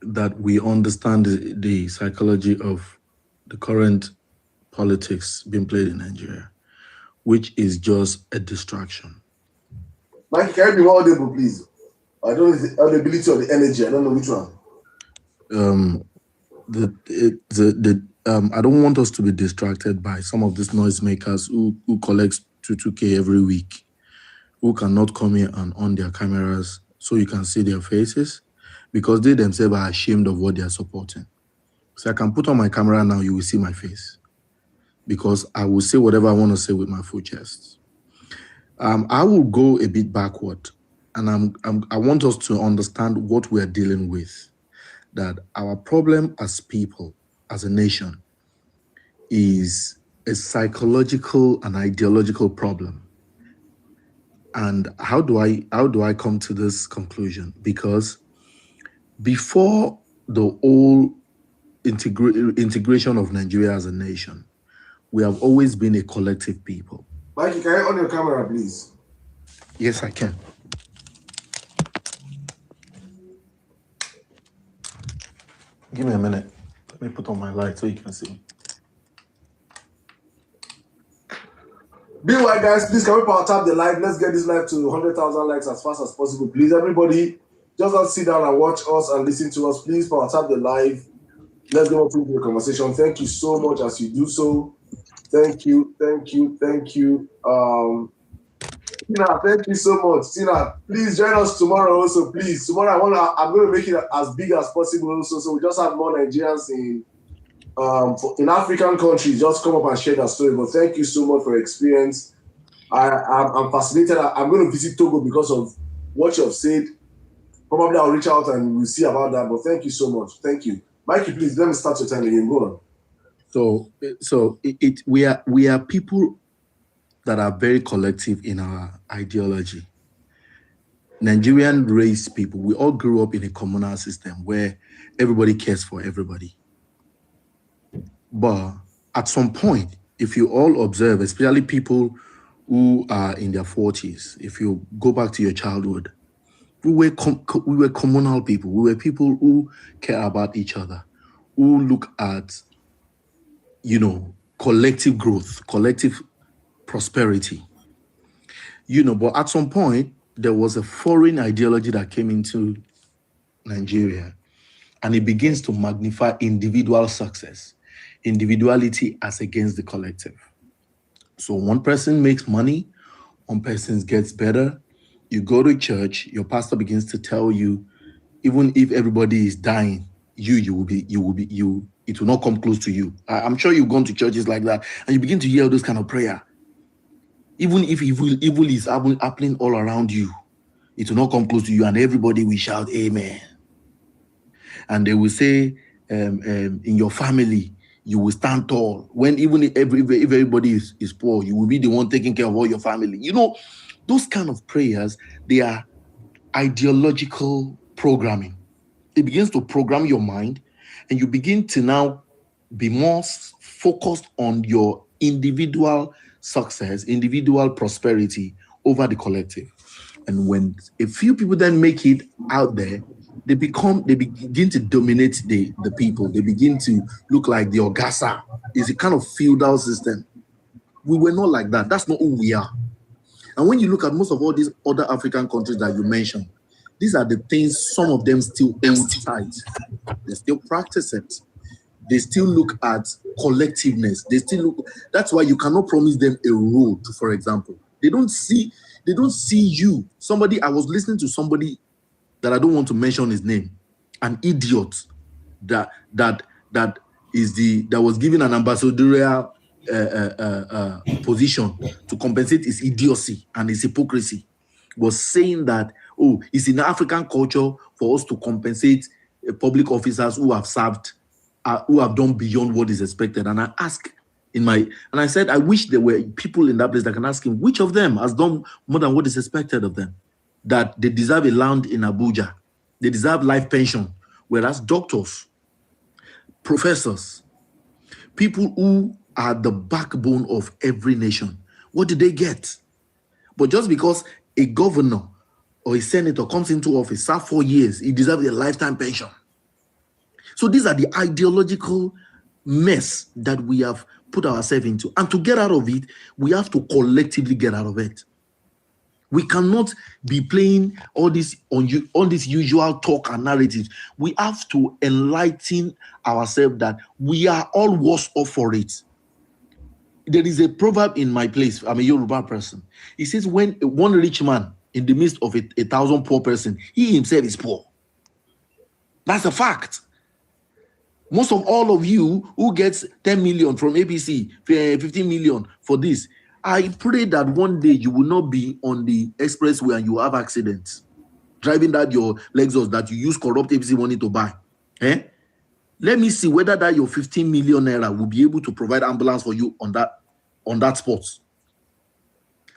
Speaker 8: that we understand the psychology of the current politics being played in Nigeria, which is just a distraction."
Speaker 1: Mike, can you be more audible, please? I don't know the audibility or the energy. I don't know which one.
Speaker 8: I don't want us to be distracted by some of these noisemakers who collect 2K every week, who cannot come here and on their cameras so you can see their faces, because they themselves are ashamed of what they are supporting. So I can put on my camera now, you will see my face, because I will say whatever I want to say with my full chest. I will go a bit backward, and I want us to understand what we are dealing with. That our problem as people, as a nation, is a psychological and ideological problem. And how do I come to this conclusion? Because before the whole integration of Nigeria as a nation, we have always been a collective people.
Speaker 1: Mikey, can you on your camera, please?
Speaker 8: Yes, I can. Give me a minute. Let me put on my light so you can see.
Speaker 1: Meanwhile, guys, please can we power tap the live? Let's get this live to 100,000 likes as fast as possible. Please, everybody, just don't sit down and watch us and listen to us. Please power tap the live. Let's get into the conversation. Thank you so much as you do so. Thank you. Tina, thank you so much. Tina, please join us tomorrow also, please. Tomorrow I'm going to make it as big as possible also, so we just have more Nigerians in African countries just come up and share their story. But thank you so much for your experience. I'm fascinated. I'm going to visit Togo because of what you have said. Probably I'll reach out and we'll see about that. But thank you so much. Thank you. Mikey, please let me start your time again. Go on.
Speaker 8: So we are people that are very collective in our ideology. Nigerian race people, we all grew up in a communal system where everybody cares for everybody. But at some point, if you all observe, especially people who are in their 40s, if you go back to your childhood, we were communal people. We were people who care about each other, who look at, collective growth, collective prosperity. But at some point, there was a foreign ideology that came into Nigeria, and it begins to magnify individual success, individuality as against the collective. So one person makes money, one person gets better. You go to church, your pastor begins to tell you, even if everybody is dying, it will not come close to you. I'm sure you've gone to churches like that, and you begin to hear those kind of prayer. Even if evil is happening all around you, it will not come close to you, and everybody will shout amen. And they will say, in your family, you will stand tall. When even if everybody is poor, you will be the one taking care of all your family. Those kind of prayers, they are ideological programming. It begins to program your mind, and you begin to now be more focused on your individual success, individual prosperity over the collective. And when a few people then make it out there, they begin to dominate the people. They begin to look like the Ogasa. It's a kind of feudal system. We were not like that. That's not who we are. And when you look at most of all these other African countries that you mentioned, these are the things some of them still hold tight. They still practice it. They still look at collectiveness. That's why you cannot promise them a road, for example. They don't see you. I was listening to somebody that I don't want to mention his name, an idiot that was given an ambassadorial position to compensate his idiocy and his hypocrisy, was saying that, it's in African culture for us to compensate public officers who have served, who have done beyond what is expected. And I asked I said, I wish there were people in that place that can ask him, which of them has done more than what is expected of them? That they deserve a land in Abuja. They deserve life pension. Whereas doctors, professors, people who are the backbone of every nation, what did they get? But just because a governor or a senator comes into office, serve 4 years, he deserves a lifetime pension. So these are the ideological mess that we have put ourselves into. And to get out of it, we have to collectively get out of it. We cannot be playing all this usual talk and narratives. We have to enlighten ourselves that we are all worse off for it. There is a proverb in my place. I'm a Yoruba person. It says, when one rich man in the midst of 1,000 poor person, he himself is poor. That's a fact. Most of all of you who gets 10 million from ABC, 15 million for this, I pray that one day you will not be on the expressway and you have accidents, driving that your Lexus that you use corrupt ABC money to buy. Let me see whether that your 15 million naira will be able to provide ambulance for you on that spot.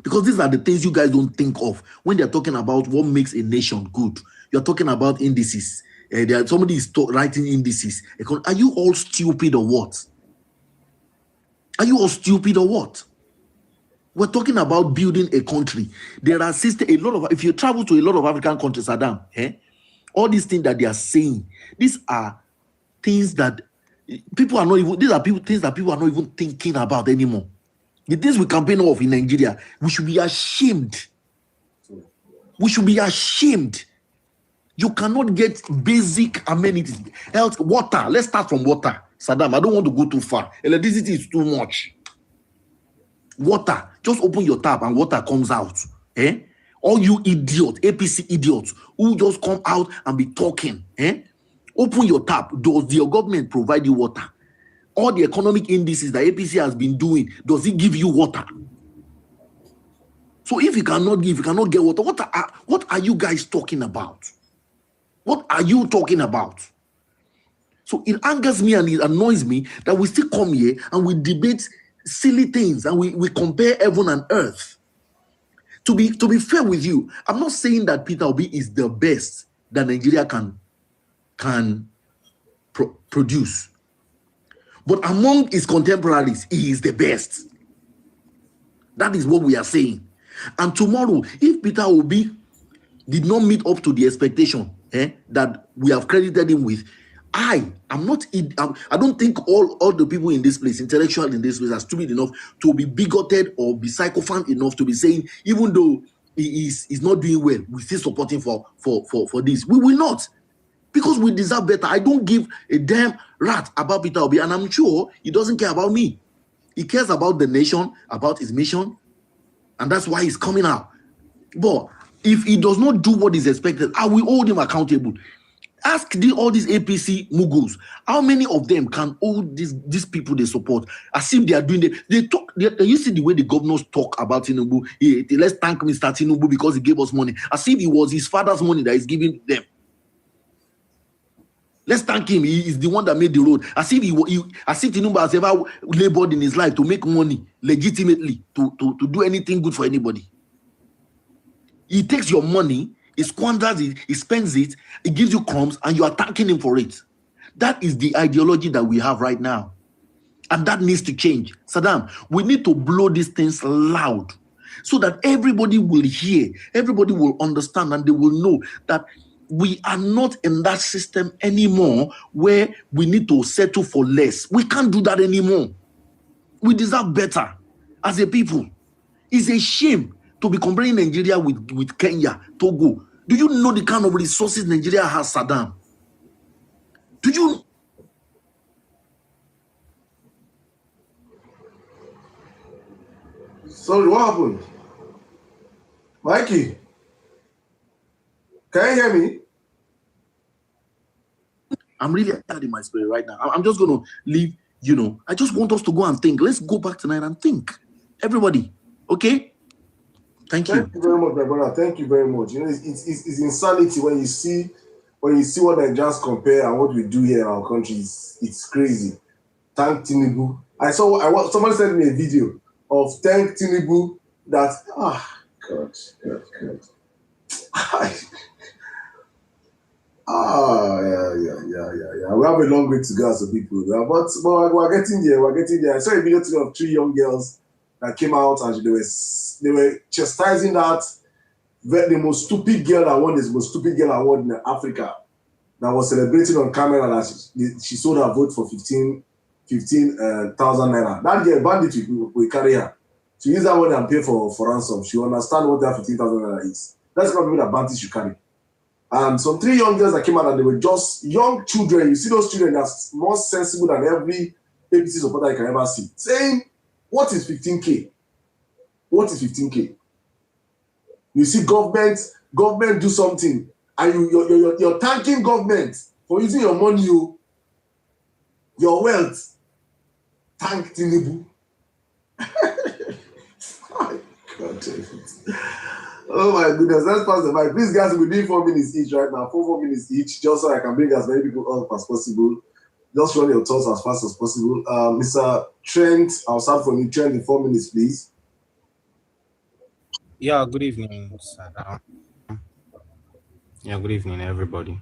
Speaker 8: Because these are the things you guys don't think of when they're talking about what makes a nation good. You're talking about indices. Somebody is writing indices. Are you all stupid or what? Are you all stupid or what? We're talking about building a country. There are if you travel to a lot of African countries, SirDam, all these things that they are saying, these are things that people are not even, things that people are not even thinking about anymore. The things we campaign off in Nigeria, we should be ashamed. We should be ashamed. You cannot get basic amenities, health, water. Let's start from water. SirDam, I don't want to go too far. Electricity is too much. Water, just open your tap and water comes out. All you idiots, APC idiots, who just come out and be talking. Open your tap. Does your government provide you water? All the economic indices that APC has been doing, does it give you water? So if you cannot get water, what are you guys talking about? What are you talking about? So it angers me and it annoys me that we still come here and we debate silly things and we compare heaven and earth. To be fair with you, I'm not saying that Peter Obi is the best that Nigeria can produce. But among his contemporaries, he is the best. That is what we are saying. And tomorrow, if Peter Obi did not meet up to the expectation that we have credited him with, I don't think all the people in this place, intellectual in this place, are stupid enough to be bigoted or be sycophant enough to be saying, even though he is not doing well, we still support him for this. We will not, because we deserve better. I don't give a damn rat about Peter Obi, and I'm sure he doesn't care about me. He cares about the nation, about his mission, and that's why he's coming out. But if he does not do what is expected, I will hold him accountable. Ask all these APC muggles, how many of them can hold these people they support as if they are doing you see the way the governors talk about Tinubu. Let's thank Mr. Tinubu because he gave us money, as if it was his father's money that he's giving them. Let's thank him. He is the one that made the road. As if Tinubu has ever labored in his life to make money legitimately to do anything good for anybody. He takes your money, he squanders it, he spends it, he gives you crumbs, and you are thanking him for it. That is the ideology that we have right now. And that needs to change. SirDam, we need to blow these things loud so that everybody will hear, everybody will understand, and they will know that we are not in that system anymore where we need to settle for less. We can't do that anymore. We deserve better as a people. It's a shame to be comparing Nigeria with Kenya, Togo. Do you know the kind of resources Nigeria has, SirDam? Do you?
Speaker 1: Sorry, what happened? Mikey, can you hear me?
Speaker 8: I'm really tired in my spirit right now. I'm just going to leave, I just want us to go and think. Let's go back tonight and think. Everybody, okay? Thank you.
Speaker 1: Thank you very much, my brother. Thank you very much. It's insanity when you see what Nigerians compare and what we do here in our country. It's crazy. Thank Tinubu. Somebody sent me a video of thank Tinubu that God. Yeah. We have a long way to go as a people, but we're getting there. I saw a video today of 3 young girls that came out and they were chastising the most stupid girl that won this most stupid girl award in Africa, that was celebrating on camera that she sold her vote for 15,000 naira. That girl, bandit will carry her. She use that money and pay for ransom. She understand what that 15,000 naira is. That's not that bandit should carry. And some 3 young girls that came out and they were just young children. You see those children that's more sensible than every APC supporter you can ever see. Saying, what is 15K? What is 15K? You see government do something, and you're thanking government for using your money, your wealth. Thank Tinubu. God damn it. Oh my goodness, let's pass the mic. Please, guys, we're doing 4 minutes each right now. 4 minutes each, just so I can bring as many people up as possible. Just run your thoughts as fast as possible. Mr. Trent, I'll start from you. Trent in 4 minutes, please.
Speaker 9: Yeah, good evening, SirDam. Yeah, good evening, everybody.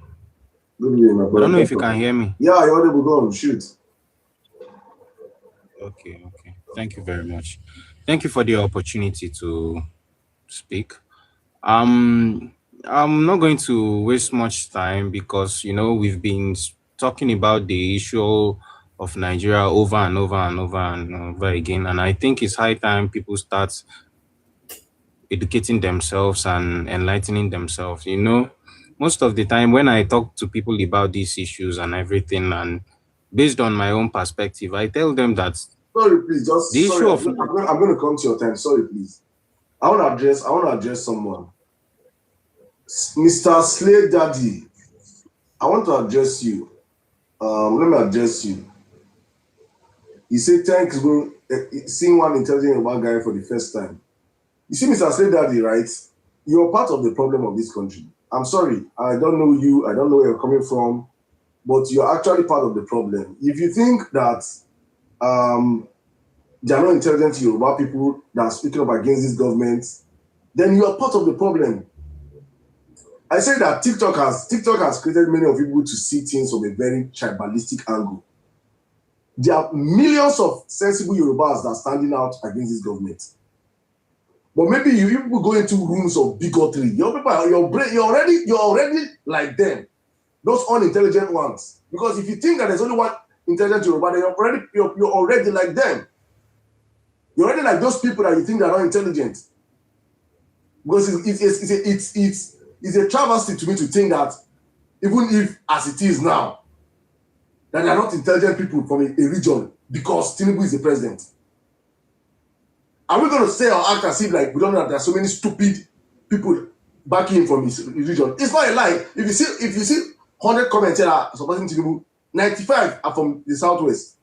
Speaker 1: Good evening, my
Speaker 9: I don't
Speaker 1: brother.
Speaker 9: know if you
Speaker 1: Welcome.
Speaker 9: can hear me.
Speaker 1: Yeah, you're audible. Go on, shoot.
Speaker 9: Okay, okay. Thank you very much. Thank you for the opportunity to speak. Um, I'm not going to waste much time because we've been talking about the issue of Nigeria over and over and over and over again, and I think it's high time people start educating themselves and enlightening themselves. Most of the time when I talk to people about these issues and everything, and based on my own perspective, I tell them that
Speaker 1: Sorry, please.
Speaker 9: the
Speaker 1: Just sorry.
Speaker 9: issue of
Speaker 1: I'm going to come to your time. Sorry, please. I want to address someone. Mr. Slay Daddy. I want to address you. Let me address you. You say thanks, bro. Seeing one intelligent Yoruba guy for the first time. You see, Mr. Slay Daddy, right? You're part of the problem of this country. I'm sorry. I don't know you. I don't know where you're coming from. But you're actually part of the problem. If you think that there are no intelligent Yoruba people that are speaking up against this government, then you are part of the problem. I say that TikTok has created many of people to see things from a very tribalistic angle. There are millions of sensible Yorubas that are standing out against this government. But maybe you people go into rooms of bigotry. You're already like them, those unintelligent ones. Because if you think that there's only one intelligent Yoruba, then you're already like them. You're already like those people that you think are not intelligent. Because it's a travesty to me to think that even if, as it is now, that they are not intelligent people from a region because Tinubu is the president. Are we going to say or act as if like we don't know that there are so many stupid people backing him from his region? It's not a lie. If you see 100 comments here are supporting Tinubu, 95 are from the southwest.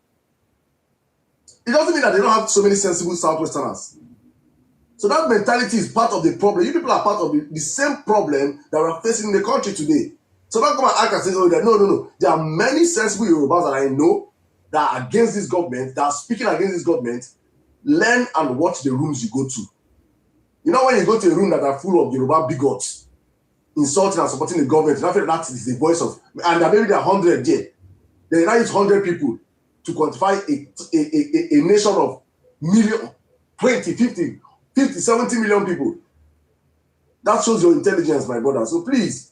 Speaker 1: It doesn't mean that they don't have so many sensible southwesterners. So that mentality is part of the problem. You people are part of the same problem that we're facing in the country today. So don't come and act and say, oh, no. There are many sensible Yorubas that I know that are against this government, that are speaking against this government. Learn and watch the rooms you go to. You know when you go to a room that are full of Yoruba bigots, insulting and supporting the government, that is the voice of, and maybe there are 100 there. Then now it's 100 people to quantify a nation of million, 20, 50, 70 million people. That shows your intelligence, my brother. So please,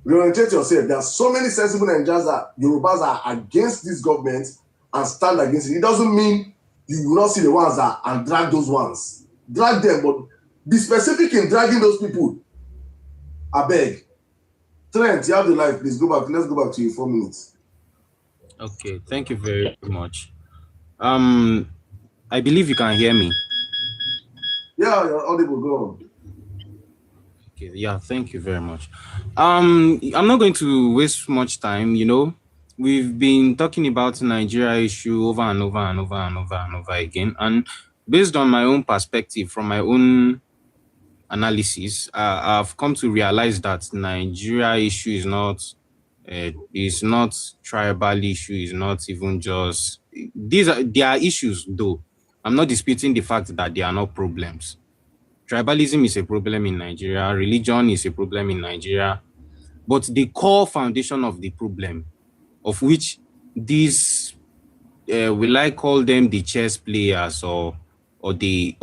Speaker 1: reorientate yourself. There are so many sensible Nigerians that Yorubas are against this government and stand against it. It doesn't mean you will not see the ones that and drag those ones. Drag them, but be specific in dragging those people. I beg. Trent, you have the life. Please go back. Let's go back to you 4 minutes.
Speaker 9: Okay, thank you very much. I believe you can hear me.
Speaker 1: Yeah, you're audible. Go on.
Speaker 9: Okay, yeah, thank you very much. I'm not going to waste much time. We've been talking about Nigeria issue over and over and over and over and over again, and based on my own perspective, from my own analysis, I've come to realize that Nigeria issue is not tribal issue, is not even just there are issues though. I'm not disputing the fact that they are not problems. Tribalism is a problem in Nigeria, religion is a problem in Nigeria, but the core foundation of the problem, of which these will I call them the chess players or the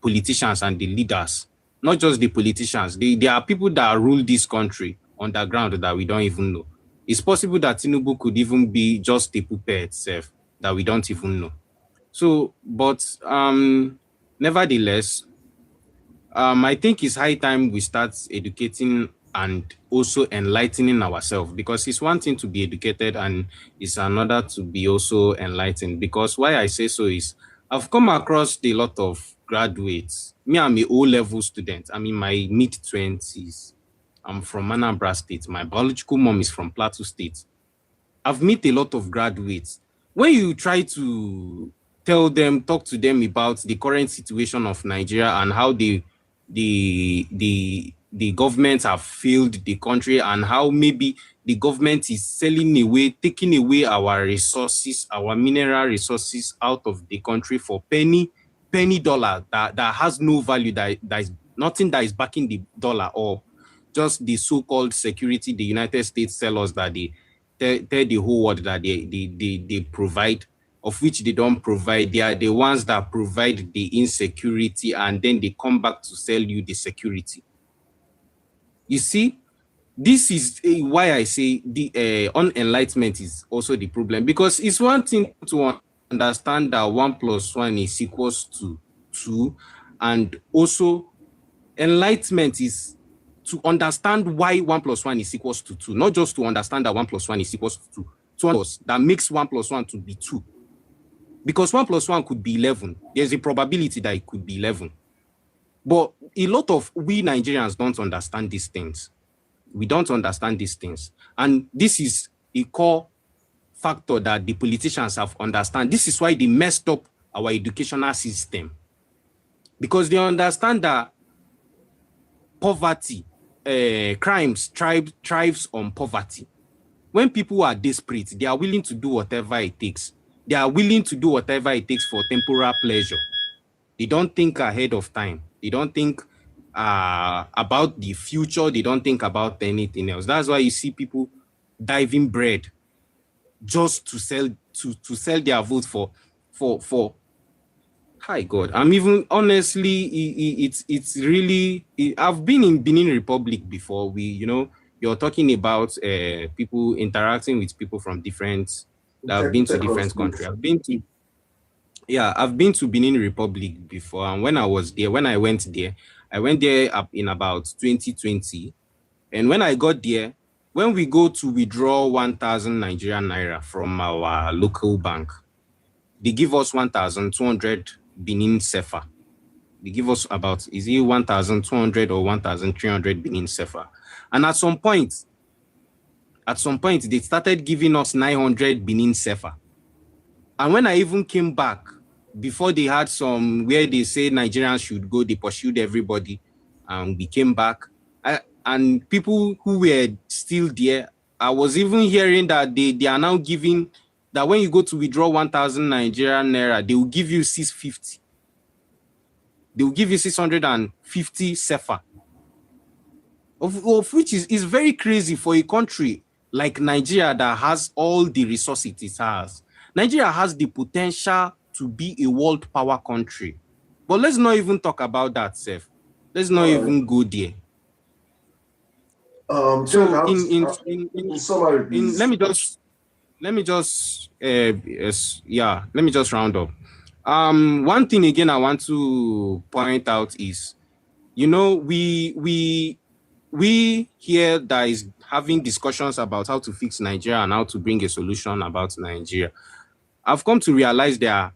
Speaker 9: politicians and the leaders, not just the politicians. There are people that rule this country on the ground that we don't even know. It's possible that Tinubu could even be just a puppet itself that we don't even know. So, but nevertheless, I think it's high time we start educating and also enlightening ourselves, because it's one thing to be educated and it's another to be also enlightened. Because why I say so is I've come across a lot of graduates. Me, I'm a O-level student. I'm in my mid-20s. I'm from Anambra State. My biological mom is from Plateau State. I've met a lot of graduates. When you try to talk to them about the current situation of Nigeria and how the government have failed the country, and how maybe the government is selling away, taking away our resources, our mineral resources out of the country for penny penny dollar that has no value, that is nothing that is backing the dollar, or just the so-called security the United States sell us, that they tell the whole world that they provide, of which they don't provide. They are the ones that provide the insecurity, and then they come back to sell you the security. You see, this is why I say the unenlightenment is also the problem, because it's one thing to understand that 1 + 1 is equals to 2, and also enlightenment is to understand why 1 + 1 is equals to 2, not just to understand that 1 + 1 is equals to 2. That makes 1 + 1 to be 2. Because 1 + 1 could be 11. There's a probability that it could be 11. But a lot of we Nigerians don't understand these things. We don't understand these things. And this is a core factor that the politicians have understand. This is why they messed up our educational system. Because they understand that poverty, crimes thrives on poverty. When people are desperate, they are willing to do whatever it takes. They are willing to do whatever it takes for temporal pleasure. They don't think ahead of time. They don't think about the future. They don't think about anything else. That's why you see people diving bread just to sell their vote for. Hi God, I'm even honestly, it's really. I've been in Benin Republic before. You're talking about people interacting with people from different. That have been to different countries. I've been to Benin Republic before, and when I went there up in about 2020, and when I got there, when we go to withdraw 1,000 Nigerian naira from our local bank, they give us 1,200 Benin Sefa. They give us about, is it 1,200 or 1,300 Benin Sefa? And at some point, they started giving us 900 Benin Sefa. And when I even came back, before they had some where they say Nigerians should go, they pursued everybody, and we came back. And people who were still there, I was even hearing that they are now giving, that when you go to withdraw 1,000 Nigerian naira, they will give you 650. They will give you 650 sefa, of which is very crazy for a country like Nigeria that has all the resources it has. Nigeria has the potential to be a world power country. But let's not even talk about that, Seth. Let's not even go there. So in summary, please. Let me just round up. One thing again I want to point out is, we here that is having discussions about how to fix Nigeria and how to bring a solution about Nigeria. I've come to realize that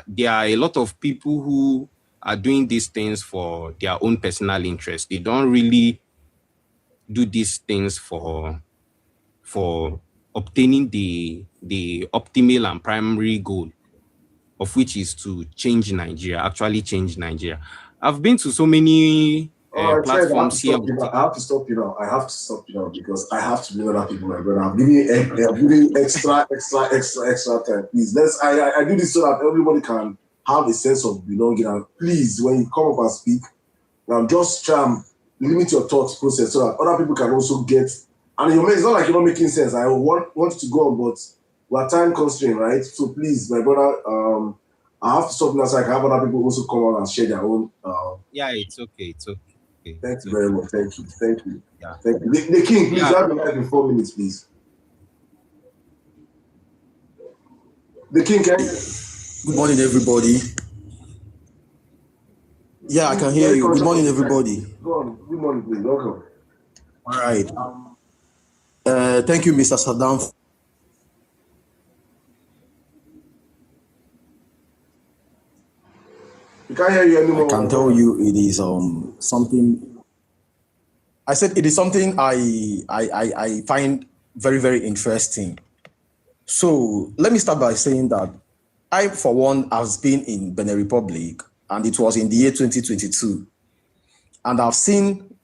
Speaker 9: there are a lot of people who are doing these things for their own personal interest. They don't really do these things for obtaining the optimal and primary goal, of which is to change Nigeria, actually change Nigeria. I've been to so many platforms here.
Speaker 1: I have to stop you now because I have to bring other people, my brother. I'm giving extra time. Please, I do this so that everybody can have a sense of belonging. And please, when you come up and speak, just try and limit your thought process so that other people can also get. And it's not like you're not making sense. I want to go on, but we're time constrained, right? So please, my brother, I have to stop now so I can have other people also come out and share their own.
Speaker 9: It's okay.
Speaker 1: Thank you very much. Thank you. Yeah. Thank you. The King, please have the mic in 4 minutes, please. The King, can you?
Speaker 8: Good morning, everybody. Yeah, I can hear you. Good morning, everybody.
Speaker 1: Go on. Good morning, please. Welcome.
Speaker 8: All right. Thank you, Mr. SirDam.
Speaker 1: We can't hear you anymore.
Speaker 8: I can tell you it is something. I said it is something I find very, very interesting. So let me start by saying that I, for one, has been in Benin Republic, and it was in the year 2022. And I've seen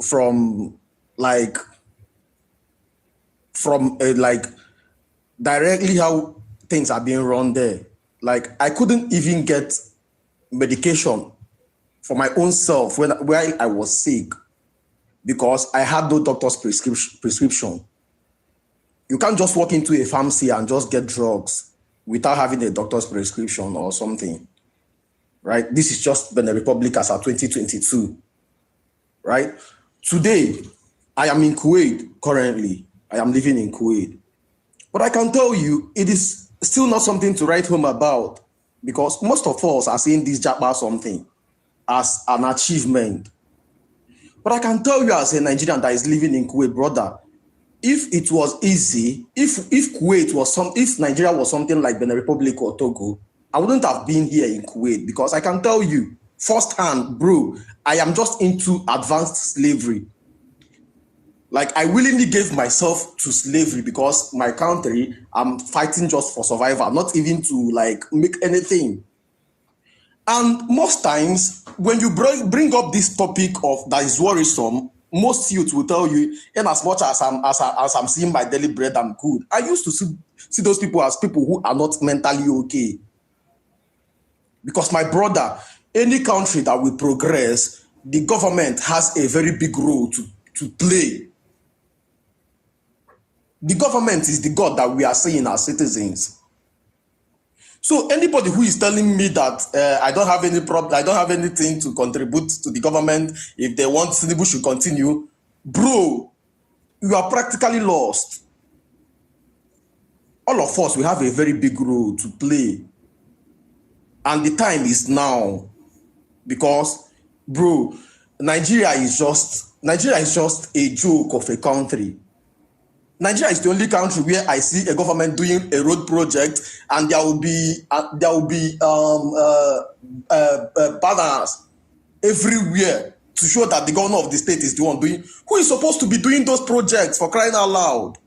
Speaker 8: from directly how things are being run there. Like, I couldn't even get
Speaker 10: medication for my own self while I was sick because I had no doctor's prescription. You can't just walk into a pharmacy and just get drugs without having a doctor's prescription or something, right? This is just Benin Republic as of 2022, right? Today, I am in Kuwait currently. I am living in Kuwait. But I can tell you, it is still not something to write home about because most of us are seeing this Japa something as an achievement. But I can tell you as a Nigerian that is living in Kuwait, brother, if it was easy, if Nigeria was something like Benin Republic or Togo, I wouldn't have been here in Kuwait because I can tell you firsthand, bro, I am just into advanced slavery. Like I willingly gave myself to slavery because my country, I'm fighting just for survival, not even to like make anything. And most times when you bring up this topic of that is worrisome, most youth will tell you, in as much as I'm seeing my daily bread, I'm good. I used to see those people as people who are not mentally okay. Because my brother, any country that will progress, the government has a very big role to play. The government is the God that we are seeing as citizens. So anybody who is telling me that I don't have any problem, I don't have anything to contribute to the government, if they want Tinubu should continue, bro, you are practically lost. All of us, we have a very big role to play. And the time is now. Because, bro, Nigeria is just a joke of a country. Nigeria is the only country where I see a government doing a road project and there will be banners everywhere to show that the governor of the state is the one doing. Who is supposed to be doing those projects, for crying out loud?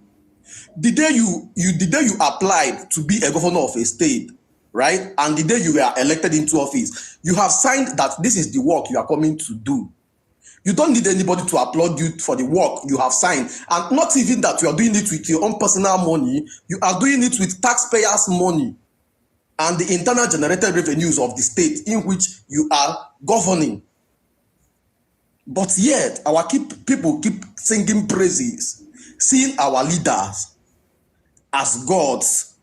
Speaker 10: The day you applied to be a governor of a state, right, and the day you were elected into office, you have signed that this is the work you are coming to do. You don't need anybody to applaud you for the work you have signed. And not even that you are doing it with your own personal money, you are doing it with taxpayers' money and the internal generated revenues of the state in which you are governing. But yet, our people keep singing praises, seeing our leaders as gods.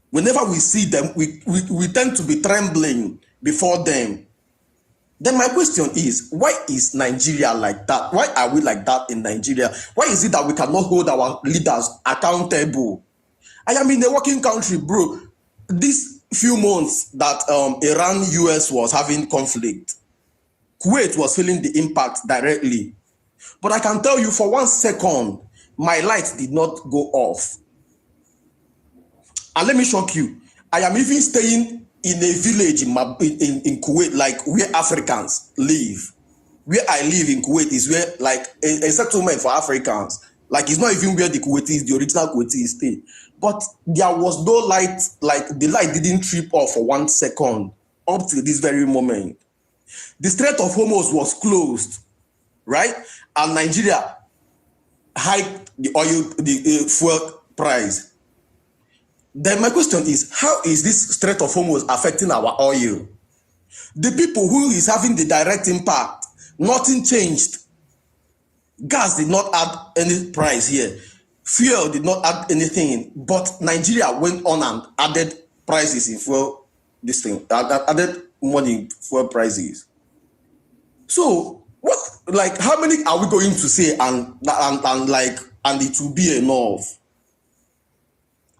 Speaker 10: Whenever we see them, we tend to be trembling before them. Then my question is, why is Nigeria like that? Why are we like that in Nigeria? Why is it that we cannot hold our leaders accountable? I am in a working country, bro. These few months that Iran-US was having conflict, Kuwait was feeling the impact directly. But I can tell you for 1 second, my light did not go off. And let me shock you, I am even staying in a village in Kuwait, like where Africans live. Where I live in Kuwait is where like a settlement for Africans. Like it's not even where the Kuwaitis, the original Kuwaitis stay. But there was no light, like the light didn't trip off for 1 second up to this very moment. The Strait of Hormuz was closed, right? And Nigeria hiked the fuel price. Then my question is, how is this Strait of Hormuz affecting our oil? The people who is having the direct impact, nothing changed. Gas did not add any price here. Fuel did not add anything. But Nigeria went on and added prices in fuel, added money in fuel prices. So what, like, how many are we going to say and it will be enough?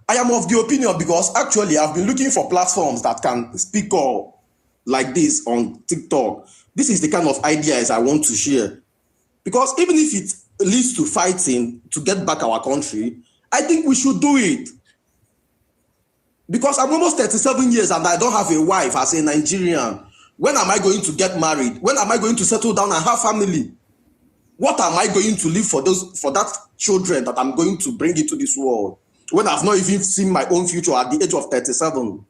Speaker 10: I am of the opinion because actually I've been looking for platforms that can speak up like this on TikTok. This is the kind of ideas I want to share. Because even if it leads to fighting to get back our country, I think we should do it. Because I'm almost 37 years and I don't have a wife as a Nigerian. When am I going to get married? When am I going to settle down and have family? What am I going to leave for that children that I'm going to bring into this world? When I've not even seen my own future at the age of 37.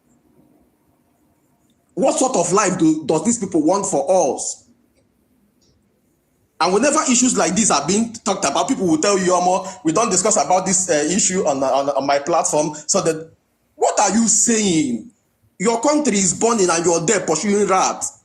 Speaker 10: What sort of life does these people want for us? And whenever issues like this are being talked about, people will tell you, we don't discuss about this issue on my platform. So that, what are you saying? Your country is burning and you're there pursuing rats.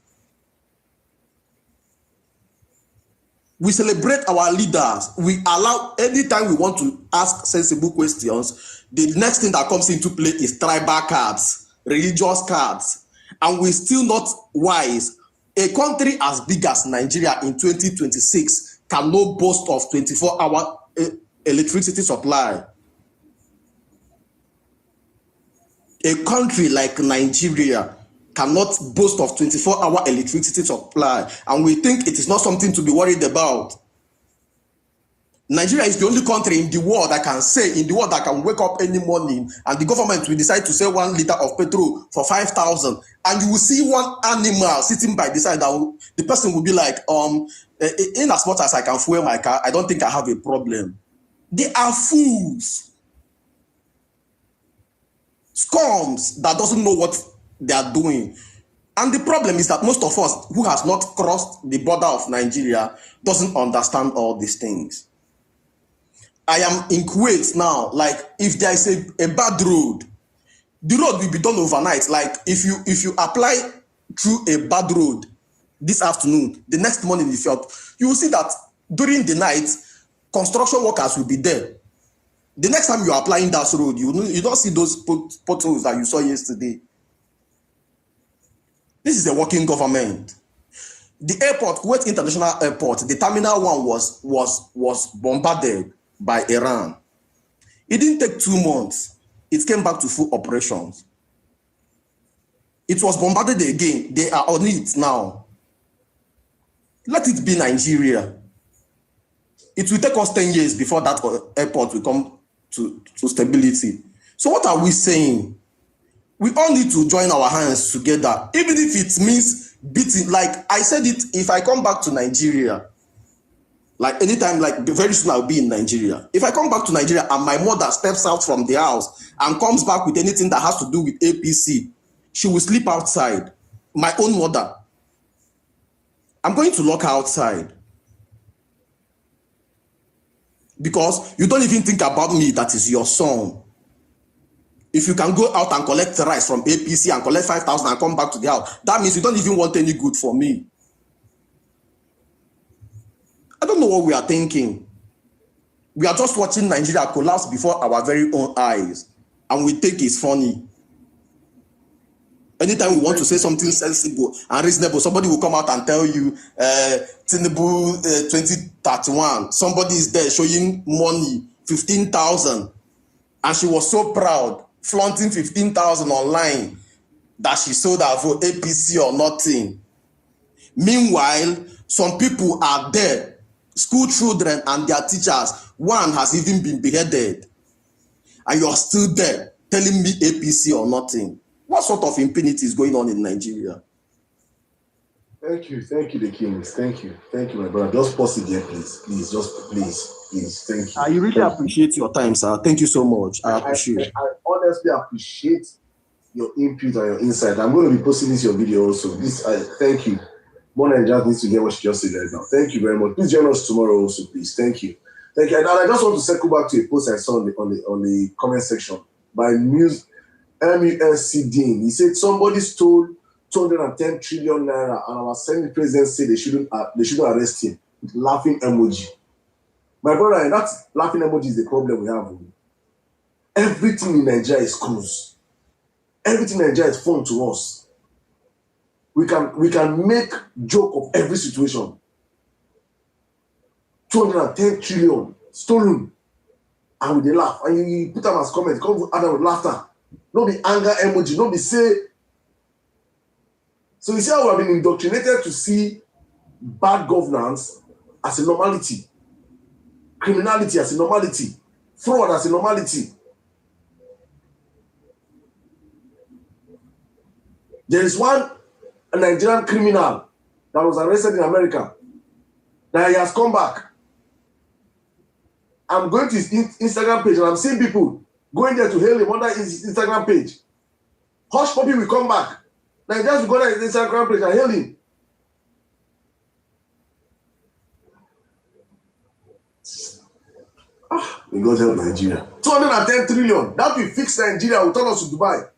Speaker 10: We celebrate our leaders. We allow, anytime we want to ask sensible questions, the next thing that comes into play is tribal cards, religious cards, and we're still not wise. A country as big as Nigeria in 2026 cannot boast of 24-hour electricity supply. A country like Nigeria cannot boast of 24-hour electricity supply, and we think it is not something to be worried about. Nigeria is the only country in the world that can say, in the world that can wake up any morning and the government will decide to sell 1 liter of petrol for 5,000, and you will see one animal sitting by the side that the person will be like, in as much as I can fuel my car, I don't think I have a problem. They are fools. Scums that doesn't know what they are doing. And the problem is that most of us who has not crossed the border of Nigeria doesn't understand all these things. I am in Kuwait now. Like, if there is a bad road, the road will be done overnight. Like, if you apply through a bad road this afternoon, the next morning you will see that during the night, construction workers will be there. The next time you are applying that road, you don't see those potholes that you saw yesterday. This is a working government. The airport, Kuwait International Airport, the Terminal 1 was bombarded by Iran. It didn't take 2 months. It came back to full operations. It was bombarded again. They are on it now. Let it be Nigeria. It will take us 10 years before that airport will come to stability. So what are we saying? We all need to join our hands together, even if it means beating. Like I said it, if I come back to Nigeria, like anytime, like very soon I'll be in Nigeria. If I come back to Nigeria and my mother steps out from the house and comes back with anything that has to do with APC, she will sleep outside. My own mother. I'm going to lock her outside. Because you don't even think about me, that is your son. If you can go out and collect rice from APC and collect 5,000 and come back to the house, that means you don't even want any good for me. I don't know what we are thinking. We are just watching Nigeria collapse before our very own eyes, and we think it's funny. Anytime we want to say something sensible and reasonable, somebody will come out and tell you, Tinubu 2031, somebody is there showing money, 15,000. And she was so proud, flaunting 15,000 online, that she sold her vote, APC or nothing. Meanwhile, some people are there, school children and their teachers. One has even been beheaded. And you're still there telling me APC or nothing. What sort of impunity is going on in Nigeria?
Speaker 1: Thank you, the Kings. Thank you, my brother. Just pause it there, please. Please. Thank you.
Speaker 10: I really appreciate your time, sir. Thank you so much. I appreciate.
Speaker 1: I honestly appreciate your input and your insight. I'm going to be posting this your video also. Thank you. More than just needs to get what she just said right now. Thank you very much. Please join us tomorrow also, please. Thank you. And I just want to circle back to a post I saw on the comment section by Emir. He said somebody stole 210 trillion naira, and our Senate president said they shouldn't arrest him. Laughing emoji. My brother, that laughing emoji is the problem we have. Everything in Nigeria is cruise. Everything in Nigeria is fun to us. We can make joke of every situation. 210 trillion stolen, and we laugh. And you put them as comments, come add with laughter. No be anger emoji, no be say. So you see how we have been indoctrinated to see bad governance as a normality, criminality as a normality, fraud as a normality. There is one Nigerian criminal that was arrested in America. Now he has come back. I'm going to his Instagram page and I'm seeing people going there to hail him under his Instagram page. Hush Puppy will come back. Nigerians will go to his Instagram page and hail him. We go help Nigeria. 210 trillion. That will fix Nigeria. Will turn us to Dubai.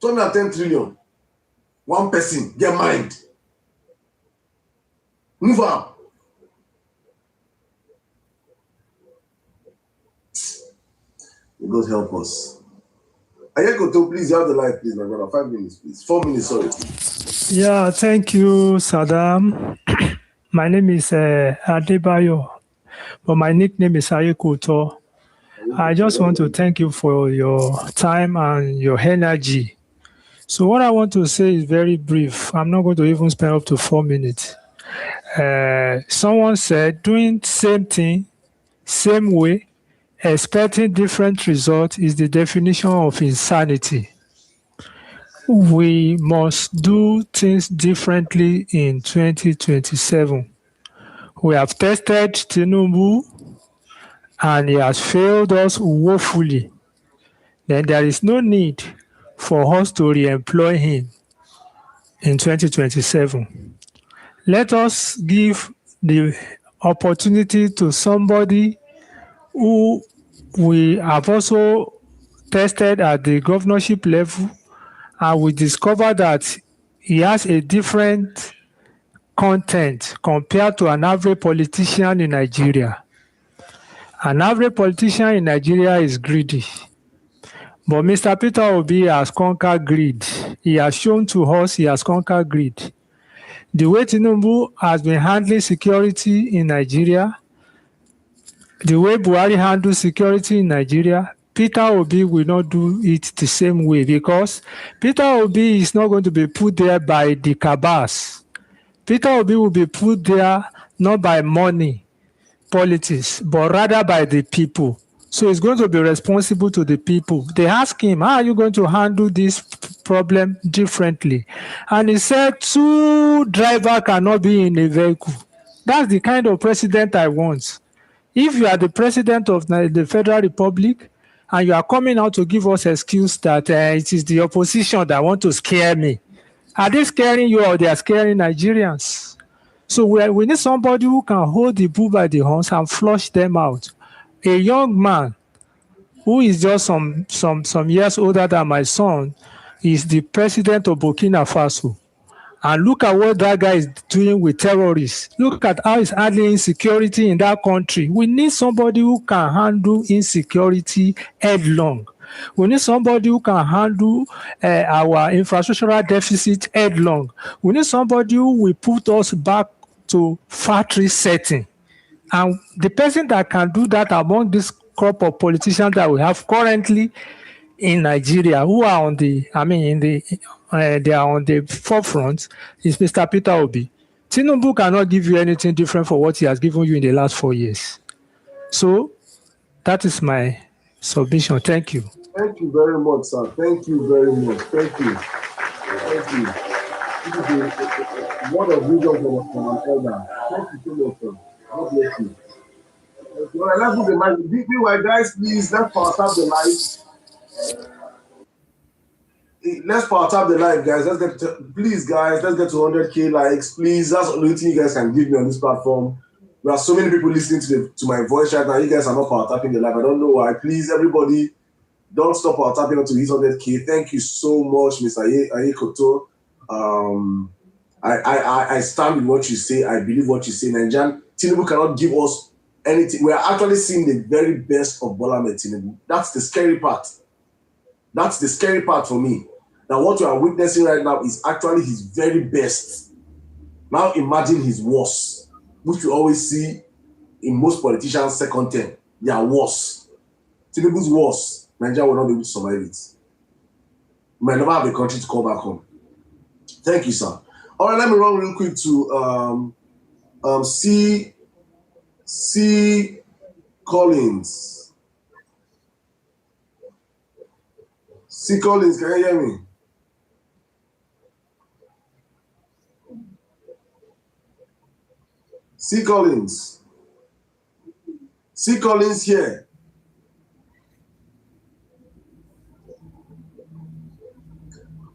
Speaker 1: 210 trillion. One person get mind. Move on. God help us. Ayekoto, please, you have the light, please, my brother. 5 minutes, please. 4 minutes, sorry.
Speaker 11: Yeah, thank you, SirDam. My name is Adebayo, but my nickname is Ayekoto. I just want to thank you for your time and your energy. So what I want to say is very brief. I'm not going to even spend up to 4 minutes. Someone said doing same thing, same way, expecting different results is the definition of insanity. We must do things differently in 2027. We have tested Tinubu and he has failed us woefully. Then there is no need for us to re-employ him in 2027. Let us give the opportunity to somebody who we have also tested at the governorship level, and we discover that he has a different content compared to an average politician in Nigeria. An average politician in Nigeria is greedy. But Mr. Peter Obi has conquered greed. He has shown to us he has conquered greed. The way Tinubu has been handling security in Nigeria, the way Buhari handles security in Nigeria, Peter Obi will not do it the same way, because Peter Obi is not going to be put there by the cabals. Peter Obi will be put there not by money, politics, but rather by the people. So he's going to be responsible to the people. They ask him, how are you going to handle this problem differently? And he said, 2 drivers cannot be in a vehicle. That's the kind of president I want. If you are the president of the Federal Republic and you are coming out to give us excuse that it is the opposition that want to scare me, are they scaring you or they are scaring Nigerians? So we need somebody who can hold the bull by the horns and flush them out. A young man who is just some years older than my son is the president of Burkina Faso. And look at what that guy is doing with terrorists. Look at how he's handling insecurity in that country. We need somebody who can handle insecurity headlong. We need somebody who can handle our infrastructural deficit headlong. We need somebody who will put us back to factory setting. And the person that can do that among this crop of politicians that we have currently in Nigeria, who are on the, they are on the forefront, is Mr. Peter Obi. Tinubu cannot give you anything different for what he has given you in the last 4 years. So that is my submission. Thank you.
Speaker 1: Thank you very much, sir. Thank you very much. Thank you. Thank you. This is a word of wisdom from an elder. Thank you so much, sir. God bless you. All right, let's do the mic. Meanwhile, guys, please, let's power tap the lights. Let's power tap the live, guys. Please, guys, let's get to 100K likes, please. That's the only thing you guys can give me on this platform. There are so many people listening to my voice right now. You guys are not power tapping the live. I don't know why. Please, everybody, don't stop power tapping until hit 100K. Thank you so much, Mr. Ayekoto. I stand with what you say. I believe what you say. Nigerian Tinubu cannot give us anything. We are actually seeing the very best of Bola Ahmed Tinubu. That's the scary part. That's the scary part for me. Now, what you are witnessing right now is actually his very best. Now, imagine his worst, which you always see in most politicians' second term. They are worse. Tinubu's worse. Nigeria will not be able to survive it. We might never have a country to call back home. Thank you, sir. All right, let me run real quick to C. Collins. C. Collins, can you hear me? C. Collins. C. Collins here.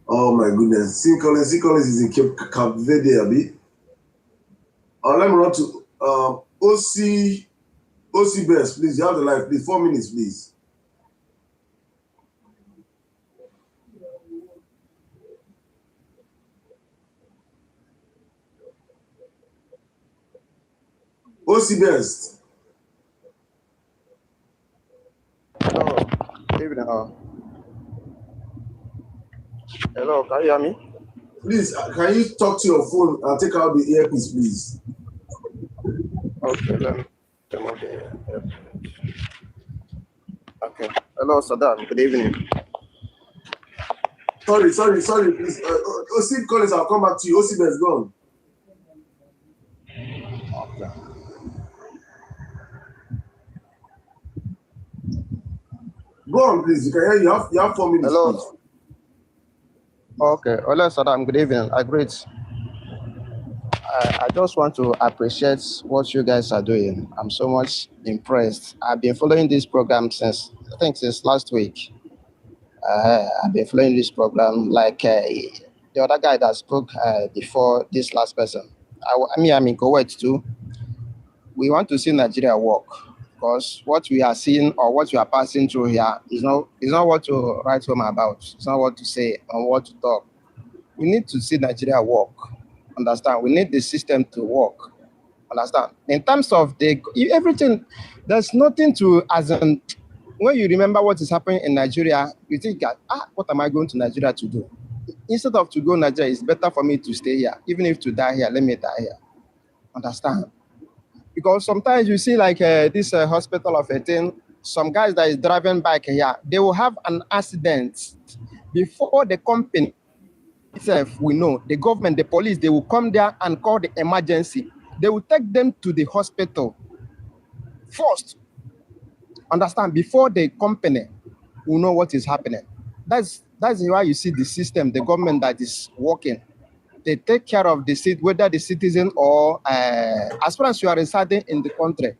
Speaker 1: Oh my goodness. C. Collins is in Cape Verde, Abi. Let me run to OC Best, please. You have the live, please. 4 minutes, please. OC Best.
Speaker 12: Hello, good evening. Hello, can you hear me?
Speaker 1: Please, can you talk to your phone and take out the earpiece, please?
Speaker 12: Okay, let me remove the earpiece. Okay. Hello, SirDam. Good evening.
Speaker 1: Sorry, please. OC Collins, I'll come back to you. OC Best, go on.
Speaker 12: Okay.
Speaker 1: Go on, please. You can hear you have 4 minutes.
Speaker 12: Hello.
Speaker 1: Please.
Speaker 12: Okay. Hello, SirDam. Good evening. I greet. I just want to appreciate what you guys are doing. I'm so much impressed. I've been following this program since last week. I've been following this program like the other guy that spoke before this last person. I'm in Kuwait too. We want to see Nigeria work because what we are seeing or what we are passing through here is not what to write home about. It's not what to say or what to talk. We need to see Nigeria work. Understand? We need the system to work. Understand? In terms of everything, there's nothing to, as in, when you remember what is happening in Nigeria, you think, what am I going to Nigeria to do? Instead of to go Nigeria, it's better for me to stay here. Even if to die here, let me die here. Understand? Because sometimes you see like this hospital of 18, some guys that is driving back here, they will have an accident before the company itself, we know, the government, the police, they will come there and call the emergency. They will take them to the hospital first. Understand? Before the company will know what is happening. That's why you see the system, the government that is working. They take care of the city, whether the citizen or as far as you are residing in the country,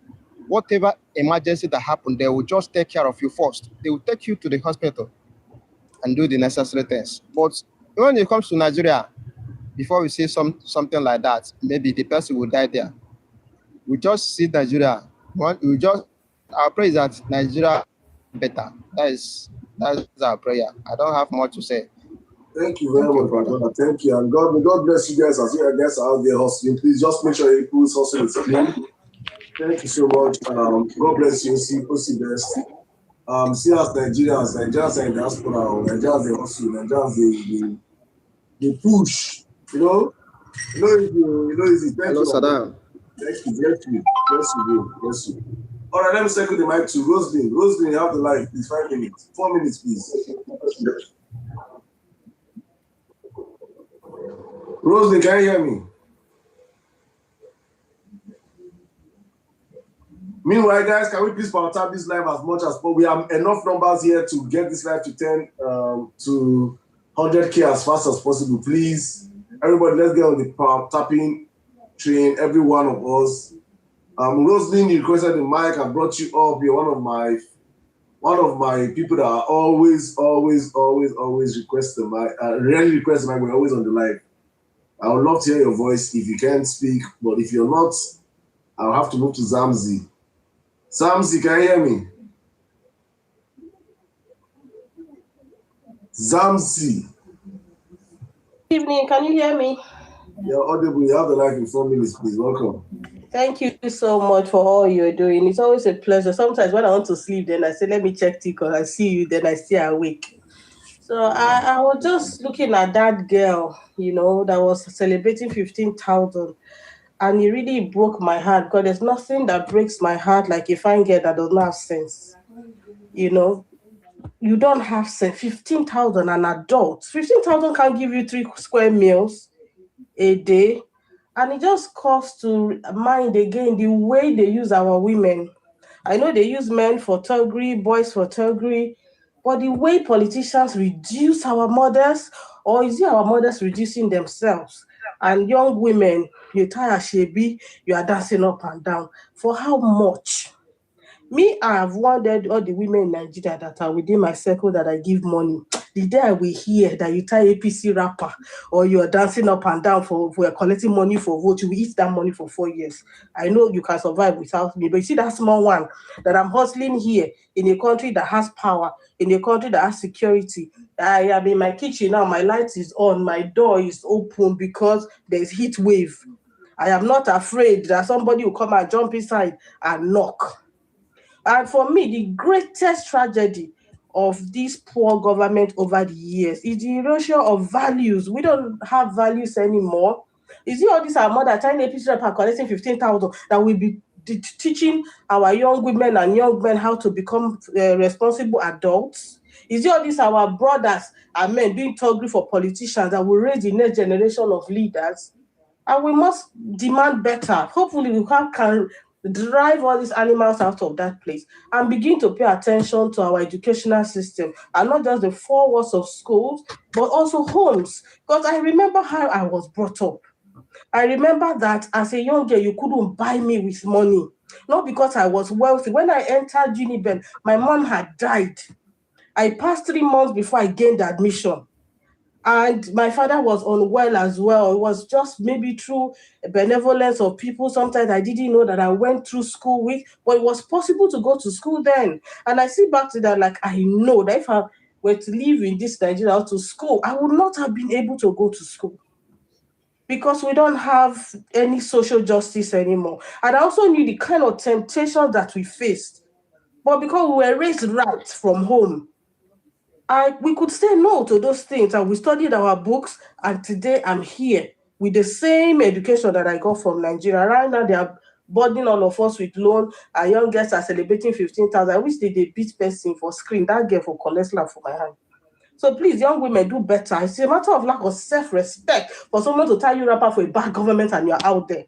Speaker 12: whatever emergency that happened, they will just take care of you first. They will take you to the hospital and do the necessary things. But when it comes to Nigeria, before we see something like that, maybe the person will die there. We just see Nigeria. Our prayer is that Nigeria better. That's our prayer. I don't have much to say.
Speaker 1: Thank you very much, brother. Thank you. And God bless you guys as you guys are out there hustling. Please just make sure you put hustling is clean. Thank you so much. God bless you. OC Best. See us Nigerians are in diaspora, Nigerians they hustle, Nigerians they push. You know easy. Thank you.
Speaker 12: SirDam.
Speaker 1: Bless you. All right, let me circle the mic to Roslyn. Roslyn, you have the line. Please, 5 minutes. 4 minutes, please. Roslyn, can you hear me? Meanwhile, guys, can we please power tap this live as much as possible? We have enough numbers here to get this live to 10 to 100K as fast as possible. Please, everybody, let's get on the power tapping train. Every one of us. Roslyn, you requested the mic. I brought you up. You're one of my people that are always request the mic. Rarely request the mic. We're always on the live. I would love to hear your voice if you can speak, but if you're not, I'll have to move to Zamzi. Zamzi, can you hear me? Zamzi.
Speaker 13: Good evening, can you hear me?
Speaker 1: You're audible. You have the mic in 4 minutes, please. Welcome.
Speaker 13: Thank you so much for all you're doing. It's always a pleasure. Sometimes when I want to sleep, then I say, let me check TikTok. I see you, then I stay awake. So I was just looking at that girl, that was celebrating 15,000. And it really broke my heart because there's nothing that breaks my heart like a fine girl that does not have sense. You don't have sense. 15,000 an adult. 15,000 can give you 3 square meals a day. And it just calls to mind again the way they use our women. I know they use men for thuggery, boys for thuggery, but the way politicians reduce our mothers, or is it our mothers reducing themselves? And young women, you tire shebi, you are dancing up and down. For how much? Me, I have wondered all the women in Nigeria that are within my circle that I give money. The day I will hear that you tie APC rapper or you are dancing up and down for collecting money for vote, you will eat that money for 4 years. I know you can survive without me, but you see that small one that I'm hustling here in a country that has power, in a country that has security. I am in my kitchen now, my light is on, my door is open because there's heat wave. I am not afraid that somebody will come and jump inside and knock. And for me, the greatest tragedy of this poor government over the years is the erosion of values. We don't have values anymore. You see all this our mother telling APC rep are collecting 15,000 that will be teaching our young women and young men how to become responsible adults. Is it all this our brothers and men being targeted for politicians that will raise the next generation of leaders? And we must demand better. Hopefully, we can drive all these animals out of that place and begin to pay attention to our educational system, and not just the four walls of schools, but also homes. Because I remember how I was brought up. I remember that as a young girl, you couldn't buy me with money. Not because I was wealthy. When I entered Uniben, my mom had died. I passed 3 months before I gained admission. And my father was unwell as well. It was just maybe through benevolence of people. Sometimes I didn't know that I went through school with, but it was possible to go to school then. And I see back to that, like I know that if I were to live in this Nigeria or to school, I would not have been able to go to school, because we don't have any social justice anymore. And I also knew the kind of temptation that we faced. But because we were raised right from home, we could say no to those things, and we studied our books, and today I'm here with the same education that I got from Nigeria. Right now, they are burdening all of us with loan. Our young girls are celebrating 15,000. I wish they beat person for screen. That girl for collect slap for my hand. So please, young women, do better. It's a matter of lack of self-respect for someone to tie you wrapper for a bad government and you're out there.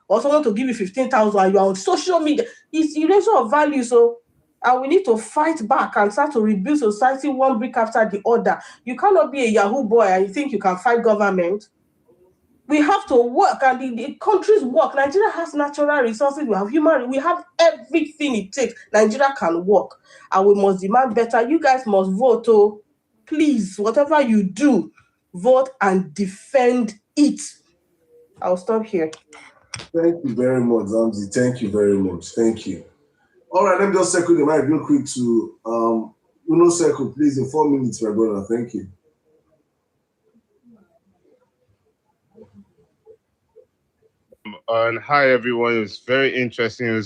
Speaker 13: Or someone to give you 15,000 and you're on social media. It's erasure of value. So, and we need to fight back and start to rebuild society one brick after the other. You cannot be a Yahoo boy and you think you can fight government. We have to work, and the countries work. Nigeria has natural resources. We have human. We have everything it takes. Nigeria can work, and we must demand better. You guys must vote. Oh, please, whatever you do, vote and defend it. I'll stop here.
Speaker 1: Thank you very much, Zamzi. Thank you very much. Thank you. All right, let me just circle the mic real quick to Uno Circle, please, in 4 minutes, my brother. Thank you.
Speaker 14: And hi, everyone. It was very interesting.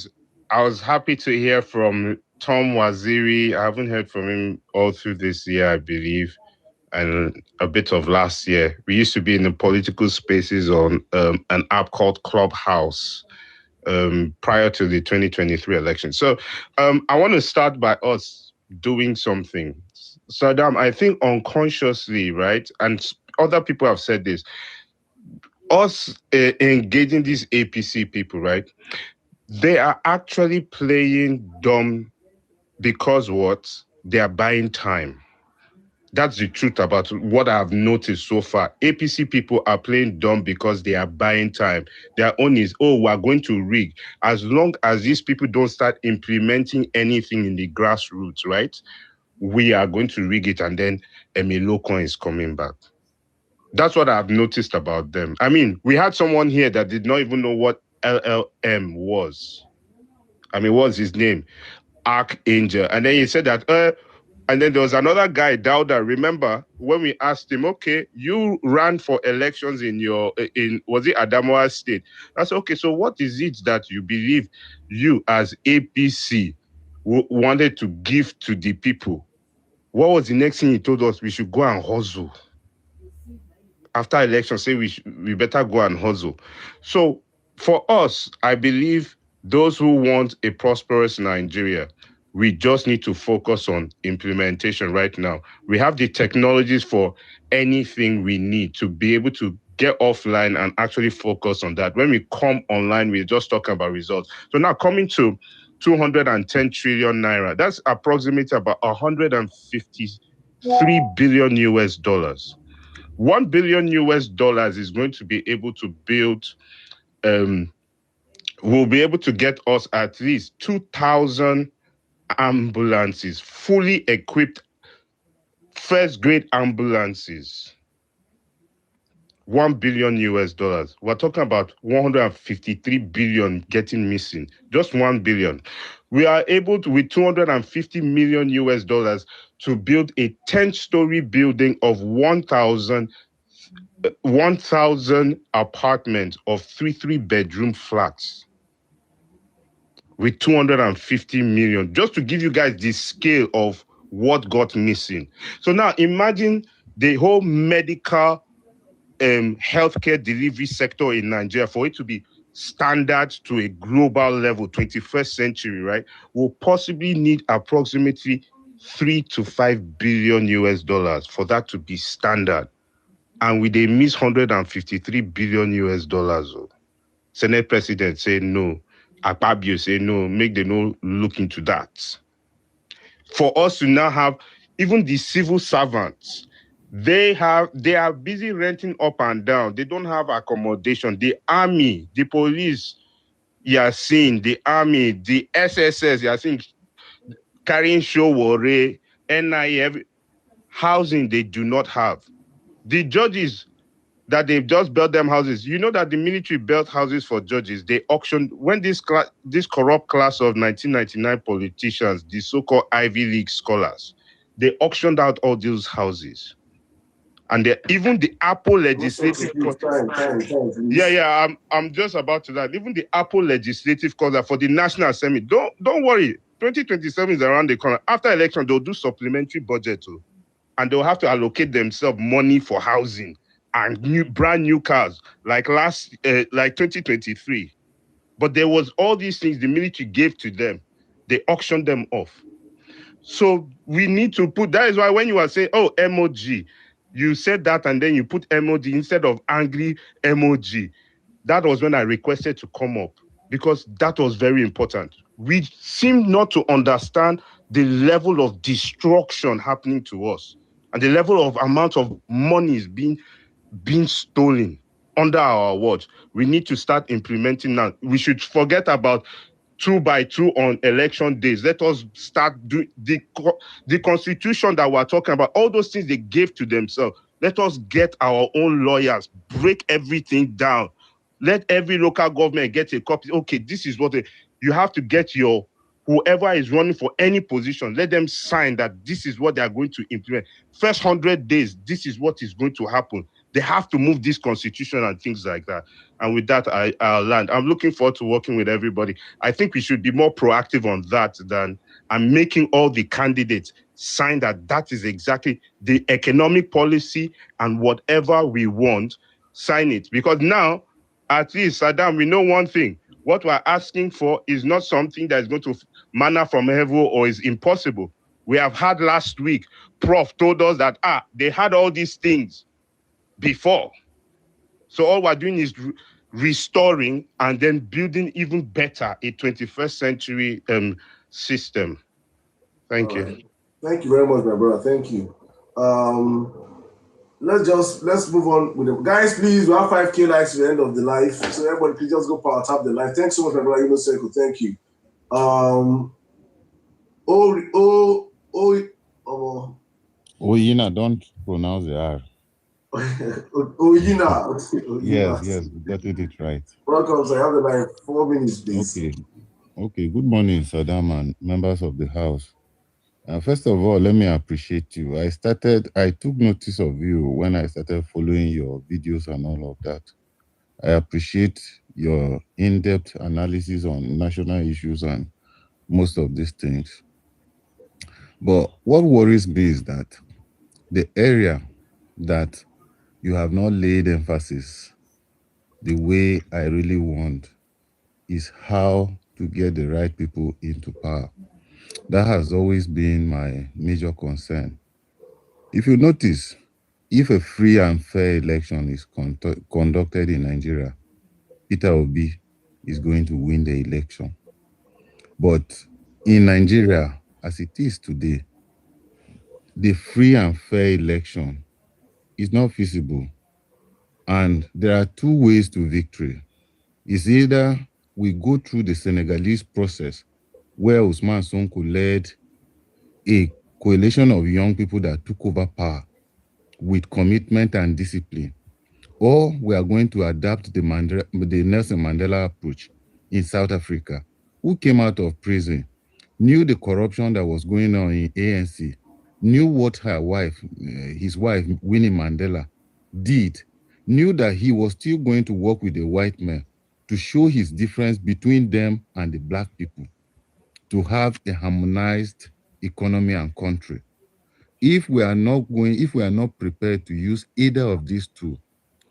Speaker 14: I was happy to hear from Tom Waziri. I haven't heard from him all through this year, I believe, and a bit of last year. We used to be in the political spaces on an app called Clubhouse prior to the 2023 election. So I want to start by us doing something. SirDam, I think unconsciously, right, and other people have said this, us engaging these APC people, right? They are actually playing dumb because what? They are buying time. That's the truth about what I've noticed so far. APC people are playing dumb because they are buying time. Their own is, we're going to rig. As long as these people don't start implementing anything in the grassroots, right? We are going to rig it, and then Emir is coming back. That's what I've noticed about them. I mean, we had someone here that did not even know what LLM was. I mean, what's his name? Archangel. And then he said that, and then there was another guy, Dauda. Remember when we asked him, okay, you ran for elections in was it Adamawa State? I said, okay, so what is it that you believe you as APC wanted to give to the people? What was the next thing he told us? We should go and hustle. After election, say we better go and hustle. So for us, I believe those who want a prosperous Nigeria, we just need to focus on implementation right now. We have the technologies for anything we need to be able to get offline and actually focus on that. When we come online, we're just talking about results. So now coming to 210 trillion naira, that's approximately about 153 billion US dollars. $1 billion US is going to be able to build, will be able to get us at least 2,000 ambulances, fully equipped first grade ambulances. $1 billion US. We're talking about 153 billion getting missing. Just 1 billion. We are able to, with 250 million US dollars, to build a 10-story building of 1,000 1,000 apartments of three bedroom flats with 250 million, just to give you guys the scale of what got missing. So now imagine the whole medical healthcare delivery sector in Nigeria, for it to be standard to a global level, 21st century, right, will possibly need approximately 3 to 5 billion US dollars for that to be standard. And with a miss 153 billion US dollars. Senate President say no. Akpabio say no, make them no look into that. For us to now have even the civil servants, they are busy renting up and down. They don't have accommodation. The army, the police, you are seeing, the army, the SSS, you are seeing carrying Showore, NIA, housing they do not have. The judges that they've just built them houses. You know that the military built houses for judges. They auctioned, when this corrupt class of 1999 politicians, the so-called Ivy League scholars, they auctioned out all those houses. And even the Apple legislative... I'm just about to that. Even the Apple legislative cause for the National Assembly, don't worry, 2027 is around the corner. After election, they'll do supplementary budget too. And they'll have to allocate themselves money for housing and brand new cars like 2023. But there was all these things the military gave to them. They auctioned them off. So we need to put, that is why when you are saying, oh, emoji, you said that and then you put emoji instead of angry emoji. That was when I requested to come up because that was very important. We seem not to understand the level of destruction happening to us and the level of amount of money is being stolen under our watch. We need to start implementing now. We should forget about 2x2 on election days. Let us start doing the constitution that we're talking about, all those things they gave to themselves. Let us get our own lawyers, break everything down. Let every local government get a copy. Okay, this is what you have to get whoever is running for any position, let them sign that this is what they are going to implement. First 100 days, this is what is going to happen. They have to move this constitution and things like that. And with that, I'll land. I'm looking forward to working with everybody. I think we should be more proactive on that than making all the candidates sign that is exactly the economic policy and whatever we want, sign it. Because now, at least, SirDam, we know one thing. What we're asking for is not something that is going to manna from heaven or is impossible. We have had last week, Prof told us that, they had all these things before. So all we're doing is restoring and then building even better a 21st century system. Thank you.
Speaker 1: Right. Thank you very much, my brother. Thank you. Let's move on with them. Guys, please, we have 5K likes to the end of the live. So everybody, please just go power tap the live. Thanks so much, my brother. Thank you.
Speaker 15: Oyina, don't pronounce the R.
Speaker 1: Oyina.
Speaker 15: Yes, we got it right.
Speaker 1: Welcome, sir. I have like 4 minutes, please.
Speaker 15: Okay. Good morning, SirDam and members of the house. First of all, let me appreciate you. I took notice of you when I started following your videos and all of that. I appreciate your in-depth analysis on national issues and most of these things. But what worries me is that the area that you have not laid emphasis the way I really want is how to get the right people into power. That has always been my major concern. If you notice, if a free and fair election is conducted in Nigeria, Peter Obi is going to win the election. But in Nigeria, as it is today, the free and fair election is not feasible. And there are two ways to victory. It's either we go through the Senegalese process where Ousmane Sonko led a coalition of young people that took over power with commitment and discipline, or we are going to adapt the Nelson Mandela approach in South Africa, who came out of prison, knew the corruption that was going on in ANC, knew what his wife, Winnie Mandela, did, knew that he was still going to work with the white men to show his difference between them and the black people, to have a harmonized economy and country. If we are not prepared to use either of these two,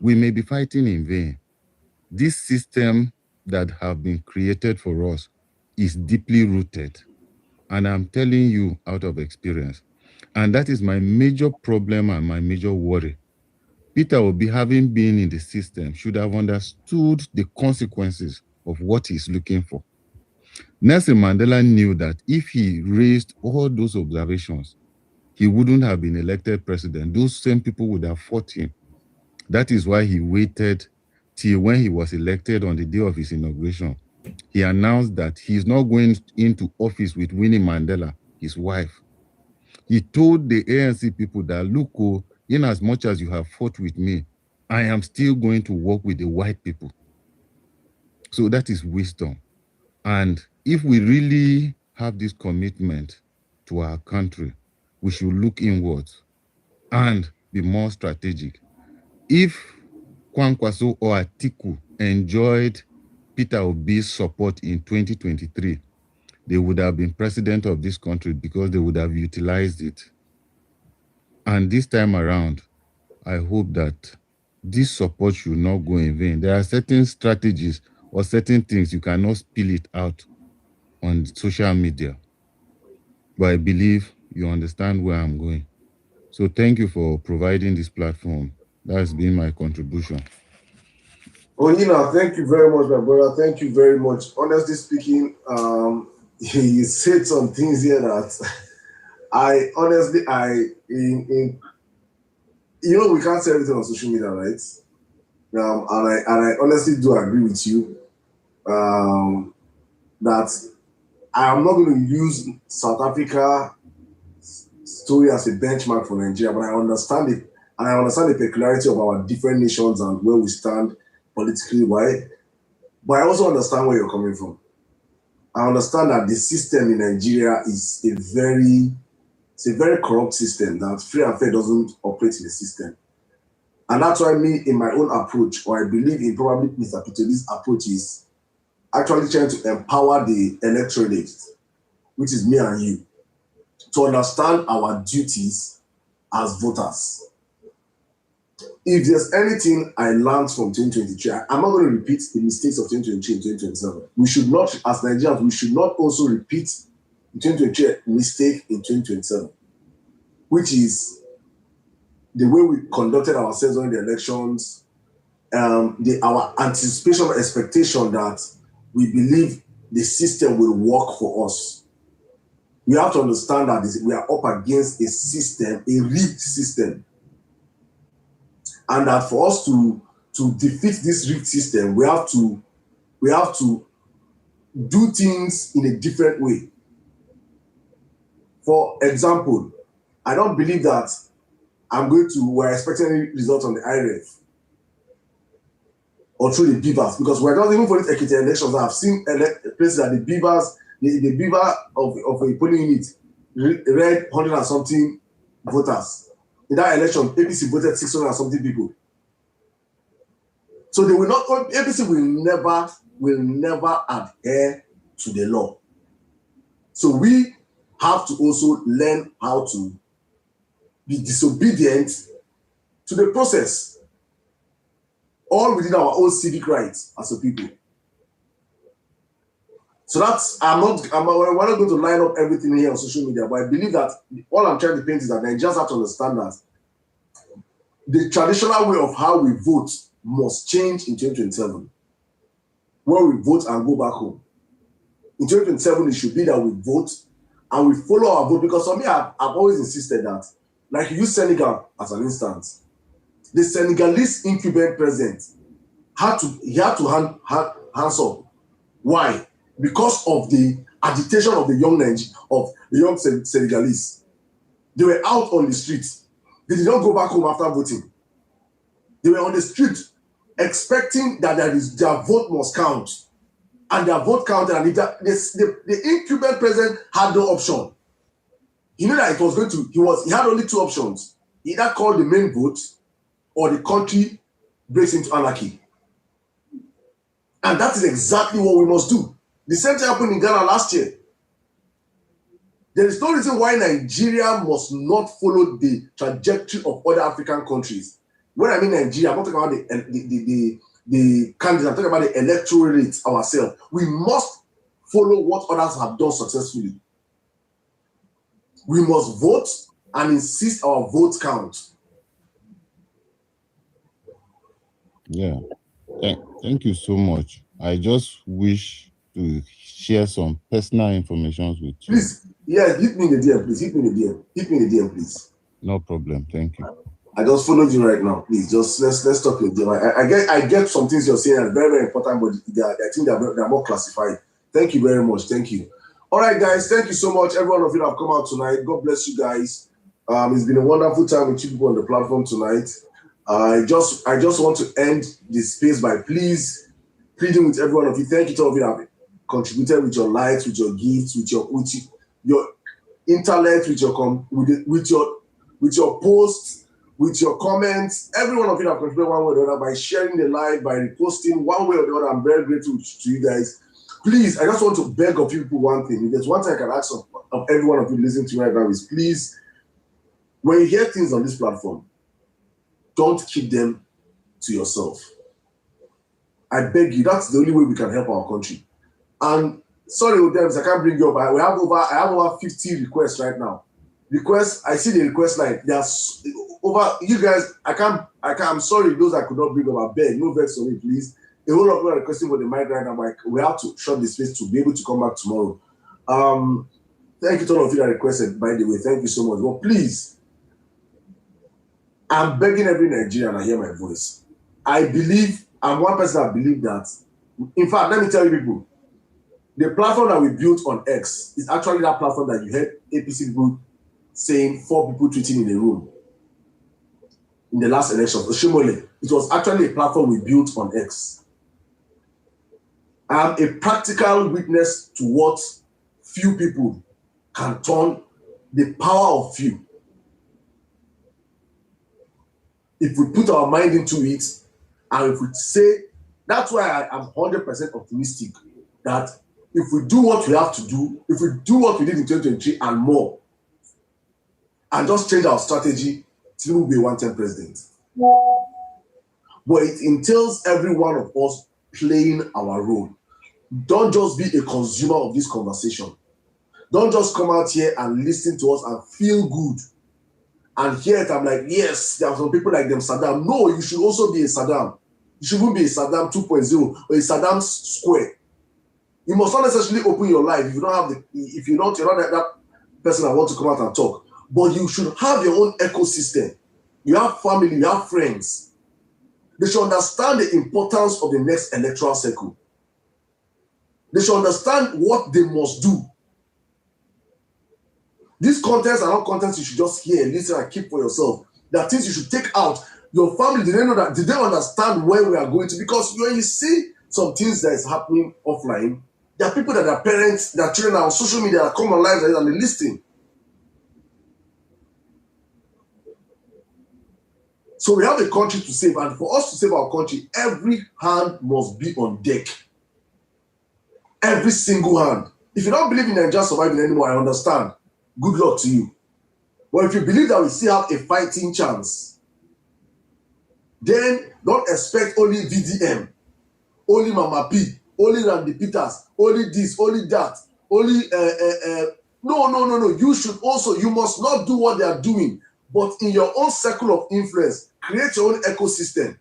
Speaker 15: we may be fighting in vain. This system that have been created for us is deeply rooted. And I'm telling you out of experience. And that is my major problem and my major worry. Peter Obi, having been in the system, should have understood the consequences of what he's looking for. Nelson Mandela knew that if he raised all those observations, he wouldn't have been elected president. Those same people would have fought him. That is why he waited till when he was elected on the day of his inauguration. He announced that he's not going into office with Winnie Mandela, his wife. He told the ANC people that, look, in as much as you have fought with me, I am still going to work with the white people. So that is wisdom. And if we really have this commitment to our country, we should look inwards and be more strategic. If Kwankwaso or Atiku enjoyed Peter Obi's support in 2023, they would have been president of this country because they would have utilized it. And this time around, I hope that this support should not go in vain. There are certain strategies or certain things you cannot spill it out on social media. But I believe you understand where I'm going. So thank you for providing this platform. That has been my contribution.
Speaker 1: Onyina, thank you very much, my brother. Thank you very much. Honestly speaking, you said some things here that we can't say everything on social media, right? And I honestly do agree with you that I am not going to use South Africa story as a benchmark for Nigeria, but I understand it, and I understand the peculiarity of our different nations and where we stand politically. Why? But I also understand where you're coming from. I understand that the system in Nigeria is a very corrupt system, that free and fair doesn't operate in the system. And that's why me, in my own approach, or I believe in probably Mr. Peter's approach, is actually trying to empower the electorate, which is me and you, to understand our duties as voters. If there's anything I learned from 2023, I'm not going to repeat the mistakes of 2023 and 2027. We should not, as Nigerians, we should not also repeat the 2023 mistake in 2027, which is the way we conducted ourselves during the elections, our anticipation or expectation that we believe the system will work for us. We have to understand that we are up against a system, a rigged system. And that for us to defeat this rigged system, we have to do things in a different way. For example, I don't believe that we're expecting any results on the IRF or through the beavers, because we're not even for these Ekiti elections. I've seen places that the beaver of a polling unit read 100 and something voters. In that election, APC voted 600 and something people. So APC will never adhere to the law. So we have to also learn how to be disobedient to the process, all within our own civic rights as a people. So that's, we're not going to line up everything here on social media, but I believe that all I'm trying to paint is that Nigerians have to understand that the traditional way of how we vote must change in 2027, where we vote and go back home. In 2027, it should be that we vote and we follow our vote, because for me, I've always insisted that, like you use Senegal as an instance, the Senegalese incumbent president had to hands up. Why? Because of the agitation of the young Senegalese. They were out on the streets. They did not go back home after voting. They were on the street expecting that their vote must count. And their vote counted, and the incumbent president had no option. He knew that it was he had only two options. Either call the main vote or the country breaks into anarchy. And that is exactly what we must do. The same thing happened in Ghana last year. There is no reason why Nigeria must not follow the trajectory of other African countries. When I mean Nigeria, I'm not talking about the candidates, I'm talking about the electoral rates ourselves. We must follow what others have done successfully. We must vote and insist our votes count.
Speaker 15: Yeah. Thank you so much. I just wish to share some personal information with you.
Speaker 1: Please, yeah, hit me in the DM, please. Hit me in the DM. Hit me in the DM, please.
Speaker 15: No problem. Thank you.
Speaker 1: I just followed you right now. Please, just let's talk with them. I get some things you're saying are very, very important, but I think they're more classified. Thank you very much. Thank you. All right, guys. Thank you so much. Every one of you that have come out tonight. God bless you guys. It's been a wonderful time with you people on the platform tonight. I just want to end this space by pleading with every one of you. Thank you to all of you that have contributed with your likes, with your gifts, with your intellect, with your posts, with your comments. Every one of you have contributed one way or the other by sharing the live, by reposting one way or the other. I'm very grateful to you guys. Please, I just want to beg of you people one thing. If there's one thing I can ask of every one of you listening to me right now is please, when you hear things on this platform, don't keep them to yourself. I beg you, that's the only way we can help our country. And sorry, Odems, I can't bring you up. I have over 50 requests right now. I see the request line. There's over you guys. I'm sorry, those I could not bring up. I beg, no vex on me, please. A whole lot of people are requesting for the mic right now, but we have to shut the space to be able to come back tomorrow. Thank you to all of you that requested, by the way. Thank you so much. But please, I'm begging every Nigerian to hear my voice. I'm one person that believes that. In fact, let me tell you people, the platform that we built on X is actually that platform that you heard APC people saying 4 people tweeting in the room in the last election. Oshimole, it was actually a platform we built on X. I'm a practical witness to what few people can turn the power of few. If we put our mind into it, and if we say, that's why I am 100% optimistic that if we do what we have to do, if we do what we did in 2023 and more, and just change our strategy, Tinubu will be a one-term president. But it entails every one of us playing our role. Don't just be a consumer of this conversation. Don't just come out here and listen to us and feel good. And here I'm like, yes, there are some people like them, SirDam. No, you should also be a SirDam. You shouldn't be a SirDam 2.0 or a SirDam square. You must not necessarily open your life if you don't have you're not that person that wants to come out and talk. But you should have your own ecosystem. You have family, you have friends. They should understand the importance of the next electoral cycle. They should understand what they must do. These contents are not contents you should just hear, listen, and keep for yourself. There are things you should take out. Your family, did they understand where we are going to? Because when you see some things that is happening offline, there are people that are parents, their children are on social media, that come on live and they listen. So we have a country to save, and for us to save our country, every hand must be on deck. Every single hand. If you don't believe in Nigeria surviving anymore, I understand. Good luck to you. But if you believe that we still have a fighting chance, then don't expect only VDM, only Mama P, only Randy Peters, only this, only that, only No. You must not do what they are doing, but in your own circle of influence, create your own ecosystem.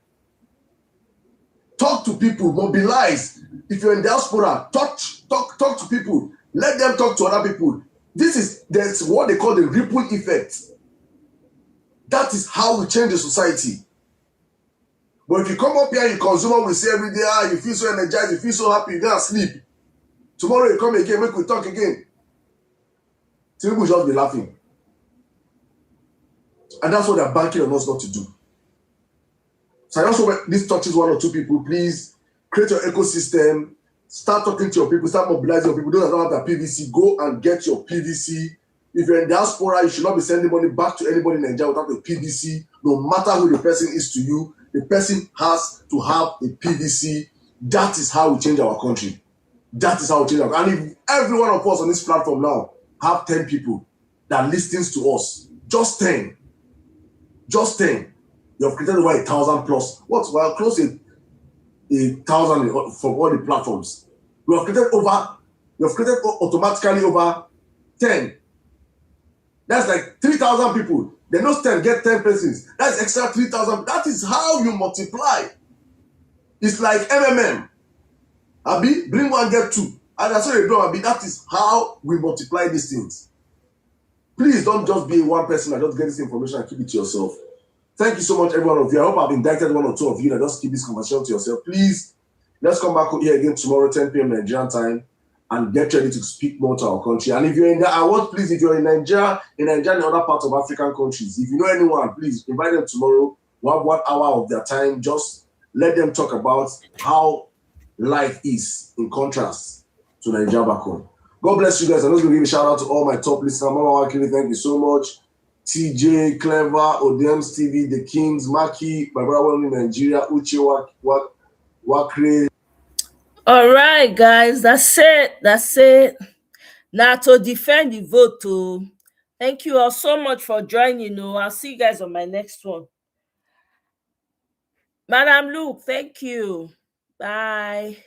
Speaker 1: Talk to people, mobilize. If you're in diaspora, talk to people. Let them talk to other people. That's what they call the ripple effect. That is how we change the society. But if you come up here, you consume, we say every day, you feel so energized, you feel so happy, you go and sleep. Tomorrow you come again, make we talk again. Tinubu will just be laughing. And that's what they're banking on us not to do. So I also want this touches 1 or 2 people, please create your ecosystem, start talking to your people, start mobilizing your people. Those that don't have their PVC, go and get your PVC. If you're in diaspora, you should not be sending money back to anybody in Nigeria without a PVC, no matter who the person is to you. the person has to have a PVC. That is how we change our country. That is how we change our country. And if every one of us on this platform now have 10 people that listens to us, just 10, you have created over 1,000 plus. What? Well, close to 1,000 from all the platforms. You have created automatically over 10. That's like 3,000 people. Then those 10 get 10 persons. That's extra 3,000. That is how you multiply. It's like MMM. Abi, bring one, get two. And that's what you do, Abi. That is how we multiply these things. Please don't just be one person and just get this information and keep it to yourself. Thank you so much, every one of you. I hope I've indicted one or two of you that just keep this conversation to yourself. Please, let's come back here again tomorrow, 10 p.m. Nigerian time, and get ready to speak more to our country. And if you're in there, if you're in Nigeria and other parts of African countries, if you know anyone, please invite them tomorrow. 1 hour of their time. Just let them talk about how life is in contrast to Nigeria back home. God bless you guys. I'm just going to give a shout out to all my top listeners. Mama Wakili, thank you so much. TJ, Clever, Odems TV, The Kings, Maki, my brother in Nigeria, Uche Wakre.
Speaker 13: All right, guys, that's it. Now to defend the vote too. Thank you all so much for joining. I'll see you guys on my next one. Madam Luke, thank you. Bye.